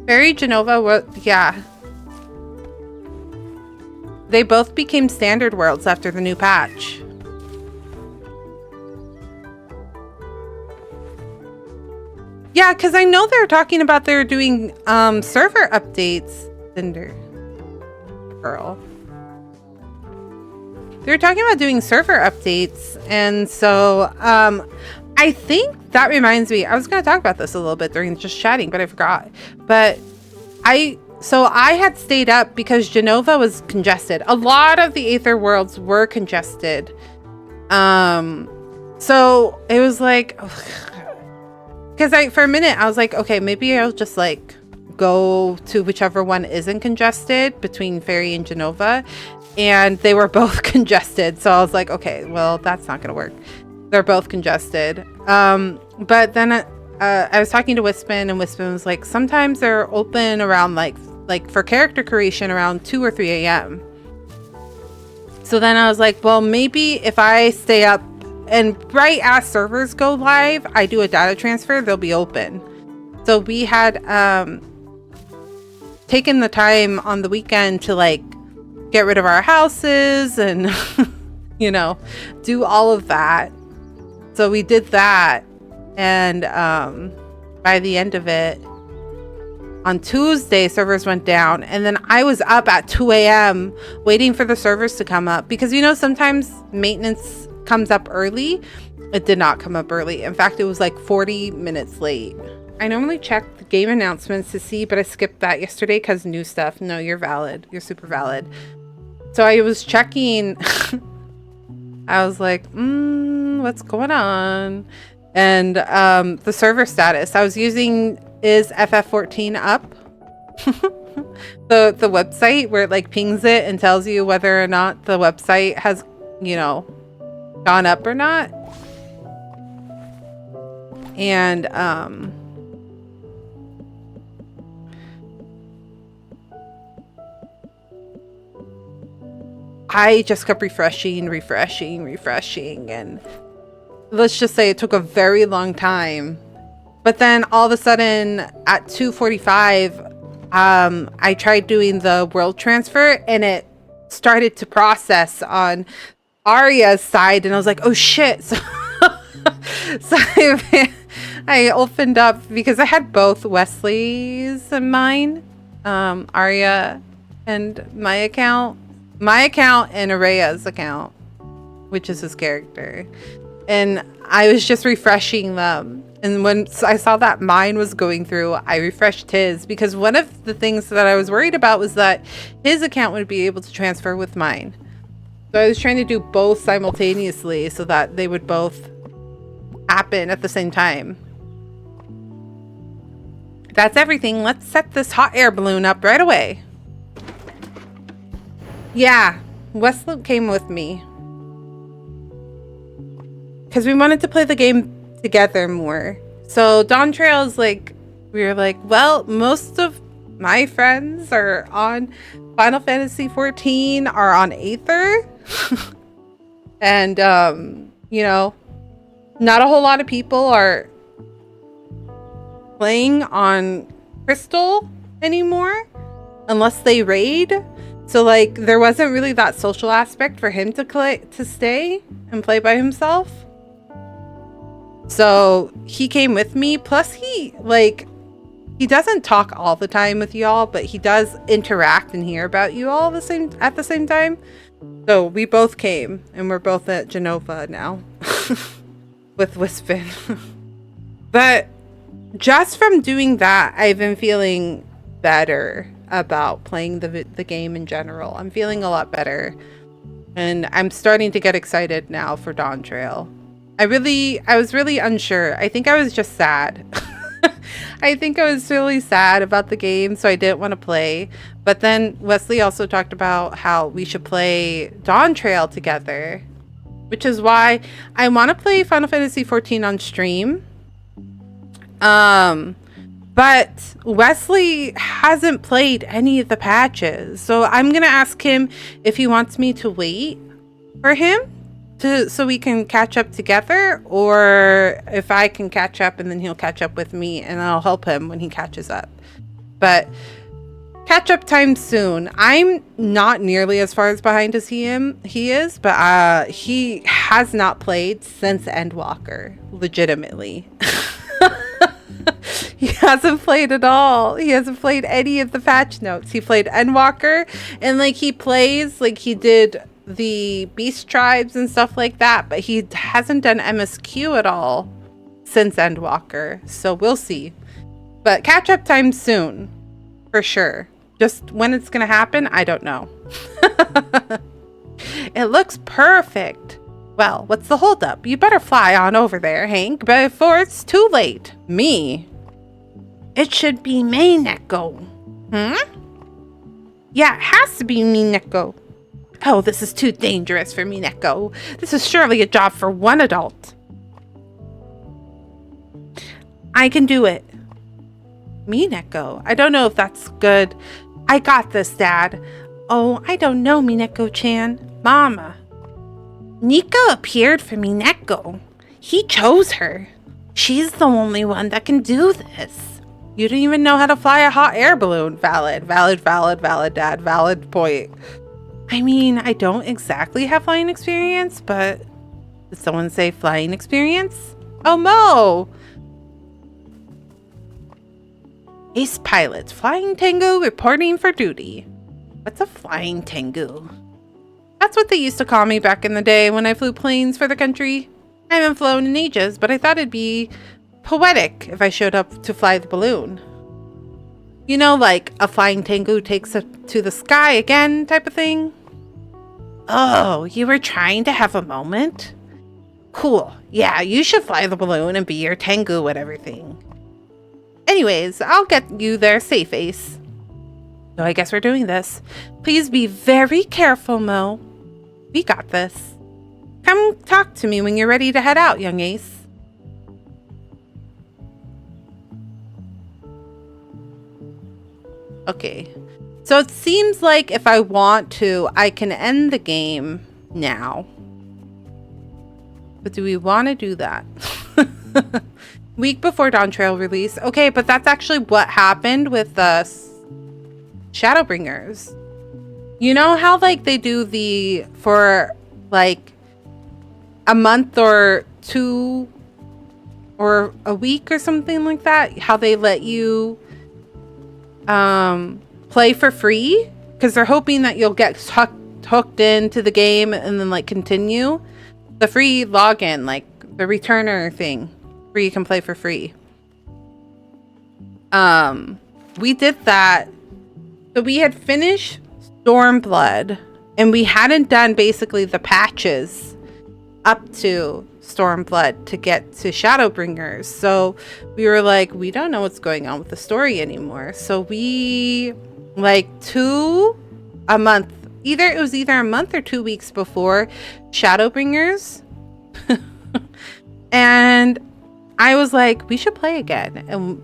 Fairy Genova, yeah. They both became standard worlds after the new patch. Yeah, because I know they're talking about they're doing server updates. Cinder girl. They're talking about doing server updates, and so I think that reminds me. I was going to talk about this a little bit during just chatting, but I forgot. But I had stayed up because Genova was congested. A lot of the Aether worlds were congested. So it was like, because for a minute I was like, okay, maybe I'll just like go to whichever one isn't congested between Fairy and Genova, and they were both congested. So I was like, okay, well, that's not gonna work. They're both congested. But then I was talking to Wispin, and Wispin was like, sometimes they're open around like for character creation around 2 or 3 a.m. So then I was like, well, maybe if I stay up and right as servers go live, I do a data transfer, they'll be open. So we had taken the time on the weekend to like get rid of our houses and do all of that. So we did that, and by the end of it on Tuesday, servers went down, and then I was up at 2 a.m. waiting for the servers to come up, because sometimes maintenance comes up early. It did not come up early. In fact, it was like 40 minutes late. I normally check the game announcements to see, but I skipped that yesterday because new stuff. No, you're valid. You're super valid. So I was checking. I was like, what's going on? And the server status I was using is FF14 up. the website where it like pings it and tells you whether or not the website has, gone up or not. And I just kept refreshing, and let's just say it took a very long time. But then all of a sudden at 2:45, I tried doing the world transfer, and it started to process on Arya's side, and I was like, oh shit. So, I opened up, because I had both Wesley's and mine, Arya and my account and Araya's account, which is his character. And I was just refreshing them. And when I saw that mine was going through, I refreshed his, because one of the things that I was worried about was that his account would be able to transfer with mine. So I was trying to do both simultaneously so that they would both happen at the same time. That's everything. Let's set this hot air balloon up right away. Yeah, Westloop came with me because we wanted to play the game together more. So Dawn Trails, we were like, well, most of my friends are on Final Fantasy 14, are on Aether. And, not a whole lot of people are playing on Crystal anymore unless they raid. So like there wasn't really that social aspect for him to stay and play by himself. So he came with me. Plus he doesn't talk all the time with y'all, but he does interact and hear about you all at the same time. So we both came, and we're both at Genova now with Wispin. But just from doing that, I've been feeling better about playing the game in general. I'm feeling a lot better, and I'm starting to get excited now for Dawn Trail. I was really unsure. I think I was just sad. I think I was really sad about the game, so I didn't want to play. But then Wesley also talked about how we should play Dawn Trail together, which is why I want to play Final Fantasy XIV on stream. But Wesley hasn't played any of the patches, so I'm gonna ask him if he wants me to wait for him so we can catch up together, or if I can catch up and then he'll catch up with me and I'll help him when he catches up. But catch up time soon. I'm not nearly as far as behind as he is, but he has not played since Endwalker, legitimately. He hasn't played at all. He hasn't played any of the patch notes. He played Endwalker, and like he plays like he did the Beast Tribes and stuff like that, but he hasn't done MSQ at all since Endwalker. So we'll see. But catch up time soon, for sure. Just when it's gonna happen, I don't know. It looks perfect. Well, what's the holdup? You better fly on over there, Hank, before it's too late. Me? It should be Mineko. Yeah, it has to be Mineko. Oh, this is too dangerous for Mineko. This is surely a job for one adult. I can do it. Mineko. I don't know if that's good. I got this, Dad. Oh, I don't know, Mineko-chan. Mama. Nika appeared for Mineko. He chose her. She's the only one that can do this. You don't even know how to fly a hot air balloon. Valid, Dad. Valid point. I mean, I don't exactly have flying experience, but did someone say flying experience? Oh, Mo! Ace pilot, Flying Tengu reporting for duty. What's a Flying Tengu? That's what they used to call me back in the day when I flew planes for the country. I haven't flown in ages, but I thought it'd be poetic if I showed up to fly the balloon. You know, like a Flying Tengu takes us to the sky again type of thing. Oh, you were trying to have a moment? Cool. Yeah, you should fly the balloon and be your Tengu and everything. Anyways, I'll get you there safe, Ace. So I guess we're doing this. Please be very careful, Mo. We got this. Come talk to me when you're ready to head out, young Ace. Okay. So it seems like if I want to, I can end the game now. But do we want to do that? Week before Dawn Trail release. Okay, but that's actually what happened with the Shadowbringers. You know how like they do for like a month or two or a week or something like that, how they let you play for free because they're hoping that you'll get hooked into the game and then like continue. The free login, like the returner thing where you can play for free. We did that. So we had finished Stormblood and we hadn't done basically the patches up to Stormblood to get to Shadowbringers. So we were like, we don't know what's going on with the story anymore. So we like a month, it was either a month or 2 weeks before Shadowbringers. And I was like, we should play again. And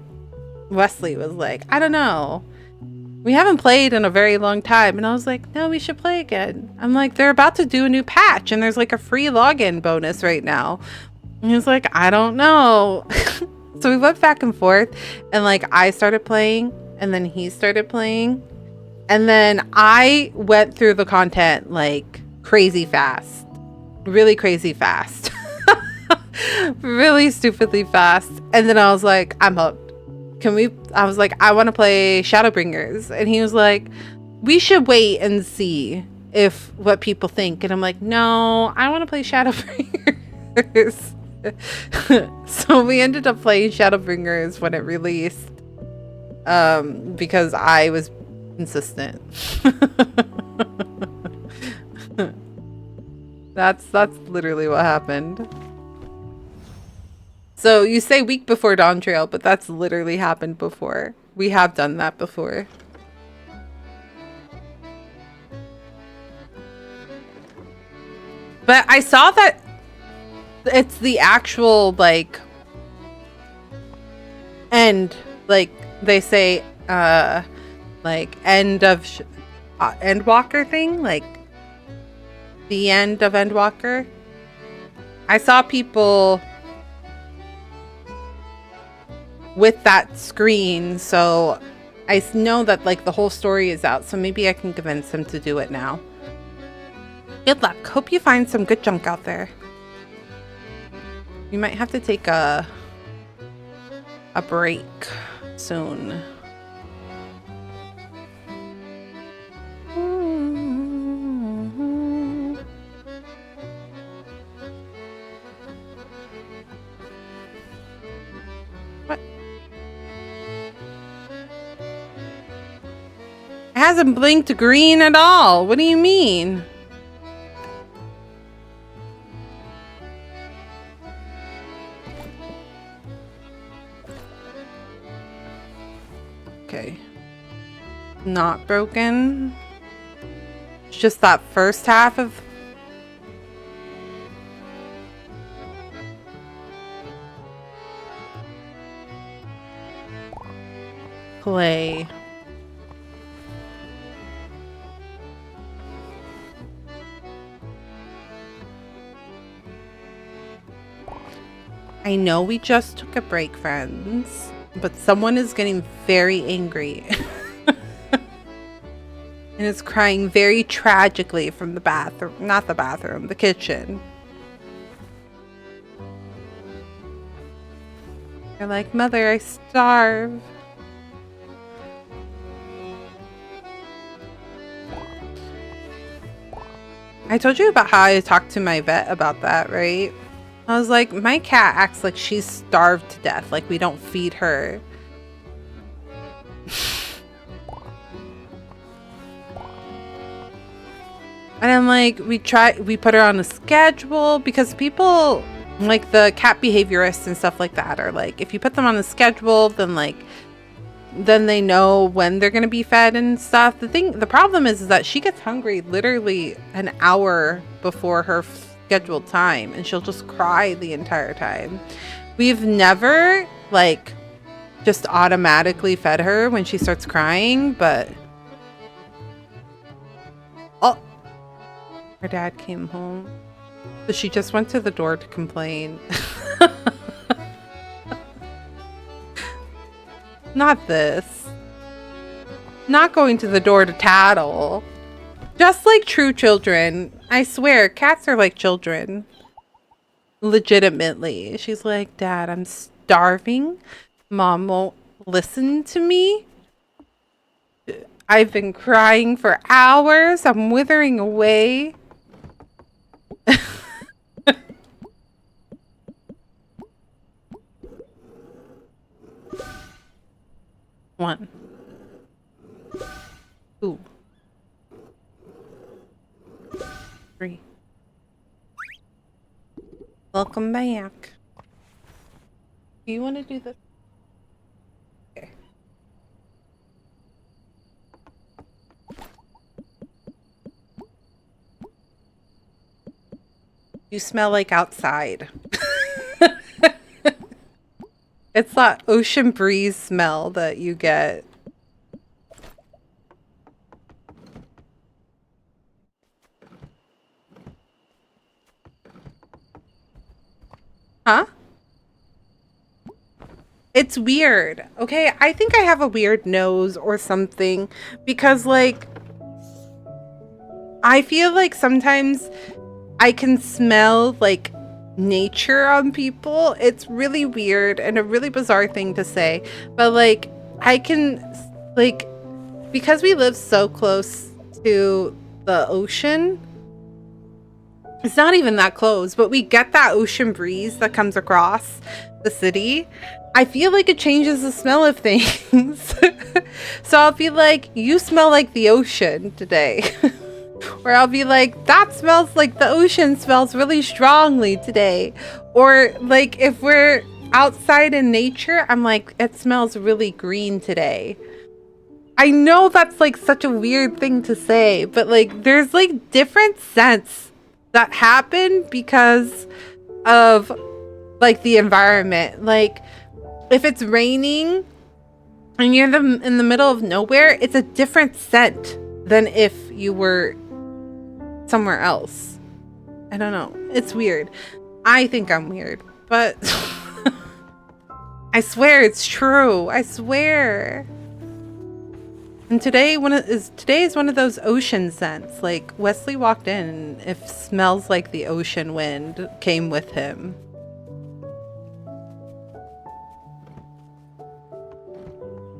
Wesley was like, I don't know. We haven't played in a very long time. And I was like, no, we should play again. I'm like, they're about to do a new patch and there's like a free login bonus right now. And he was like, I don't know. So we went back and forth and like I started playing and then he started playing. And then I went through the content like crazy fast. Really crazy fast. Really stupidly fast. And then I was like, I'm hooked. I was like, I want to play Shadowbringers. And he was like, we should wait and see if what people think. And I'm like, no, I want to play Shadowbringers. So we ended up playing Shadowbringers when it released. Because I was consistent. That's literally what happened. So you say week before Dawn Trail, but that's literally happened before. We have done that before. But I saw that it's the actual like end, like they say like end of Endwalker thing, like the end of Endwalker. I saw people with that screen, so I know that like the whole story is out, so maybe I can convince him to do it now. Good luck. Hope you find some good junk out there. You might have to take a break soon. What? It hasn't blinked green at all. What do you mean? Okay. Not broken. It's just that first half of play. I know we just took a break, friends, but someone is getting very angry. And is crying very tragically from the bathroom. Not the bathroom, the kitchen. They're like, Mother, I starve. I told you about how I talked to my vet about that, right? I was like, my cat acts like she's starved to death. Like we don't feed her. And I'm like, we put her on a schedule because people like the cat behaviorists and stuff like that are like, if you put them on a schedule, then they know when they're going to be fed and stuff. The problem is that she gets hungry literally an hour before her scheduled time and she'll just cry the entire time. We've never like just automatically fed her when she starts crying, but her dad came home. So she just went to the door to complain. Not this. Not going to the door to tattle. Just like true children. I swear, cats are like children. Legitimately. She's like, Dad, I'm starving. Mom won't listen to me. I've been crying for hours. I'm withering away. One. Two. 3. Welcome back. Do you want to do this? Okay. You smell like outside. It's that ocean breeze smell that you get. Huh? It's weird. Okay, I think I have a weird nose or something because like I feel like sometimes I can smell like nature on people. It's really weird and a really bizarre thing to say, but like I can like because we live so close to the ocean. It's not even that close, but we get that ocean breeze that comes across the city. I feel like it changes the smell of things. So I'll be like, you smell like the ocean today. Or I'll be like, that smells like the ocean smells really strongly today. Or like if we're outside in nature, I'm like, it smells really green today. I know that's like such a weird thing to say, but like there's like different scents that happen because of like the environment. Like if it's raining and you're in the middle of nowhere, it's a different scent than if you were somewhere else. I don't know. It's weird. I think I'm weird, but I swear it's true. I swear. And today is one of those ocean scents. Like Wesley walked in and it smells like the ocean wind came with him.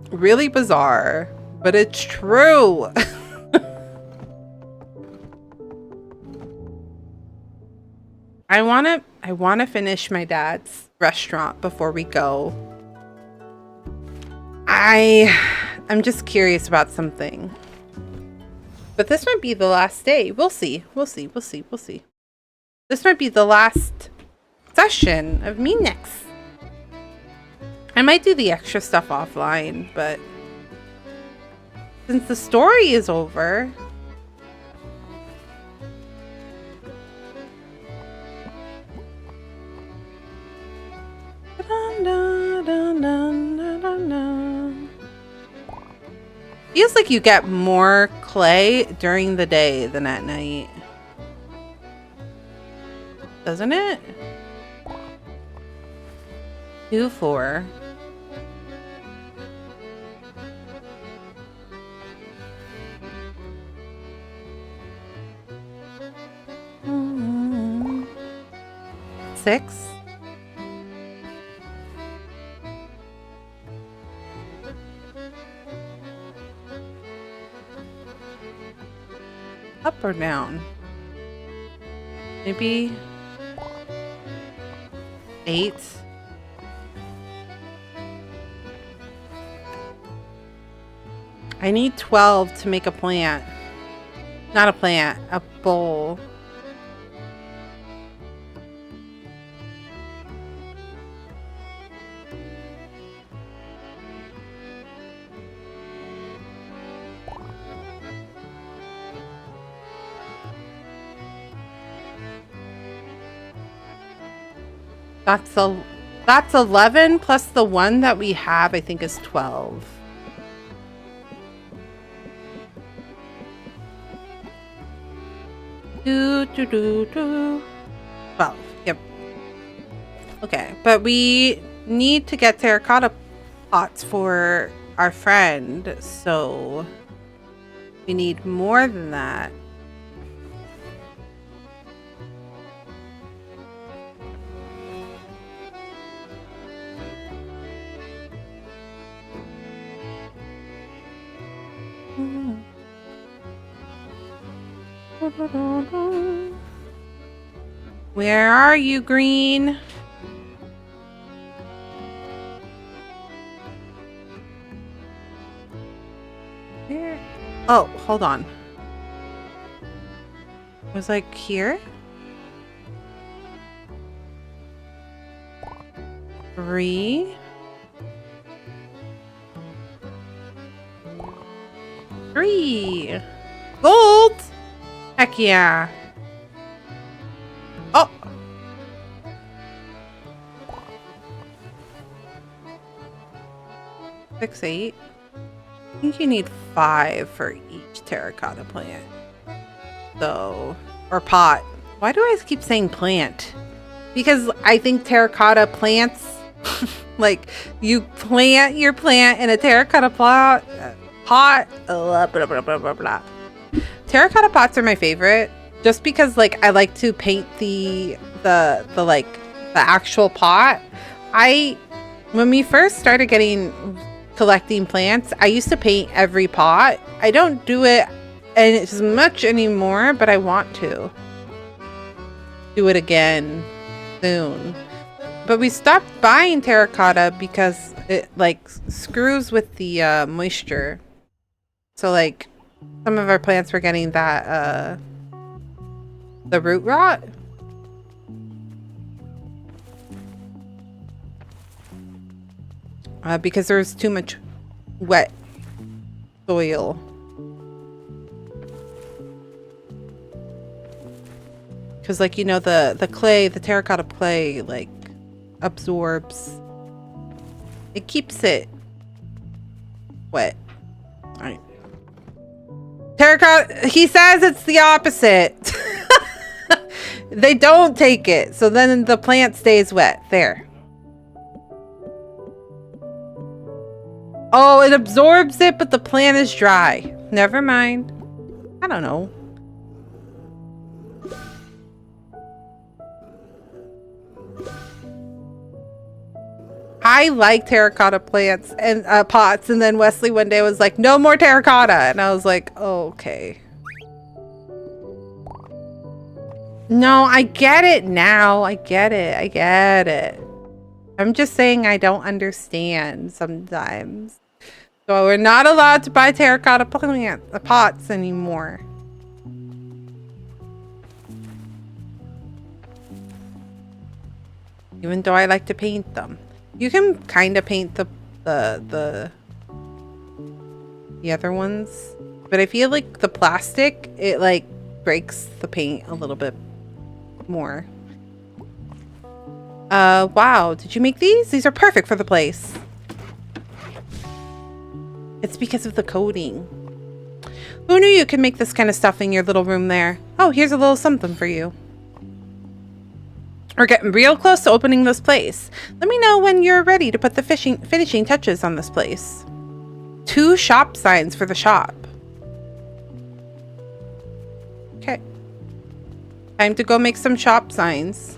Really bizarre, but it's true. I want to finish my dad's restaurant before we go. I'm just curious about something. But this might be the last day. We'll see. We'll see. We'll see. We'll see. This might be the last session of me next. I might do the extra stuff offline, but since the story is over, feels like you get more clay during the day than at night. Doesn't it? 2, 4. Mm-hmm. 6. Up or down? Maybe 8. I need 12 to make a plant. Not a plant, a bowl. That's 11 plus the one that we have, I think is 12. Do. 12. Yep. Okay, but we need to get terracotta pots for our friend, so we need more than that. Where are you, Green? Where? Oh, hold on. It was like here? 3. 3. Gold! Heck yeah. Oh! 6, 8. I think you need 5 for each terracotta plant. So, or pot. Why do I keep saying plant? Because I think terracotta plants Like, you plant your plant in a terracotta pot, blah, blah, blah, blah, blah, blah. Terracotta pots are my favorite, just because, like, I like to paint the actual pot. When we first started collecting plants, I used to paint every pot. I don't do it as much anymore, but I want to do it again soon. But we stopped buying terracotta because it like screws with the moisture. So like some of our plants were getting that the root rot. Because there's too much wet soil. Because, like, you know, the clay, the terracotta clay, like, absorbs. It keeps it wet. All right. Terracotta, he says it's the opposite. They don't take it. So then the plant stays wet. There. Oh, it absorbs it, but the plant is dry. Never mind. I don't know. I like terracotta plants and pots, and then Wesley one day was like, no more terracotta. And I was like, oh, okay. No, I get it now. I get it. I get it. I'm just saying I don't understand sometimes. So we're not allowed to buy terracotta pots anymore. Even though I like to paint them. You can kind of paint the other ones. But I feel like the plastic, it like breaks the paint a little bit more. Wow. Did you make these? These are perfect for the place. It's because of the coating. Who knew you could make this kind of stuff in your little room there? Oh, here's a little something for you. We're getting real close to opening this place. Let me know when you're ready to put the finishing touches on this place. 2 shop signs for the shop. Okay. Time to go make some shop signs.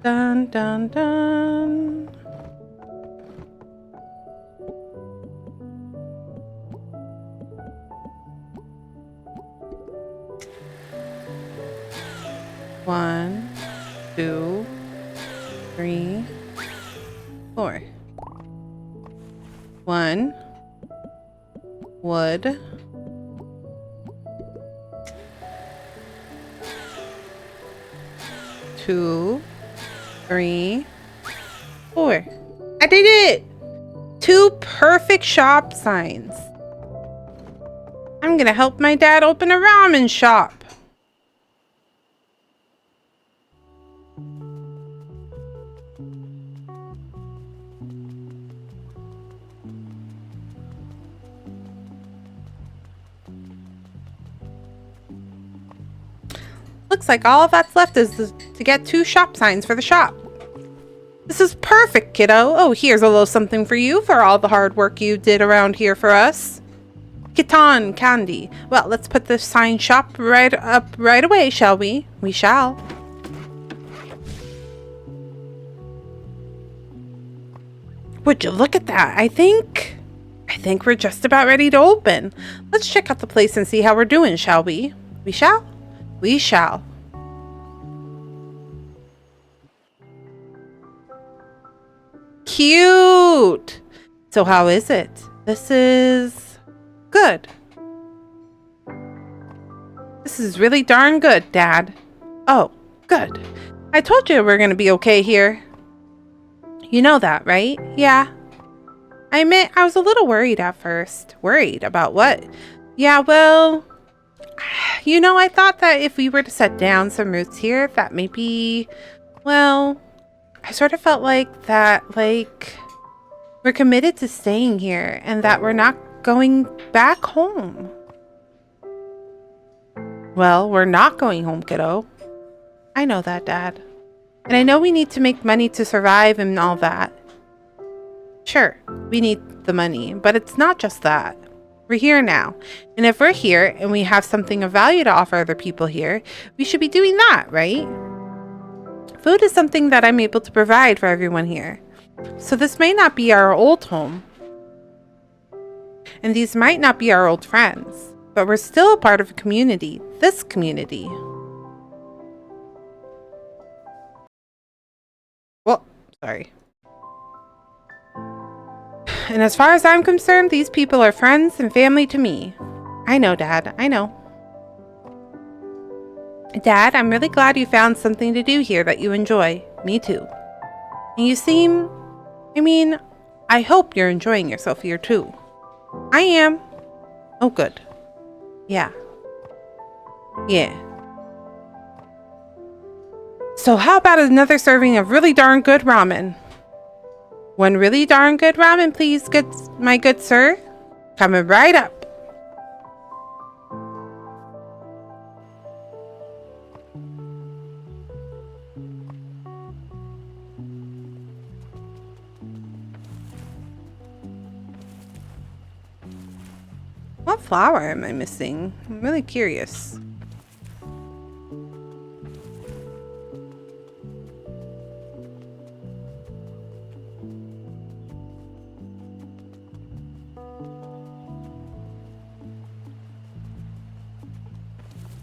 Dun, dun, dun. One, 2, 3, 4. 1 wood. 2, 3, 4. I did it! 2 perfect shop signs. I'm gonna help my dad open a ramen shop. Looks like all that's left is to get 2 shop signs for the shop. This is perfect, kiddo. Oh, here's a little something for you for all the hard work you did around here for us. Kitan candy. Well, let's put the sign shop right up right away, shall we? We shall. Would you look at that? I think we're just about ready to open. Let's check out the place and see how we're doing, shall we? We shall? We shall. Cute! So how is it? This is good. This is really darn good, Dad. Oh, good. I told you we're gonna be okay here. You know that, right? Yeah. I admit I was a little worried at first. Worried about what? Yeah, well, you know, I thought that if we were to set down some roots here, that maybe, well, I sort of felt like that, like, we're committed to staying here and that we're not going back home. Well, we're not going home, kiddo. I know that, Dad. And I know we need to make money to survive and all that. Sure, we need the money, but it's not just that. We're here now. And if we're here and we have something of value to offer other people here, we should be doing that, right? Food is something that I'm able to provide for everyone here. So this may not be our old home. And these might not be our old friends. But we're still a part of a community. This community. Well, sorry. And as far as I'm concerned, these people are friends and family to me. I know, Dad. I know. Dad, I'm really glad you found something to do here that you enjoy. Me too. And you seem... I hope you're enjoying yourself here too. I am. Oh, good. Yeah. Yeah. So how about another serving of really darn good ramen? One really darn good ramen, please, my good sir. Coming right up. What flower am I missing? I'm really curious.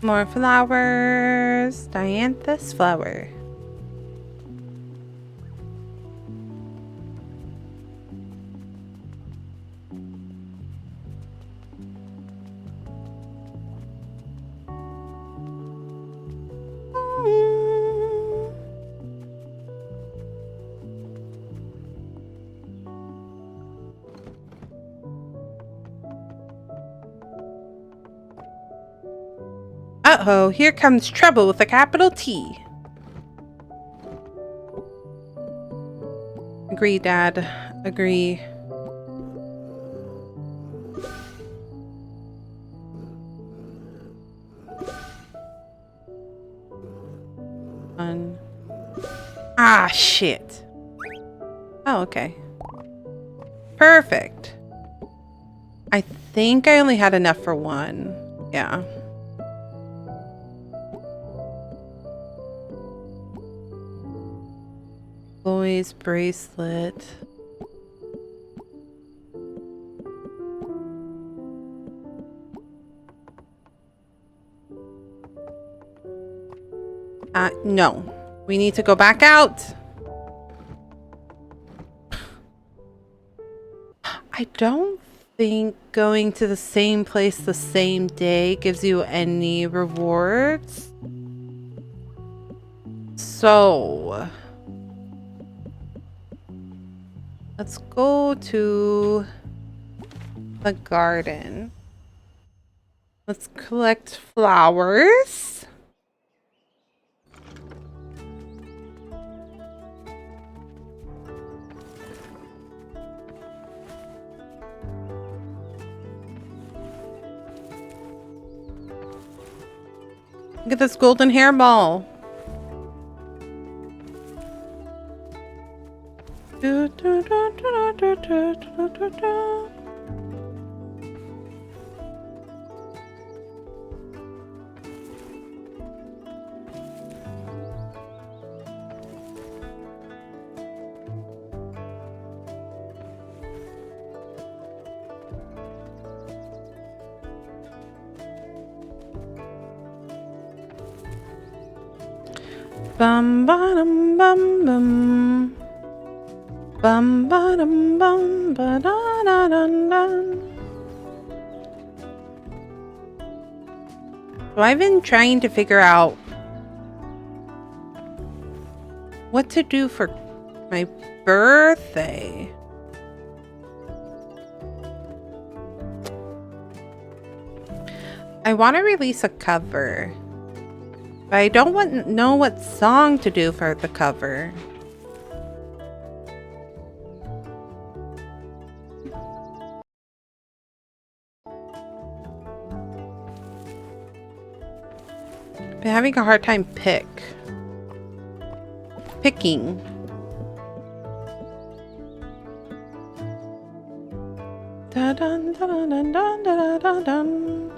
More flowers. Dianthus flower. Uh-oh, here comes trouble with a capital T. Agree, Dad. Agree. Ah, shit. Oh, okay. Perfect. I think I only had enough for one. Yeah. Chloe's bracelet. No. We need to go back out. I don't think going to the same place the same day gives you any rewards. So let's go to the garden. Let's collect flowers. Look at this golden hairball. Bum bum bum bum. Bum bum bum ba da da dun dun. So I've been trying to figure out what to do for my birthday. I want to release a cover, but I don't know what song to do for the cover. been having a hard time picking. Da dun da dun dun dun da dun dun.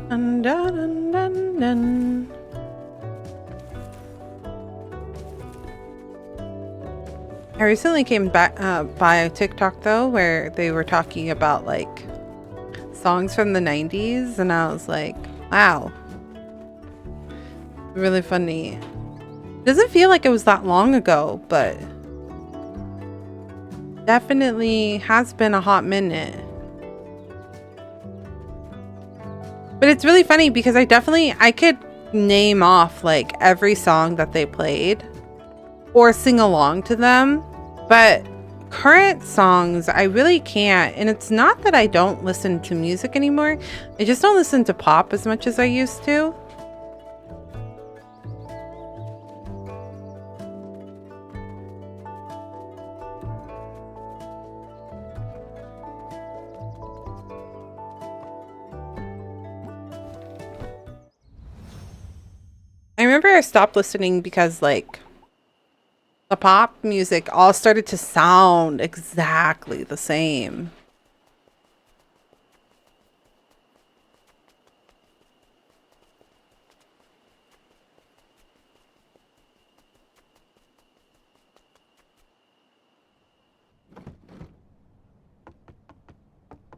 Dun dun dun dun. I recently came back by a TikTok though where they were talking about like songs from the 90s, and I was like, wow, really funny. Doesn't feel like it was that long ago, but definitely has been a hot minute. But it's really funny because I could name off like every song that they played or sing along to them, but current songs I really can't. And it's not that I don't listen to music anymore, I just don't listen to pop as much as I used to. I remember I stopped listening because like the pop music all started to sound exactly the same.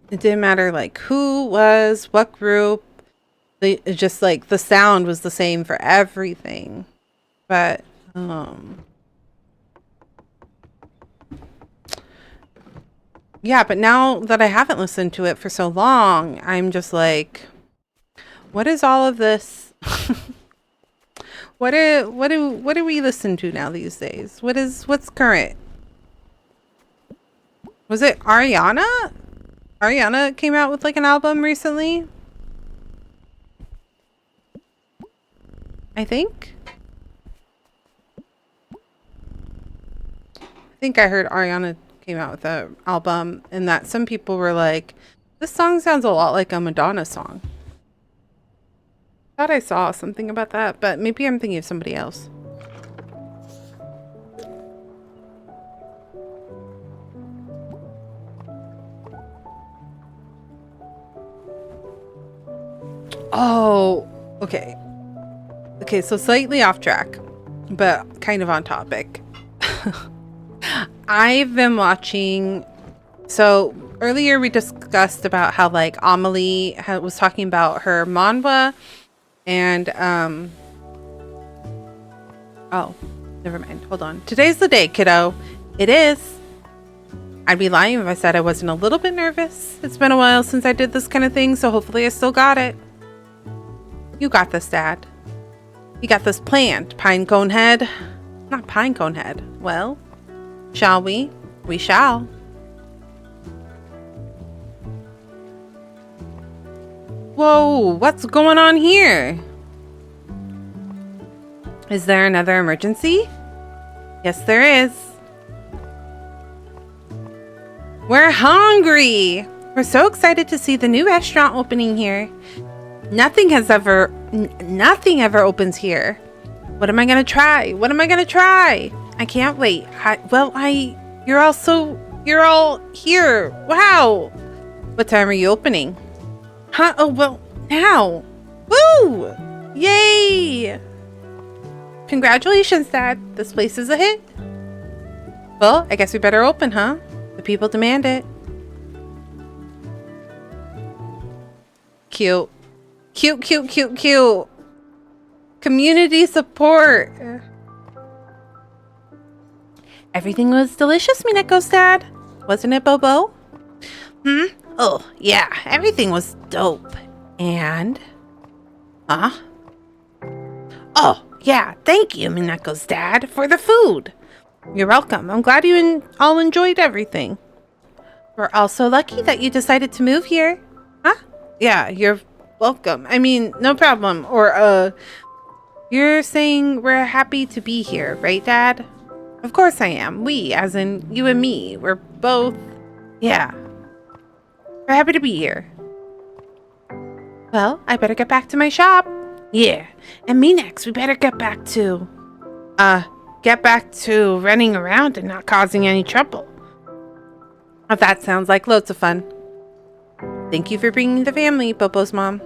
It didn't matter like who was, what group. It just like the sound was the same for everything. But yeah, but now that I haven't listened to it for so long, I'm just like, what is all of this? What do we listen to now these days? What's current? Was it Ariana? Ariana came out with like an album recently, I think. I heard Ariana came out with an album, and that some people were like, this song sounds a lot like a Madonna song. Thought I saw something about that, but maybe I'm thinking of somebody else. Oh, okay. Okay, so slightly off track, but kind of on topic. I've been watching, so earlier we discussed about how like Amelie was talking about her manhwa, and oh, never mind, hold on. Today's the day, kiddo. It is. I'd be lying if I said I wasn't a little bit nervous. It's been a while since I did this kind of thing, so hopefully I still got it. You got this, Dad. You got this planned, Pinecone Head. Not Pinecone Head. Well, shall we? We shall. Whoa, what's going on here? Is there another emergency? Yes, there is. We're hungry. We're so excited to see the new restaurant opening here. Nothing ever opens here. What am I gonna try? I can't wait. You're all here. Wow. What time are you opening? Huh? Oh, well, now. Woo! Yay! Congratulations, Dad. This place is a hit. Well, I guess we better open, huh? The people demand it. Cute. Cute. Community support. Everything was delicious, Mineko's dad. Wasn't it, Bobo? Oh, yeah. Everything was dope. And? Huh? Oh, yeah. Thank you, Mineko's dad, for the food. You're welcome. I'm glad you all enjoyed everything. We're all so lucky that you decided to move here. Huh? Yeah, you're welcome. I mean, no problem. Or, you're saying we're happy to be here, right, Dad? Of course I am. We, as in you and me, we're both... Yeah. We're happy to be here. Well, I better get back to my shop. Yeah. And me next. We better get back to running around and not causing any trouble. Oh, that sounds like loads of fun. Thank you for bringing the family, Bobo's mom.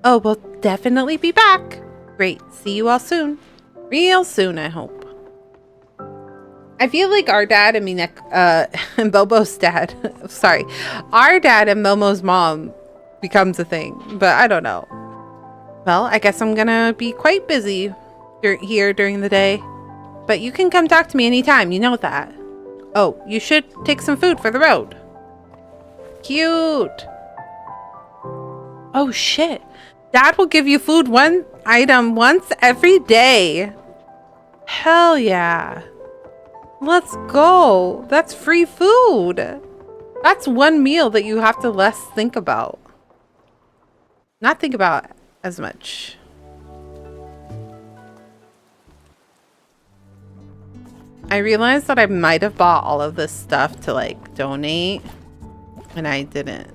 Oh, we'll definitely be back. Great. See you all soon. Real soon, I hope. I feel like our dad and and Bobo's dad, sorry, our dad and Momo's mom becomes a thing, but I don't know. Well, I guess I'm gonna be quite busy here during the day, but you can come talk to me anytime, you know that. Oh, you should take some food for the road. Cute. Oh shit. Dad will give you food one item once every day. Hell yeah. Let's go. That's free food. That's one meal that you have to less think about. Not think about as much. I realized that I might have bought all of this stuff to like donate, and I didn't.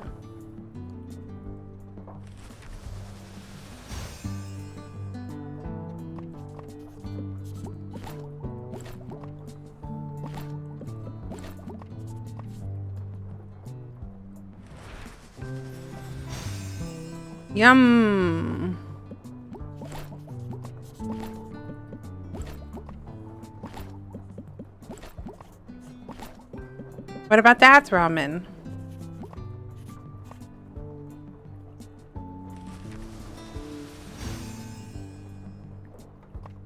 Yum. What about Dad's ramen?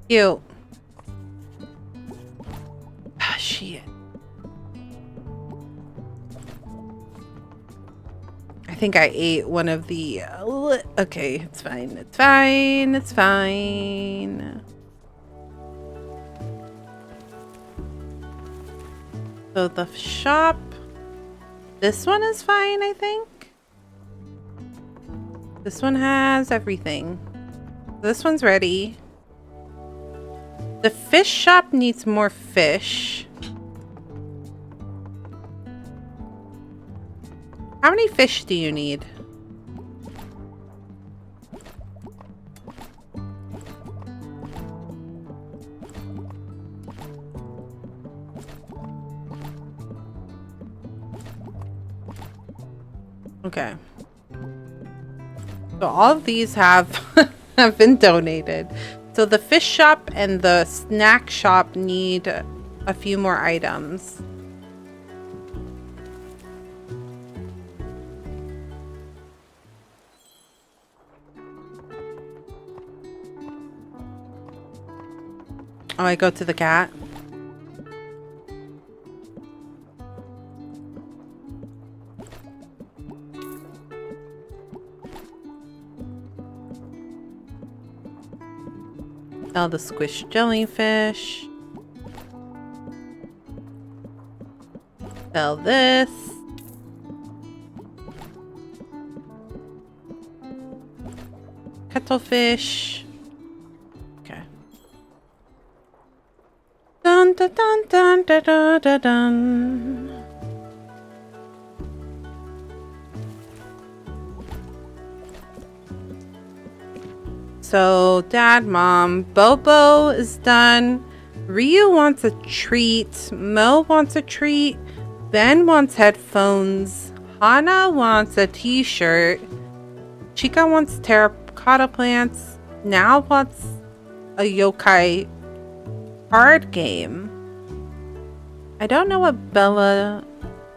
Cute. Ah, shit. I think I ate one of the... okay, it's fine. It's fine. It's fine. So the shop... this one is fine, I think. This one has everything. This one's ready. The fish shop needs more fish. How many fish do you need? Okay. So all of these have have been donated. So the fish shop and the snack shop need a few more items. Oh, I go to the cat. Sell the squished jellyfish. Sell this. Cuttlefish. Okay. Dun dun dun dun dun dun dun dun. So, Dad, Mom, Bobo is done. Ryu wants a treat. Mo wants a treat. Ben wants headphones. Hana wants a t-shirt. Chica wants terracotta plants. Now wants a yokai card game. I don't know what Bella...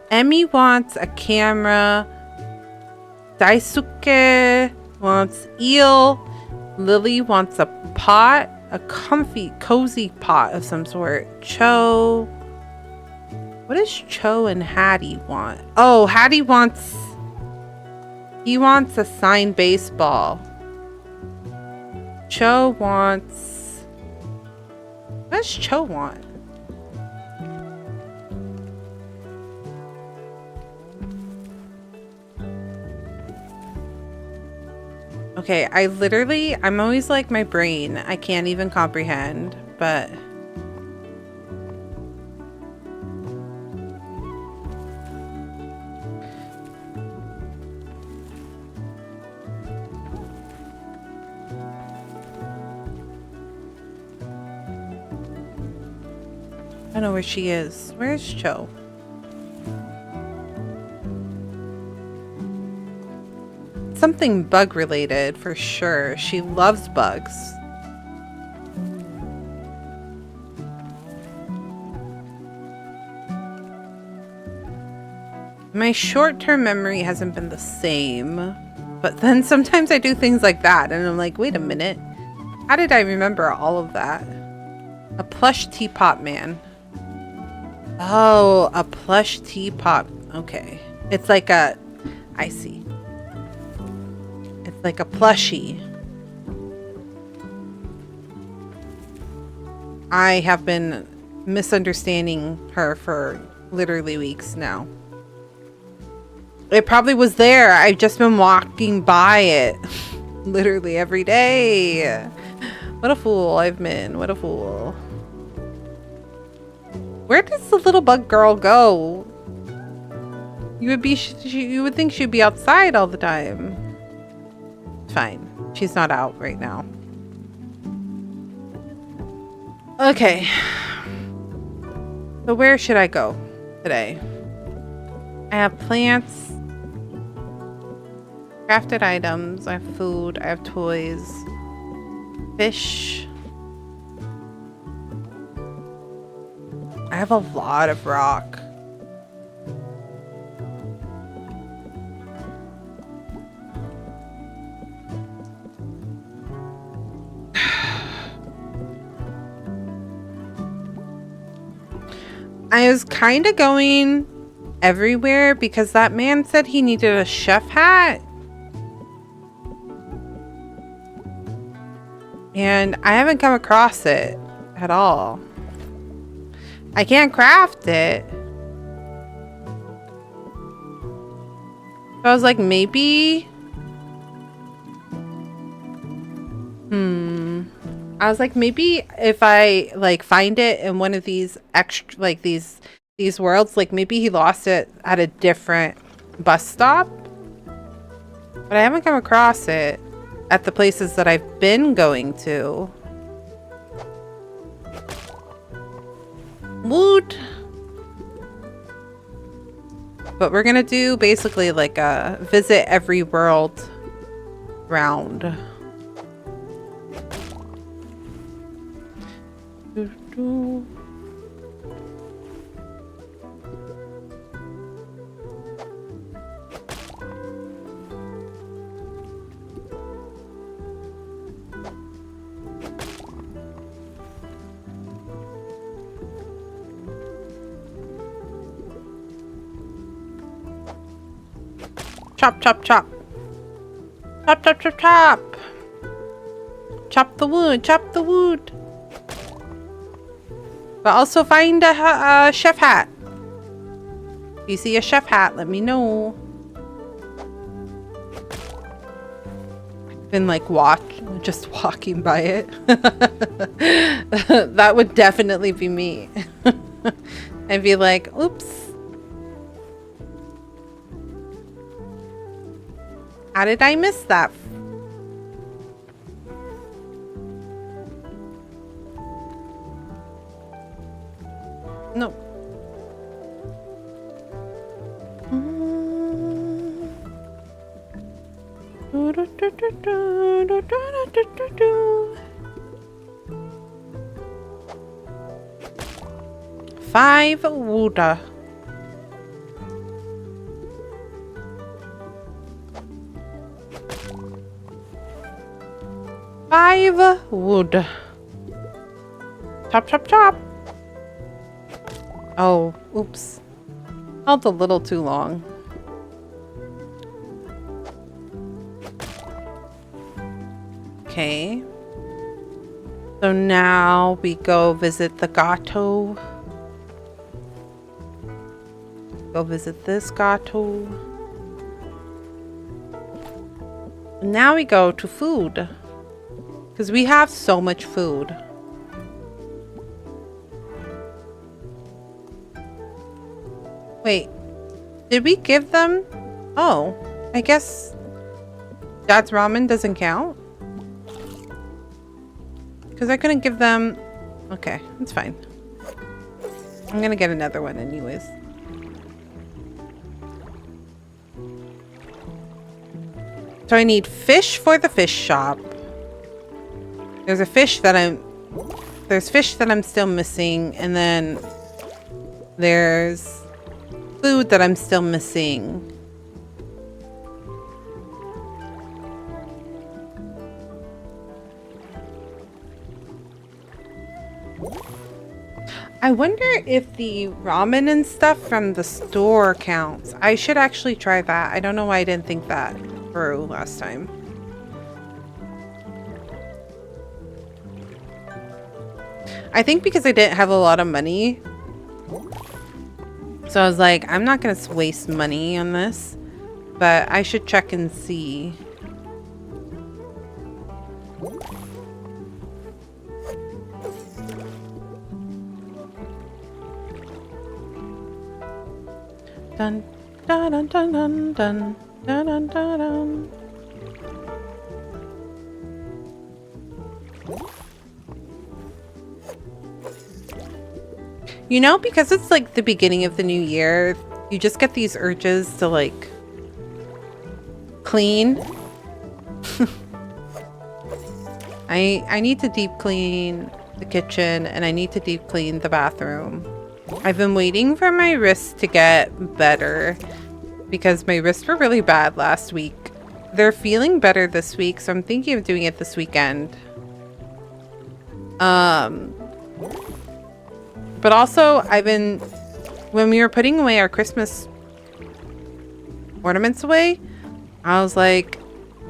Emmy wants a camera. Daisuke wants eel. Lily wants a pot, a comfy, cozy pot of some sort. Cho. What does Cho and Hattie want? Oh, Hattie wants... he wants a signed baseball. Cho wants... what does Cho want? Okay, I'm always like my brain. I can't even comprehend, but... I know where she is. Where's Cho? Something bug related for sure. She loves bugs. My short-term memory hasn't been the same, but then sometimes I do things like that and I'm like, wait a minute. How did I remember all of that? A plush teapot man. Oh, a plush teapot. Okay. It's like a... I see. It's like a plushie. I have been misunderstanding her for literally weeks now. It probably was there. I've just been walking by it literally every day. What a fool I've been. What a fool. Where does the little bug girl go? You would think she'd be outside all the time. Fine. She's not out right now. Okay. So where should I go today? I have plants, crafted items, I have food, I have toys, fish. I have a lot of rock. I was kind of going everywhere because that man said he needed a chef hat. And I haven't come across it at all. I can't craft it. So I was like, maybe... I was like, maybe if I like find it in one of these extra, like these worlds, like maybe he lost it at a different bus stop. But I haven't come across it at the places that I've been going to. Woot. But we're gonna do basically like a visit every world round. Chop, chop, chop. Chop, chop, chop, chop. Chop the wood, chop the wood. But also find a chef hat. If you see a chef hat, let me know. I've been like just walking by it. That would definitely be me. I'd be like, oops. How did I miss that? No. Five wood. Five wood. Chop, chop, chop. Oh, oops. Held a little too long. Okay. So now we go visit the gato. Go visit this gato. And now we go to food. Because we have so much food. Wait, did we give them? Oh, I guess Dad's ramen doesn't count. Because I couldn't give them. Okay, that's fine. I'm gonna get another one anyways. So I need fish for the fish shop. There's fish that I'm still missing, and then there's food that I'm still missing. I wonder if the ramen and stuff from the store counts. I should actually try that. I don't know why I didn't think that through last time. I think because I didn't have a lot of money. So I was like, I'm not going to waste money on this. But I should check and see. Dun dun dun dun dun dun dun dun dun. You know, because it's like the beginning of the new year, you just get these urges to like clean. I need to deep clean the kitchen and I need to deep clean the bathroom. I've been waiting for my wrists to get better because my wrists were really bad last week. They're feeling better this week, so I'm thinking of doing it this weekend. But also, when we were putting away our Christmas ornaments away, I was like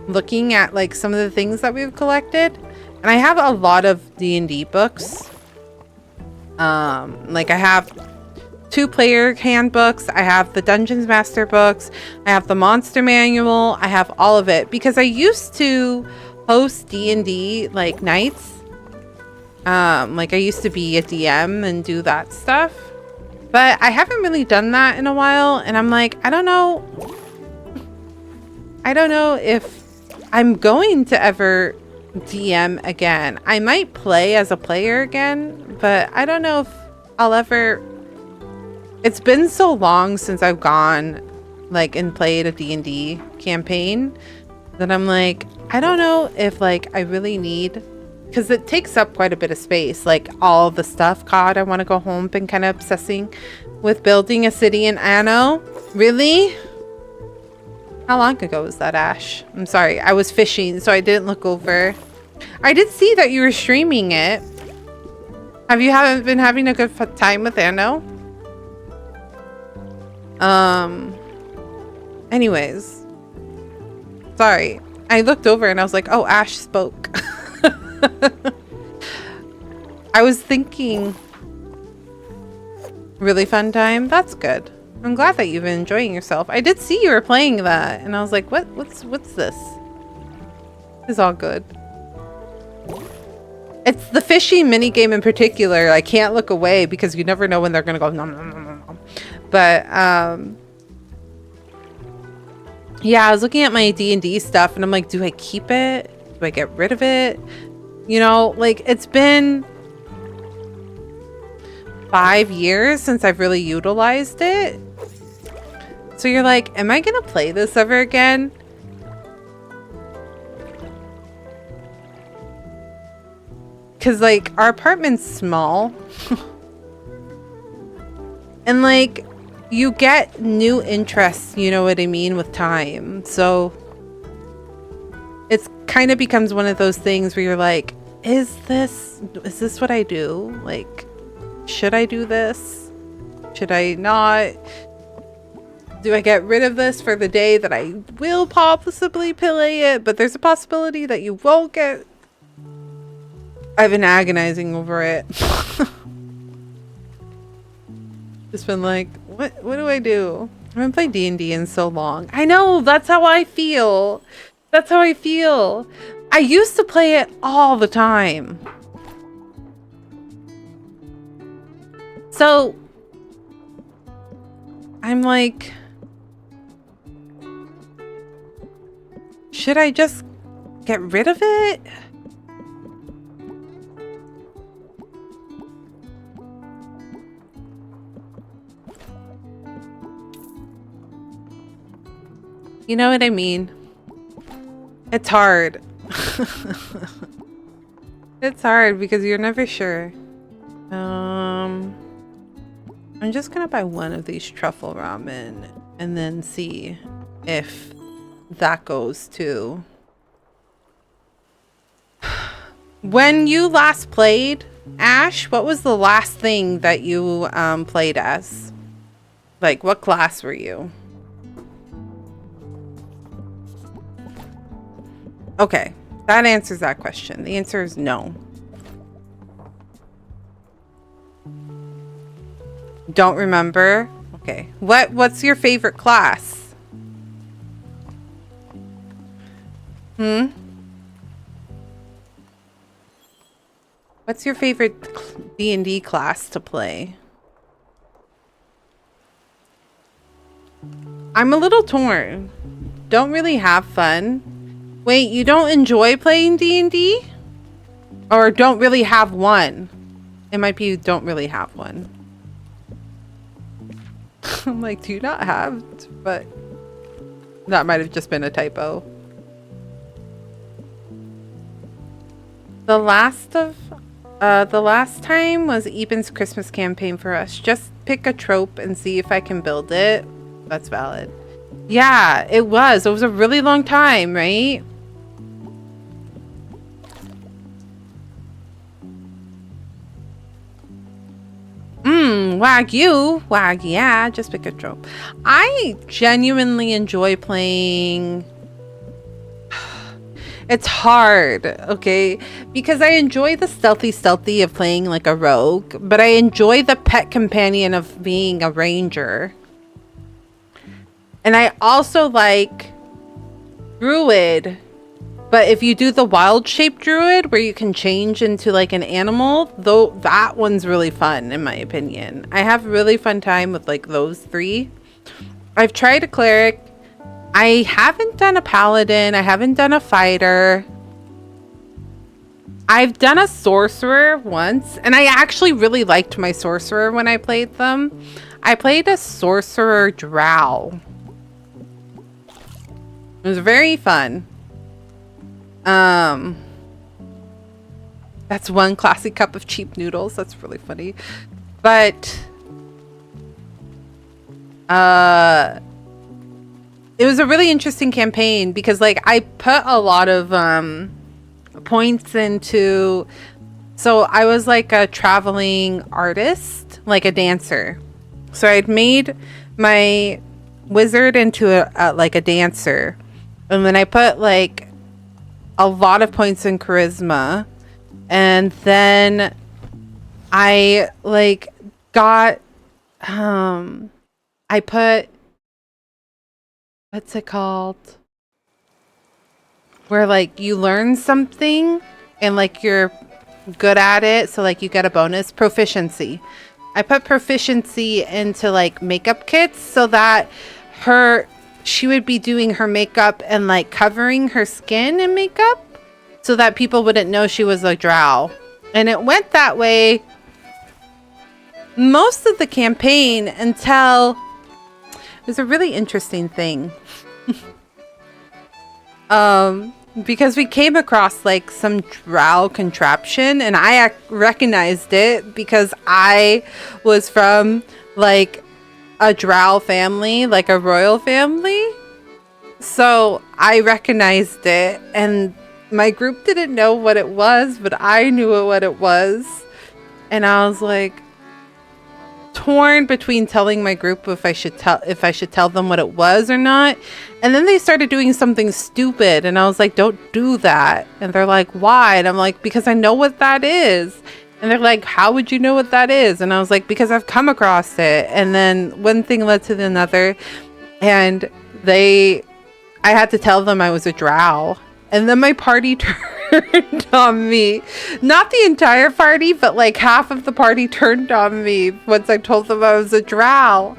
looking at like some of the things that we've collected, and I have a lot of D&D books. Like I have 2 player handbooks, I have the Dungeons Master books, I have the Monster Manual, I have all of it because I used to host D&D like nights. Like I used to be a DM and do that stuff, but I haven't really done that in a while, and I'm like, I don't know if I'm going to ever DM again. I might play as a player again, but I don't know if I'll ever. It's been so long since I've gone like and played a D&D campaign that I'm like, I don't know if like I really need, because it takes up quite a bit of space, like all the stuff. God, I want to go home. Been kind of obsessing with building a city in Anno. Really? How long ago was that, Ash? I'm sorry, I was fishing, so I didn't look over. I did see that you were streaming it. Have you been having a good time with Anno? Anyways. Sorry. I looked over and I was like, oh, Ash spoke. I was thinking really fun time. That's good. I'm glad that you've been enjoying yourself. I did see you were playing that and I was like, what's this? It's all good. It's the fishy mini game in particular. I can't look away because you never know when they're gonna go nom nom nom nom nom. But yeah, I was looking at my D&D stuff and I'm like, do I keep it? Do I get rid of it? You know, like it's been 5 years since I've really utilized it. So you're like, am I gonna play this ever again? Cause like our apartment's small. And like you get new interests, you know what I mean, with time. So it's kind of becomes one of those things where you're like, is this what I do? Like, should I do this? Should I not? Do I get rid of this for the day that I will possibly play it, but there's a possibility that you won't get? I've been agonizing over it. Just been like, what do I do? I haven't played D&D in so long. I know, that's how I feel. That's how I feel. I used to play it all the time. So I'm like, should I just get rid of it? You know what I mean? It's hard. It's hard because you're never sure. I'm just gonna buy one of these truffle ramen and then see if that goes to... When you last played, Ash, what was the last thing that you played as? Like, what class were you? Okay, that answers that question. The answer is no. Don't remember? Okay. What's your favorite class? What's your favorite D&D class to play? I'm a little torn. Don't really have fun. Wait, you don't enjoy playing D&D? Or don't really have one? It might be you don't really have one. I'm like, do you not have? But that might have just been a typo. The last time was Eben's Christmas campaign for us. Just pick a trope and see if I can build it. That's valid. Yeah, it was. It was a really long time, right? Wag, yeah, just pick a trope. I genuinely enjoy playing... It's hard, okay? Because I enjoy the stealthy of playing like a rogue, but I enjoy the pet companion of being a ranger. And I also like druid, but if you do the wild shape druid where you can change into like an animal, though, that one's really fun in my opinion. I have a really fun time with like those three. I've tried a cleric. I haven't done a paladin. I haven't done a fighter. I've done a sorcerer once, and I actually really liked my sorcerer when I played them. I played a sorcerer drow. It was very fun. That's one classy cup of cheap noodles. That's really funny. But it was a really interesting campaign because like I put a lot of points into, so I was like a traveling artist, like a dancer. So I'd made my wizard into a like a dancer, and then I put like a lot of points in charisma, and then I like got I put, what's it called, where like you learn something and like you're good at it, so like you get a bonus. Proficiency. I put proficiency into like makeup kits so that she would be doing her makeup and like covering her skin in makeup so that people wouldn't know she was a drow. And it went that way most of the campaign until it was a really interesting thing. Because we came across like some drow contraption, and I recognized it because I was from like a drow family, like a royal family. So I recognized it, and my group didn't know what it was, but I knew what it was. And I was like torn between telling my group if I should tell them what it was or not. And then they started doing something stupid, and I was like, don't do that. And they're like, why? And I'm like, because I know what that is. And they're like, how would you know what that is? And I was like, because I've come across it. And then one thing led to another, and I had to tell them I was a drow. And then my party turned on me. Not the entire party, but like half of the party turned on me once I told them I was a drow.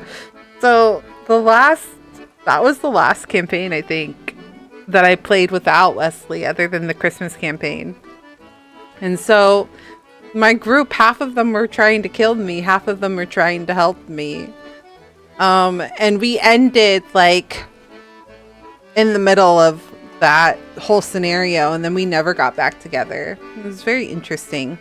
So that was the last campaign, I think, that I played without Wesley, other than the Christmas campaign. And so my group, half of them were trying to kill me, half of them were trying to help me. And we ended like in the middle of that whole scenario, and then we never got back together. It was very interesting.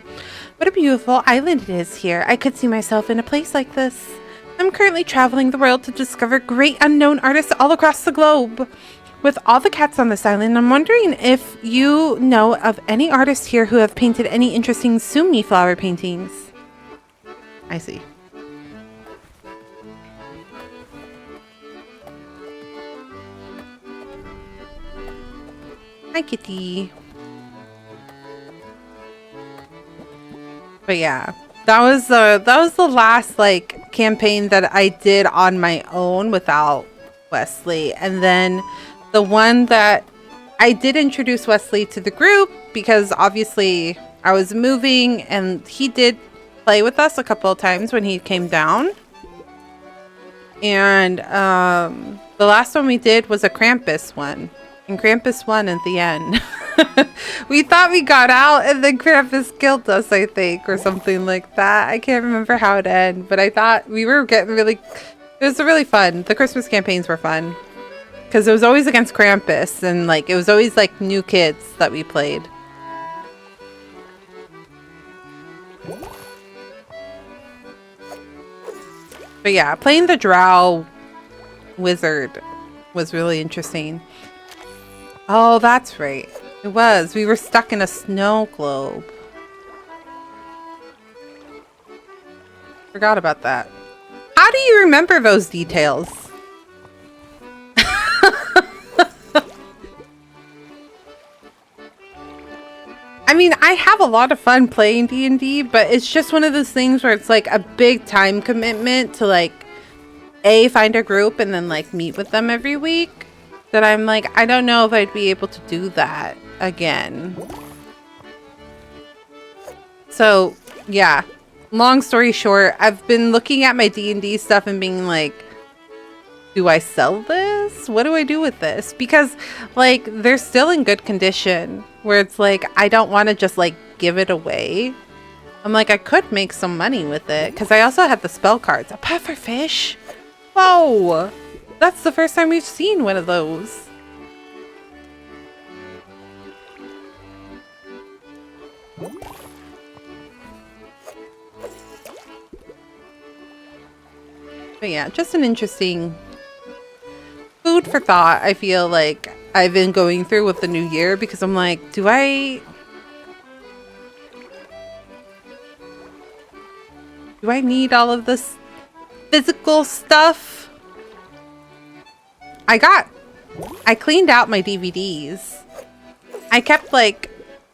What a beautiful island it is here. I could see myself in a place like this. I'm currently traveling the world to discover great unknown artists all across the globe. With all the cats on this island, I'm wondering if you know of any artists here who have painted any interesting sumi flower paintings. I see. Hi, kitty. But yeah, that was the last like campaign that I did on my own without Wesley. And then the one that I did introduce Wesley to the group because obviously I was moving, and he did play with us a couple of times when he came down. And the last one we did was a Krampus one. And Krampus won at the end. We thought we got out, and then Krampus killed us, I think, or something like that. I can't remember how it ended, but I thought we were getting really... It was really fun. The Christmas campaigns were fun. Because it was always against Krampus, and like it was always like new kids that we played. But yeah, playing the Drow Wizard was really interesting. Oh, that's right. It was. We were stuck in a snow globe. Forgot about that. How do you remember those details? I mean, I have a lot of fun playing D&D, but it's just one of those things where it's like a big time commitment to like find a group and then like meet with them every week. That I'm like, I don't know if I'd be able to do that again. So yeah, long story short, I've been looking at my D&D stuff and being like, do I sell this? What do I do with this? Because like they're still in good condition where it's like I don't want to just like give it away. I'm like, I could make some money with it because I also have the spell cards. A pufferfish. Whoa, that's the first time we've seen one of those. But yeah, just an interesting food for thought. I feel like I've been going through with the new year because I'm like, do I need all of this physical stuff? I cleaned out my DVDs. I kept like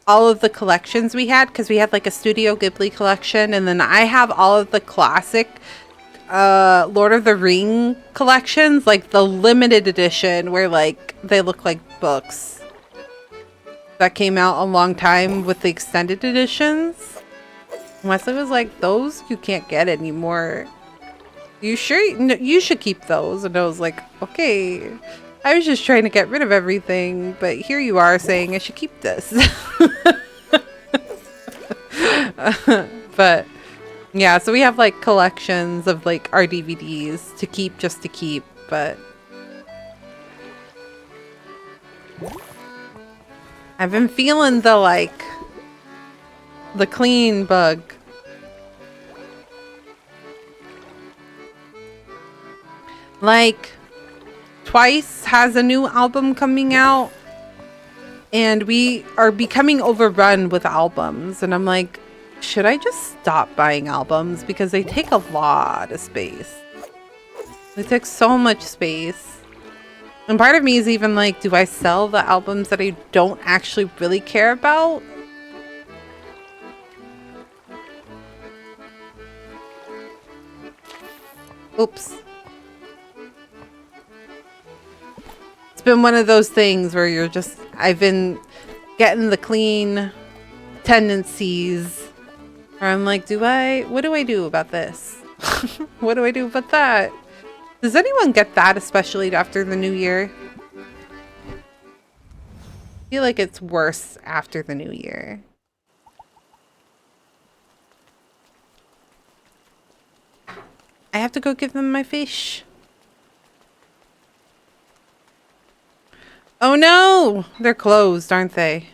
all of the collections we had because we had like a Studio Ghibli collection, and then I have all of the classic Lord of the Ring collections, like the limited edition where like they look like books that came out a long time with the extended editions. Wesley was like, those you can't get anymore. You sure? You should keep those. And I was like, okay. I was just trying to get rid of everything, but here you are saying I should keep this. But yeah, so we have like collections of like our DVDs to keep, just to keep, but I've been feeling the like the clean bug. Like Twice has a new album coming out, and we are becoming overrun with albums, and I'm like, should I just stop buying albums because they take a lot of space. They take so much space. And part of me is even like, do I sell the albums that I don't actually really care about? Oops. It's been one of those things where you're just, I've been getting the clean tendencies where I'm like, what do I do about this? What do I do about that? Does anyone get that, especially after the new year? I feel like it's worse after the new year. I have to go give them my fish. Oh no! They're closed, aren't they?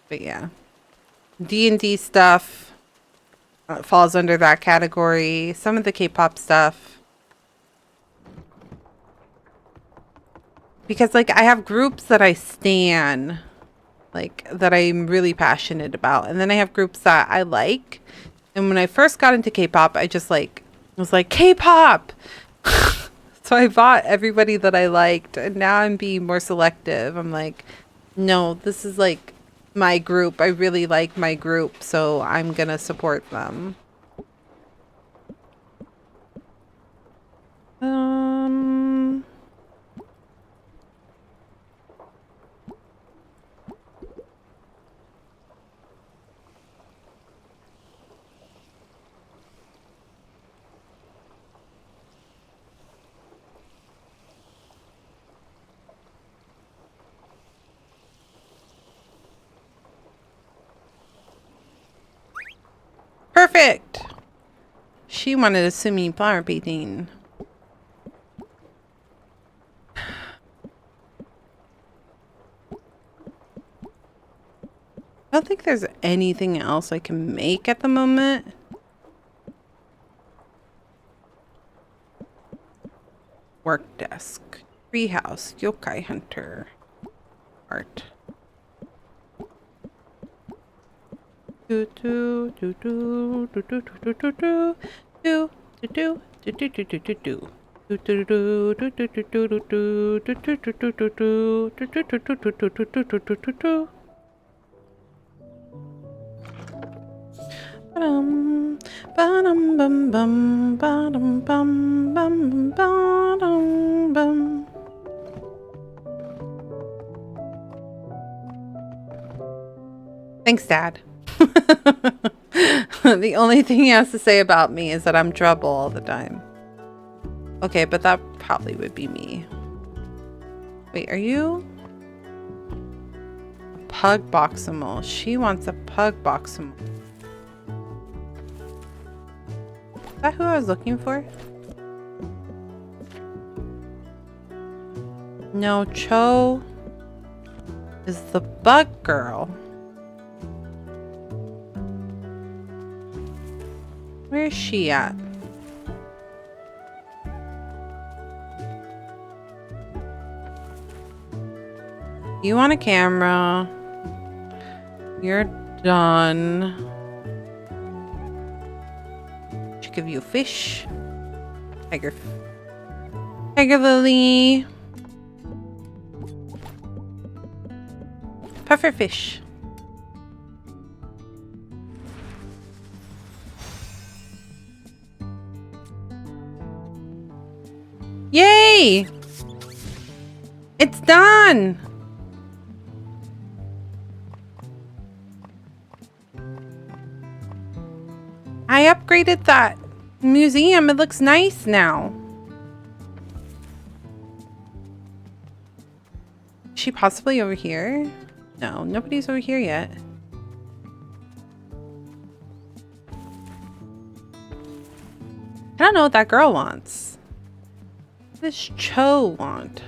But yeah. D&D stuff falls under that category. Some of the K-pop stuff. Because, like, I have groups that I stan. Like, that I'm really passionate about. And then I have groups that I like. And when I first got into K-pop, I just, like, was like, K-pop! So I bought everybody that I liked. And now I'm being more selective. I'm like, no, this is, like, my group. I really like my group. So I'm gonna support them. Perfect! She wanted a sumi flower painting. I don't think there's anything else I can make at the moment. Work desk. Treehouse. Yokai hunter. Art. Do do do do do do do do do do do do do do do do do. Thanks, Dad. The only thing he has to say about me is that I'm trouble all the time. Okay, but that probably would be me. Wait, are you? A pug boximal. She wants a pug boximal. Is that who I was looking for? No, Cho is the bug girl. Where is she at? You want a camera. You're done. Should give you a fish. Tiger lily. Puffer fish. Yay! It's done! I upgraded that museum. It looks nice now. Is she possibly over here? No, nobody's over here yet. I don't know what that girl wants. What does Cho want?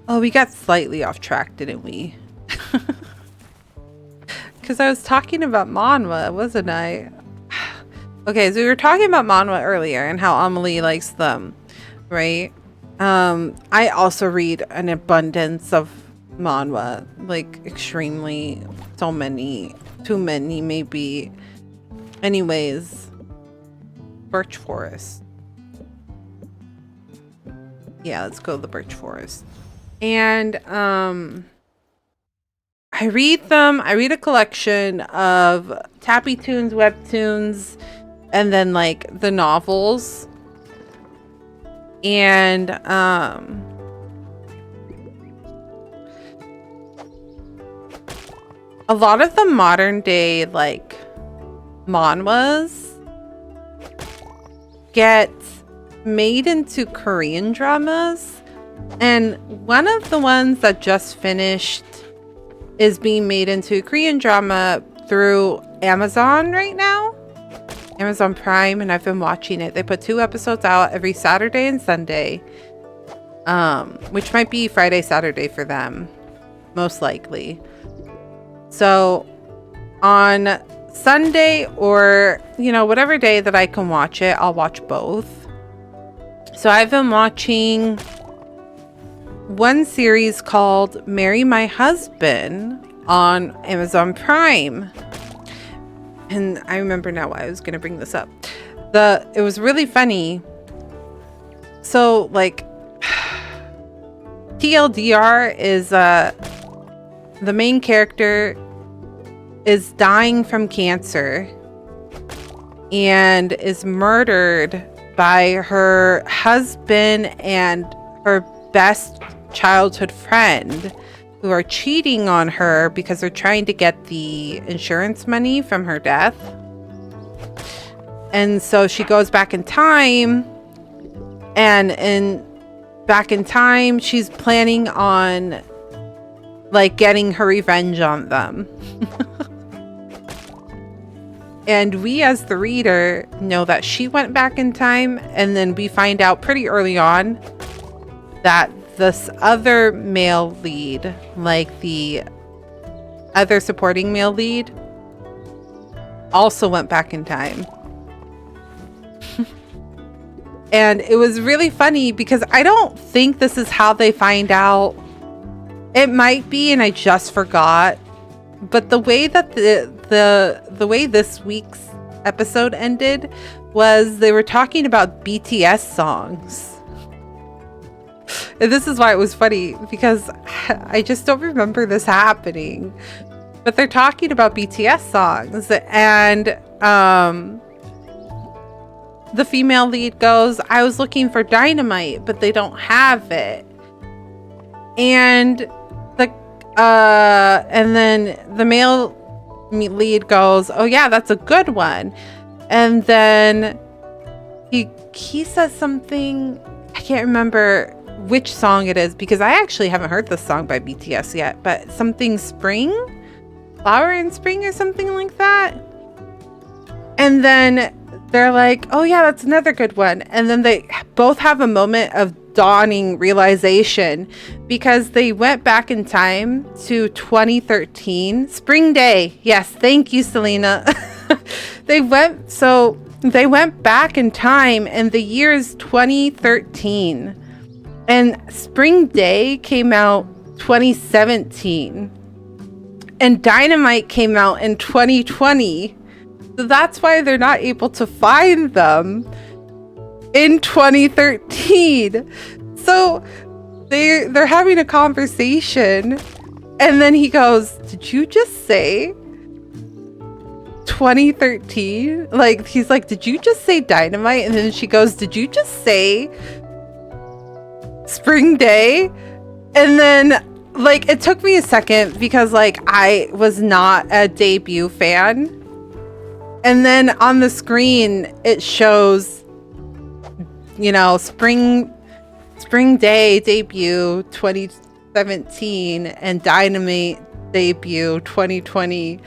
Oh, we got slightly off track, didn't we? Because I was talking about manhwa, wasn't I? Okay, so we were talking about manhwa earlier and how Amelie likes them, right? I also read an abundance of manhwa, like extremely, so many, too many maybe. Anyways, Birch Forest. Yeah, let's go to the Birch Forest. And I read them. I read a collection of Tappy Toons, webtoons, and then like the novels. And a lot of the modern day like manhwas get made into Korean dramas, and one of the ones that just finished is being made into a Korean drama through Amazon right now, Amazon Prime, and I've been watching it. They put 2 episodes out every Saturday and Sunday, which might be Friday, Saturday for them, most likely. So on Sunday, or whatever day that I can watch it, I'll watch both. So I've been watching one series called Marry My Husband on Amazon Prime. And I remember now why I was going to bring this up. It was really funny. So like TLDR is the main character is dying from cancer and is murdered by her husband and her best childhood friend, who are cheating on her because they're trying to get the insurance money from her death. And so she goes back in time, and back in time she's planning on like getting her revenge on them. And we as the reader know that she went back in time, and then we find out pretty early on that this other male lead, like the other supporting male lead, also went back in time. And it was really funny because I don't think this is how they find out. It might be, and I just forgot. But the way that the way this week's episode ended was they were talking about BTS songs. And this is why it was funny, because I just don't remember this happening. But they're talking about BTS songs, and the female lead goes, "I was looking for Dynamite, but they don't have it." And then the male lead goes, "Oh yeah, that's a good one." And then he says something, I can't remember which song it is, because I actually haven't heard this song by BTS yet, but something spring, flower in spring or something like that. And then they're like, "Oh yeah, that's another good one." And then they both have a moment of dawning realization, because they went back in time to 2013, Spring Day. Yes, thank you, Selena. They went back in time, and the year is 2013, and Spring Day came out 2017, and Dynamite came out in 2020. So that's why they're not able to find them in 2013. So they're having a conversation, and then he goes, "Did you just say 2013?" Like, he's like, "Did you just say Dynamite?" And then she goes, "Did you just say Spring Day?" And then like it took me a second, because like I was not a debut fan. And then on the screen it shows, Spring Day debut 2017 and Dynamite debut 2020.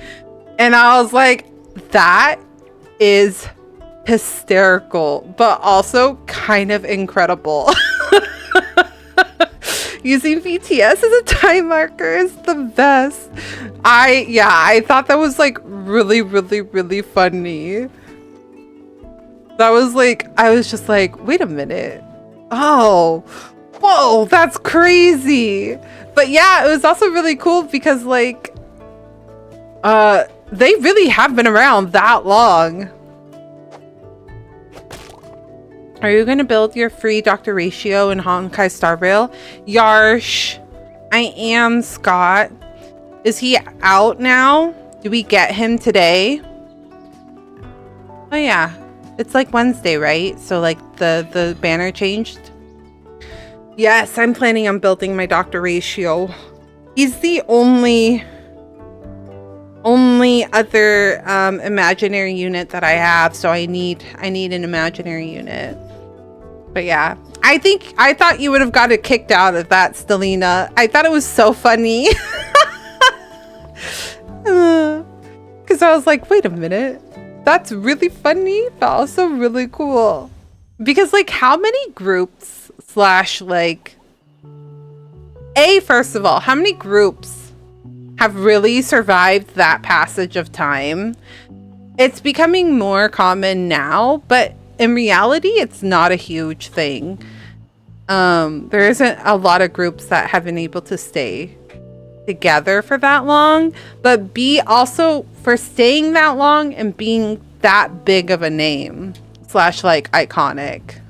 And I was like, that is hysterical, but also kind of incredible. Using BTS as a time marker is the best. I thought that was like really, really, really funny. That was like, I was just like, wait a minute. Oh, whoa, that's crazy. But yeah, it was also really cool because like, they really have been around that long. Are you going to build your free Dr. Ratio in Honkai Star Rail? Yarsh, I am, Scott. Is he out now? Do we get him today? Oh yeah, it's like Wednesday, right? So like the banner changed. Yes, I'm planning on building my Dr. Ratio. He's the only other imaginary unit that I have, so I need an imaginary unit. But yeah, I thought you would have got it kicked out of that, Stelina. I thought it was so funny. Because because I was like, wait a minute. That's really funny, but also really cool. Because like how many groups slash like first of all, how many groups have really survived that passage of time? It's becoming more common now, but in reality, it's not a huge thing. There isn't a lot of groups that have been able to stay together for that long, but B, also for staying that long and being that big of a name slash like iconic.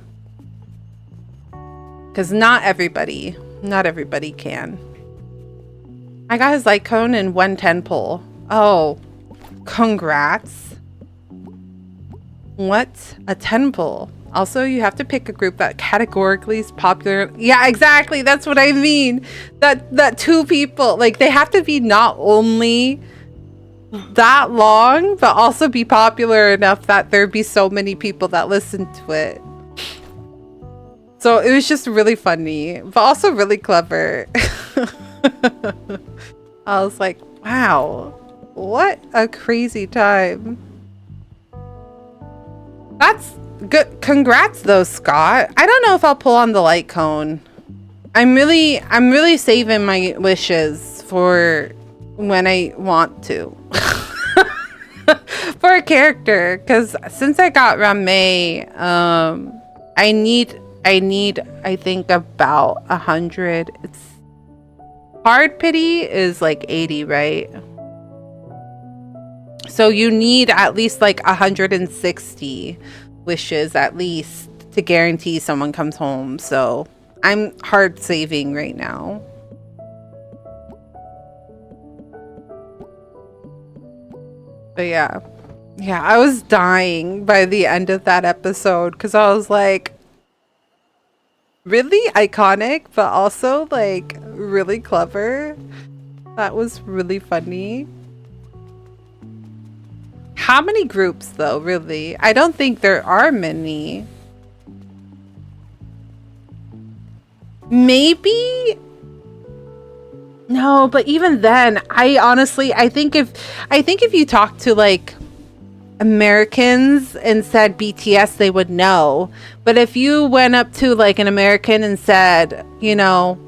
Because not everybody can. I got his light cone in 110 pull. Oh, congrats. What? A 10 pull. Also, you have to pick a group that categorically is popular. Yeah, exactly. That's what I mean. That two people, like they have to be not only that long, but also be popular enough that there'd be so many people that listen to it. So it was just really funny, but also really clever. I was like, wow, what a crazy time. That's good. Congrats though, Scott. I don't know if I'll pull on the light cone. I'm really saving my wishes for when I want to. For a character, because since I got Rame, I need I think about 100. It's hard pity is like 80, right? So you need at least like 160 wishes at least to guarantee someone comes home. So I'm hard saving right now. But yeah, I was dying by the end of that episode because I was like, really iconic, but also like really clever. That was really funny. How many groups though, really? I don't think there are many. Maybe. No, but even then, I think if you talk to like Americans and said BTS, they would know. But if you went up to like an American and said, you know,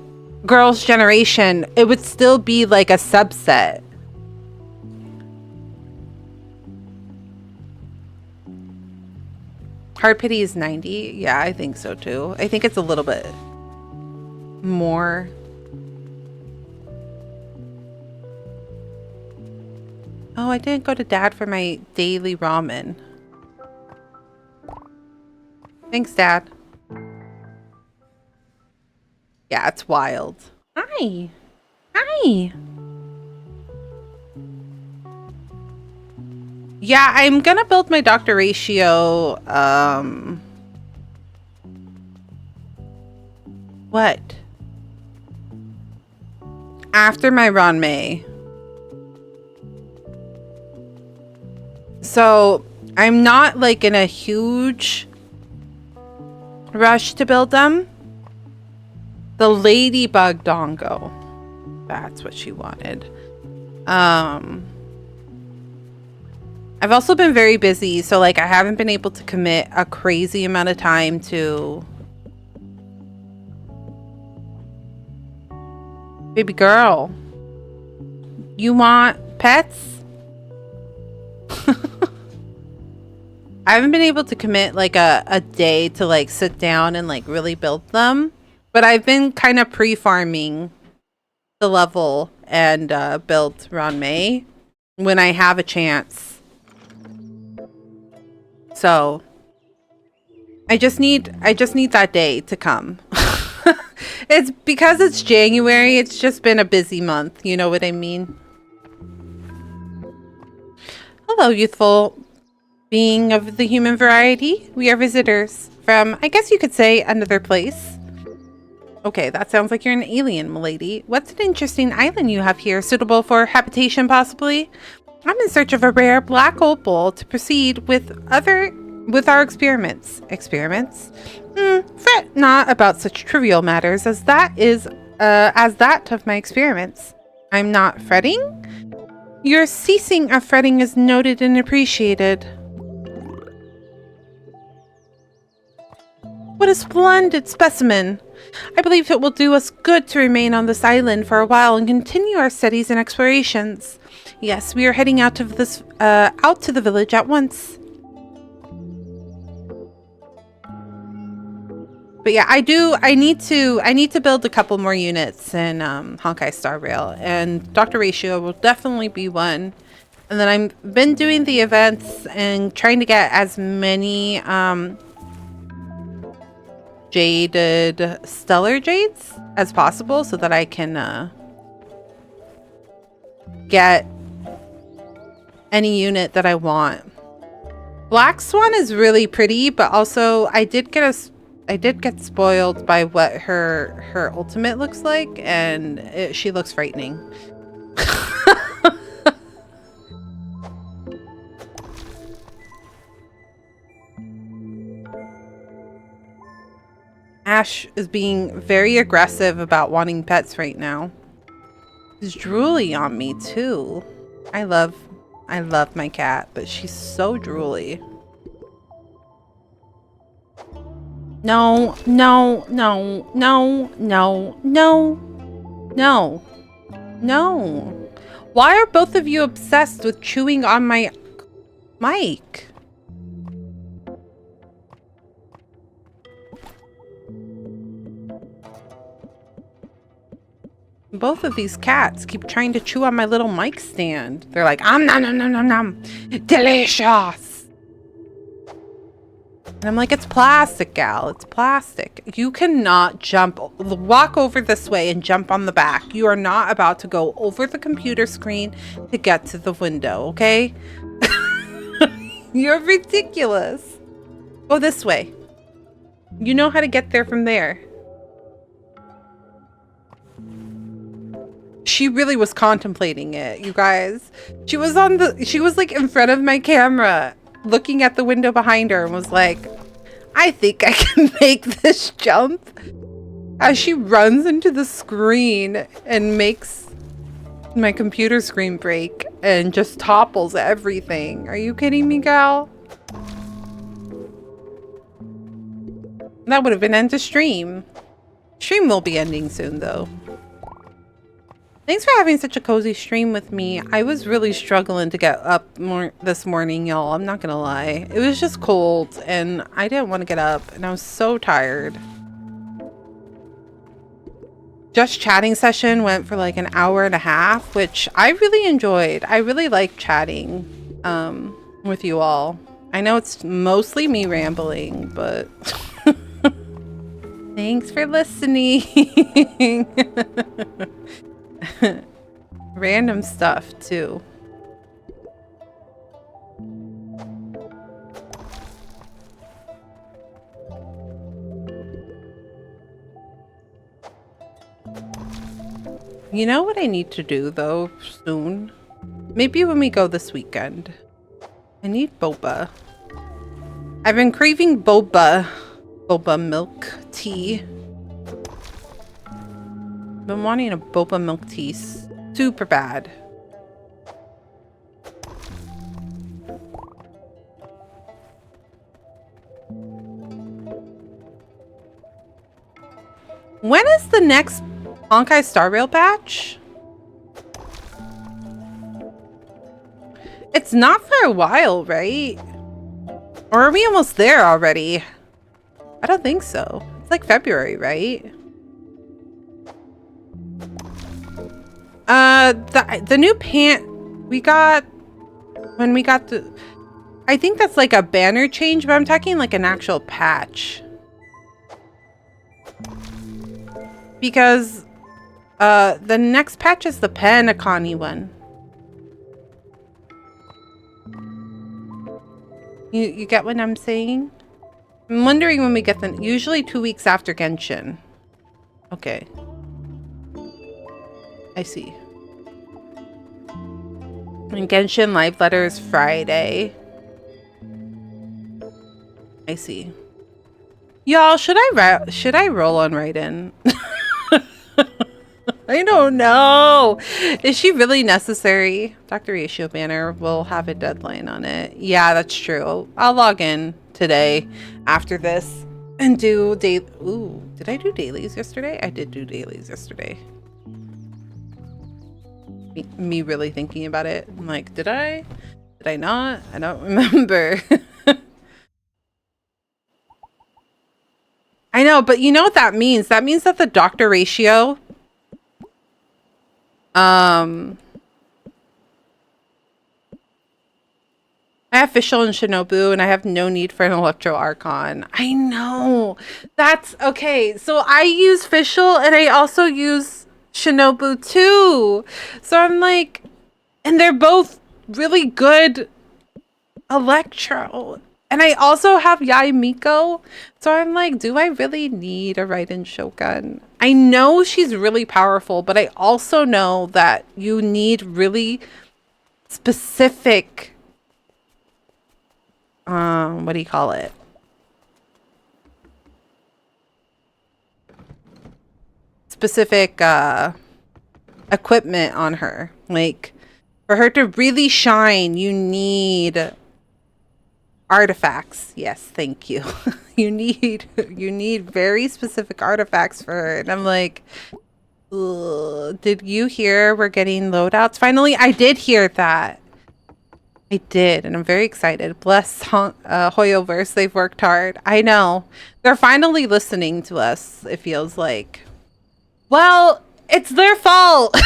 Girls' Generation, it would still be like a subset. Hard Pity is 90. Yeah, I think so too. I think it's a little bit more. Oh, I didn't go to Dad for my daily ramen. Thanks, Dad. Yeah, it's wild. Hi. Hi. Yeah, I'm gonna build my Dr. Ratio. What? After my Ranmei. So I'm not like in a huge rush to build them. The ladybug dongo. That's what she wanted. I've also been very busy, so like I haven't been able to commit a crazy amount of time to baby girl. You want pets? I haven't been able to commit like a day to like sit down and like really build them, but I've been kind of pre-farming the level and build Ranmei when I have a chance. So I just need that day to come. It's because it's January, it's just been a busy month, you know what I mean? Hello, youthful being of the human variety. We are visitors from, I guess you could say, another place. Okay, that sounds like you're an alien, milady. What's an interesting island you have here, suitable for habitation, possibly? I'm in search of a rare black opal to proceed with our experiments. Experiments? Fret not about such trivial matters as that of my experiments. I'm not fretting? Your ceasing of fretting is noted and appreciated. What a splendid specimen! I believe it will do us good to remain on this island for a while and continue our studies and explorations. Yes, we are heading out to the village at once. But yeah, I need to build a couple more units in Honkai Star Rail, and Dr. Ratio will definitely be one. And then I've been doing the events and trying to get as many jaded stellar jades as possible so that I can get any unit that I want. Black Swan is really pretty, but also I did get spoiled by what her ultimate looks like, and she looks frightening. Ash is being very aggressive about wanting pets right now. He's drooly on me too. I love my cat, but she's so drooly. No, no, no, no, no, no, no, no. Why are both of you obsessed with chewing on my mic? Both of these cats keep trying to chew on my little mic stand. They're like, nom nom nom nom nom, delicious. And I'm like, it's plastic, gal. It's plastic. You cannot walk over this way and jump on the back. You are not about to go over the computer screen to get to the window, okay? You're ridiculous. Go this way. You know how to get there from there. She really was contemplating it, you guys. She was like in front of my camera, looking at the window behind her, and was like, I think I can make this jump. As she runs into the screen and makes my computer screen break and just topples everything. Are you kidding me, gal? That would have been end to stream. Stream will be ending soon, though. Thanks for having such a cozy stream with me. I was really struggling to get up this morning, y'all. I'm not gonna lie. It was just cold, and I didn't want to get up, and I was so tired. Just chatting session went for like an hour and a half, which I really enjoyed. I really like chatting with you all. I know it's mostly me rambling, but thanks for listening. Random stuff too. You know what I need to do though soon? Maybe when we go this weekend. I need boba. I've been craving boba milk tea. Been wanting a boba milk tea super bad. When is the next Honkai Star Rail patch? It's not for a while, right? Or are we almost there already? I don't think so. It's like February, right? The new pant we got when we got the, I think that's like a banner change, but I'm talking like an actual patch. Because the next patch is the Penacony one. You get what I'm saying? I'm wondering when we get the, usually 2 weeks after Genshin. Okay. I see. And Genshin live letter is Friday. I see. Y'all, should I roll on Raiden? I don't know. Is she really necessary? Dr. Ratio Banner will have a deadline on it. Yeah, that's true. I'll log in today after this and do day. Ooh, did I do dailies yesterday? I did do dailies yesterday. Me really thinking about it. I'm like, did I? Did I not? I don't remember. I know, but you know what that means? That means that the doctor ratio, I have Fischl and Shinobu, and I have no need for an Electro Archon. I know. That's okay. So I use Fischl, and I also use Shinobu too. So I'm like, and they're both really good Electro. And I also have Yai Miko. So I'm like, do I really need a Raiden Shogun? I know she's really powerful, but I also know that you need really specific, what do you call it? Specific, equipment on her. Like, for her to really shine, you need artifacts. Yes, thank you. you need very specific artifacts for her. And I'm like, did you hear we're getting loadouts? Finally, I did hear that. I did, and I'm very excited. Bless Hoyoverse, they've worked hard. I know. They're finally listening to us, it feels like. Well, it's their fault.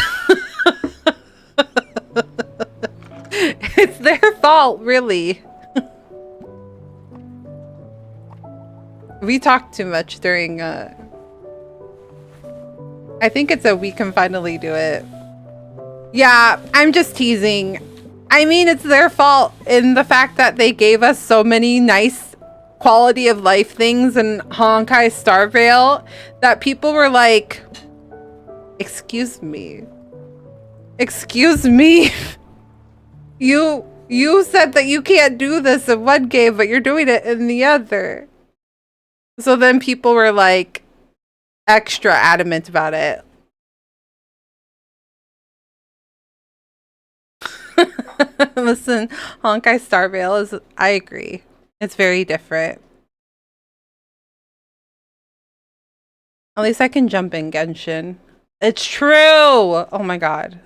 It's their fault, really. We talked too much during, I think it's we can finally do it. Yeah, I'm just teasing. I mean, it's their fault in the fact that they gave us so many nice quality of life things in Honkai Star Rail that people were like, excuse me. Excuse me. You said that you can't do this in one game, but you're doing it in the other. So then people were like extra adamant about it. Listen, Honkai Star Rail is, I agree. It's very different. At least I can jump in Genshin. It's true! Oh my god.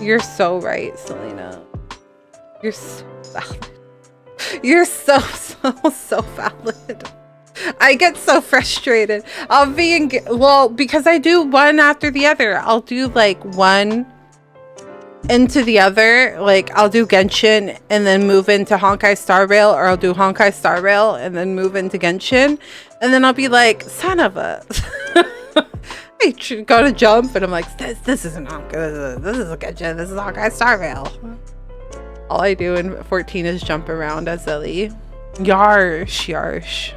You're so right, Selena. You're so valid. You're so valid. I get so frustrated. I'll be in, well, because I do one after the other. I'll do like one into the other. Like I'll do Genshin and then move into Honkai Star Rail, or I'll do Honkai Star Rail and then move into Genshin. And then I'll be like, son of a... I go to jump and I'm like, this isn't Honkai, this is a Genshin, this is Honkai Star Rail. All I do in 14 is jump around as Ellie. Yarsh, yarsh.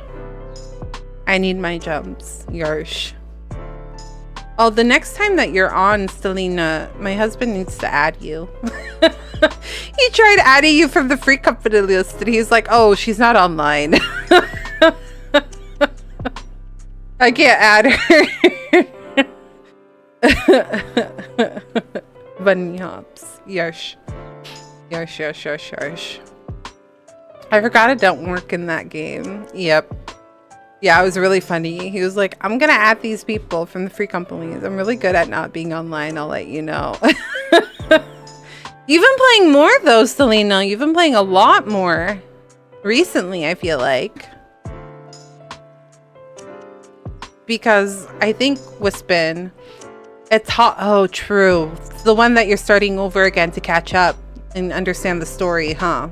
I need my jumps. Yarsh. Oh, the next time that you're on, Stelina, my husband needs to add you. He tried adding you from the free company list and he's like, oh, she's not online. I can't add her. Bunny hops. Yarsh. Yarsh, yarsh, yarsh, yarsh. I forgot it don't work in that game. Yep. Yeah, it was really funny. He was like, I'm gonna add these people from the free companies. I'm really good at not being online, I'll let you know. You've been playing more though, Selena. You've been playing a lot more recently, I feel like. Because I think Wispin, it's hot. Oh, true. It's the one that you're starting over again to catch up and understand the story, huh?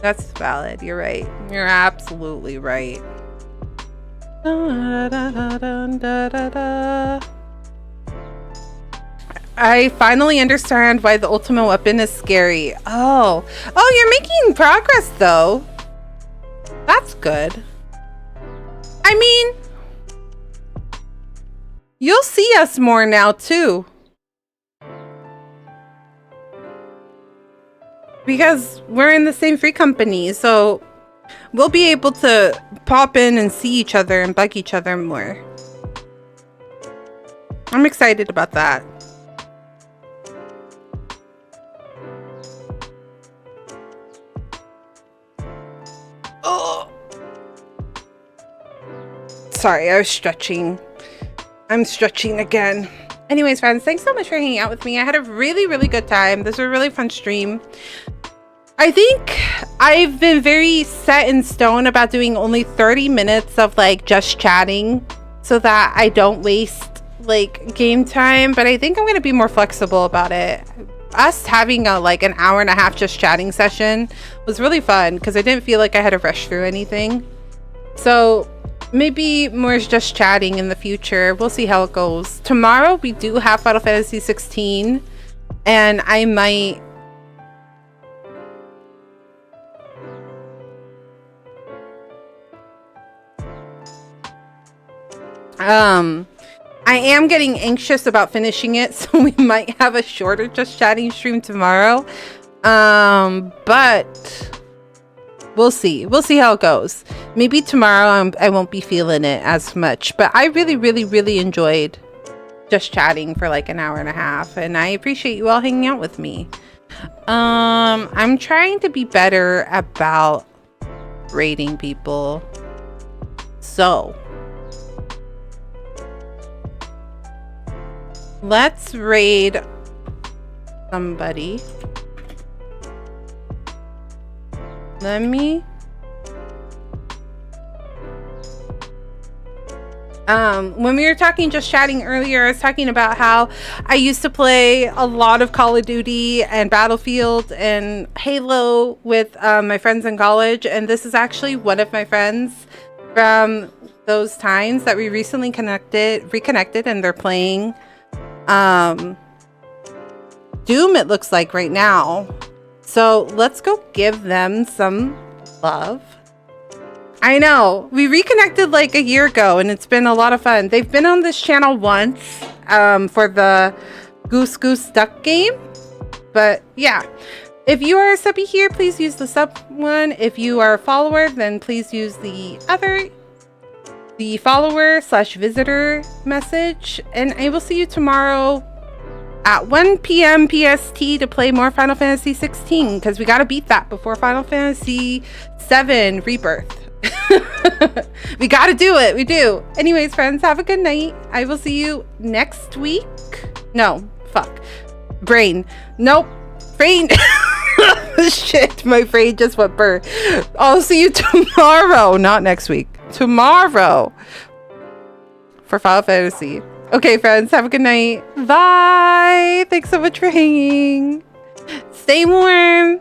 That's valid. You're right. You're absolutely right. I finally understand why the ultimate weapon is scary. Oh, you're making progress though. That's good. I mean, you'll see us more now too. Because we're in the same free company, so we'll be able to pop in and see each other and bug each other more. I'm excited about that. Oh. Sorry, I was stretching. I'm stretching again. Anyways, friends, thanks so much for hanging out with me. I had a really, really good time. This was a really fun stream. I think I've been very set in stone about doing only 30 minutes of like just chatting so that I don't waste like game time, but I think I'm going to be more flexible about it. Us having a like an hour and a half just chatting session was really fun because I didn't feel like I had to rush through anything. So maybe more is just chatting in the future. We'll see how it goes. Tomorrow we do have Final Fantasy 16 and I might I am getting anxious about finishing it, so we might have a shorter just chatting stream tomorrow. But we'll see how it goes. Maybe tomorrow I won't be feeling it as much, but I really enjoyed just chatting for like an hour and a half, and I appreciate you all hanging out with me. I'm trying to be better about rating people, so let's raid somebody. Let me when we were talking just chatting earlier, I was talking about how I used to play a lot of Call of Duty and Battlefield and Halo with my friends in college, and this is actually one of my friends from those times that we recently reconnected, and they're playing Doom, it looks like right now. So let's go give them some love. I know, we reconnected like a year ago and it's been a lot of fun. They've been on this channel once for the Goose Duck game. But yeah, if you are a subby here, please use the sub one. If you are a follower, then please use the follower/visitor message. And I will see you tomorrow at 1 p.m. PST to play more Final Fantasy 16, because we got to beat that before Final Fantasy 7 Rebirth. We got to do it. We do. Anyways, friends, have a good night. I will see you next week. No, fuck. Brain. Nope. Brain. Shit, my brain just went burr. I'll see you tomorrow. Not next week. Tomorrow. For Final Fantasy. Okay, friends, have a good night. Bye. Thanks so much for hanging. Stay warm.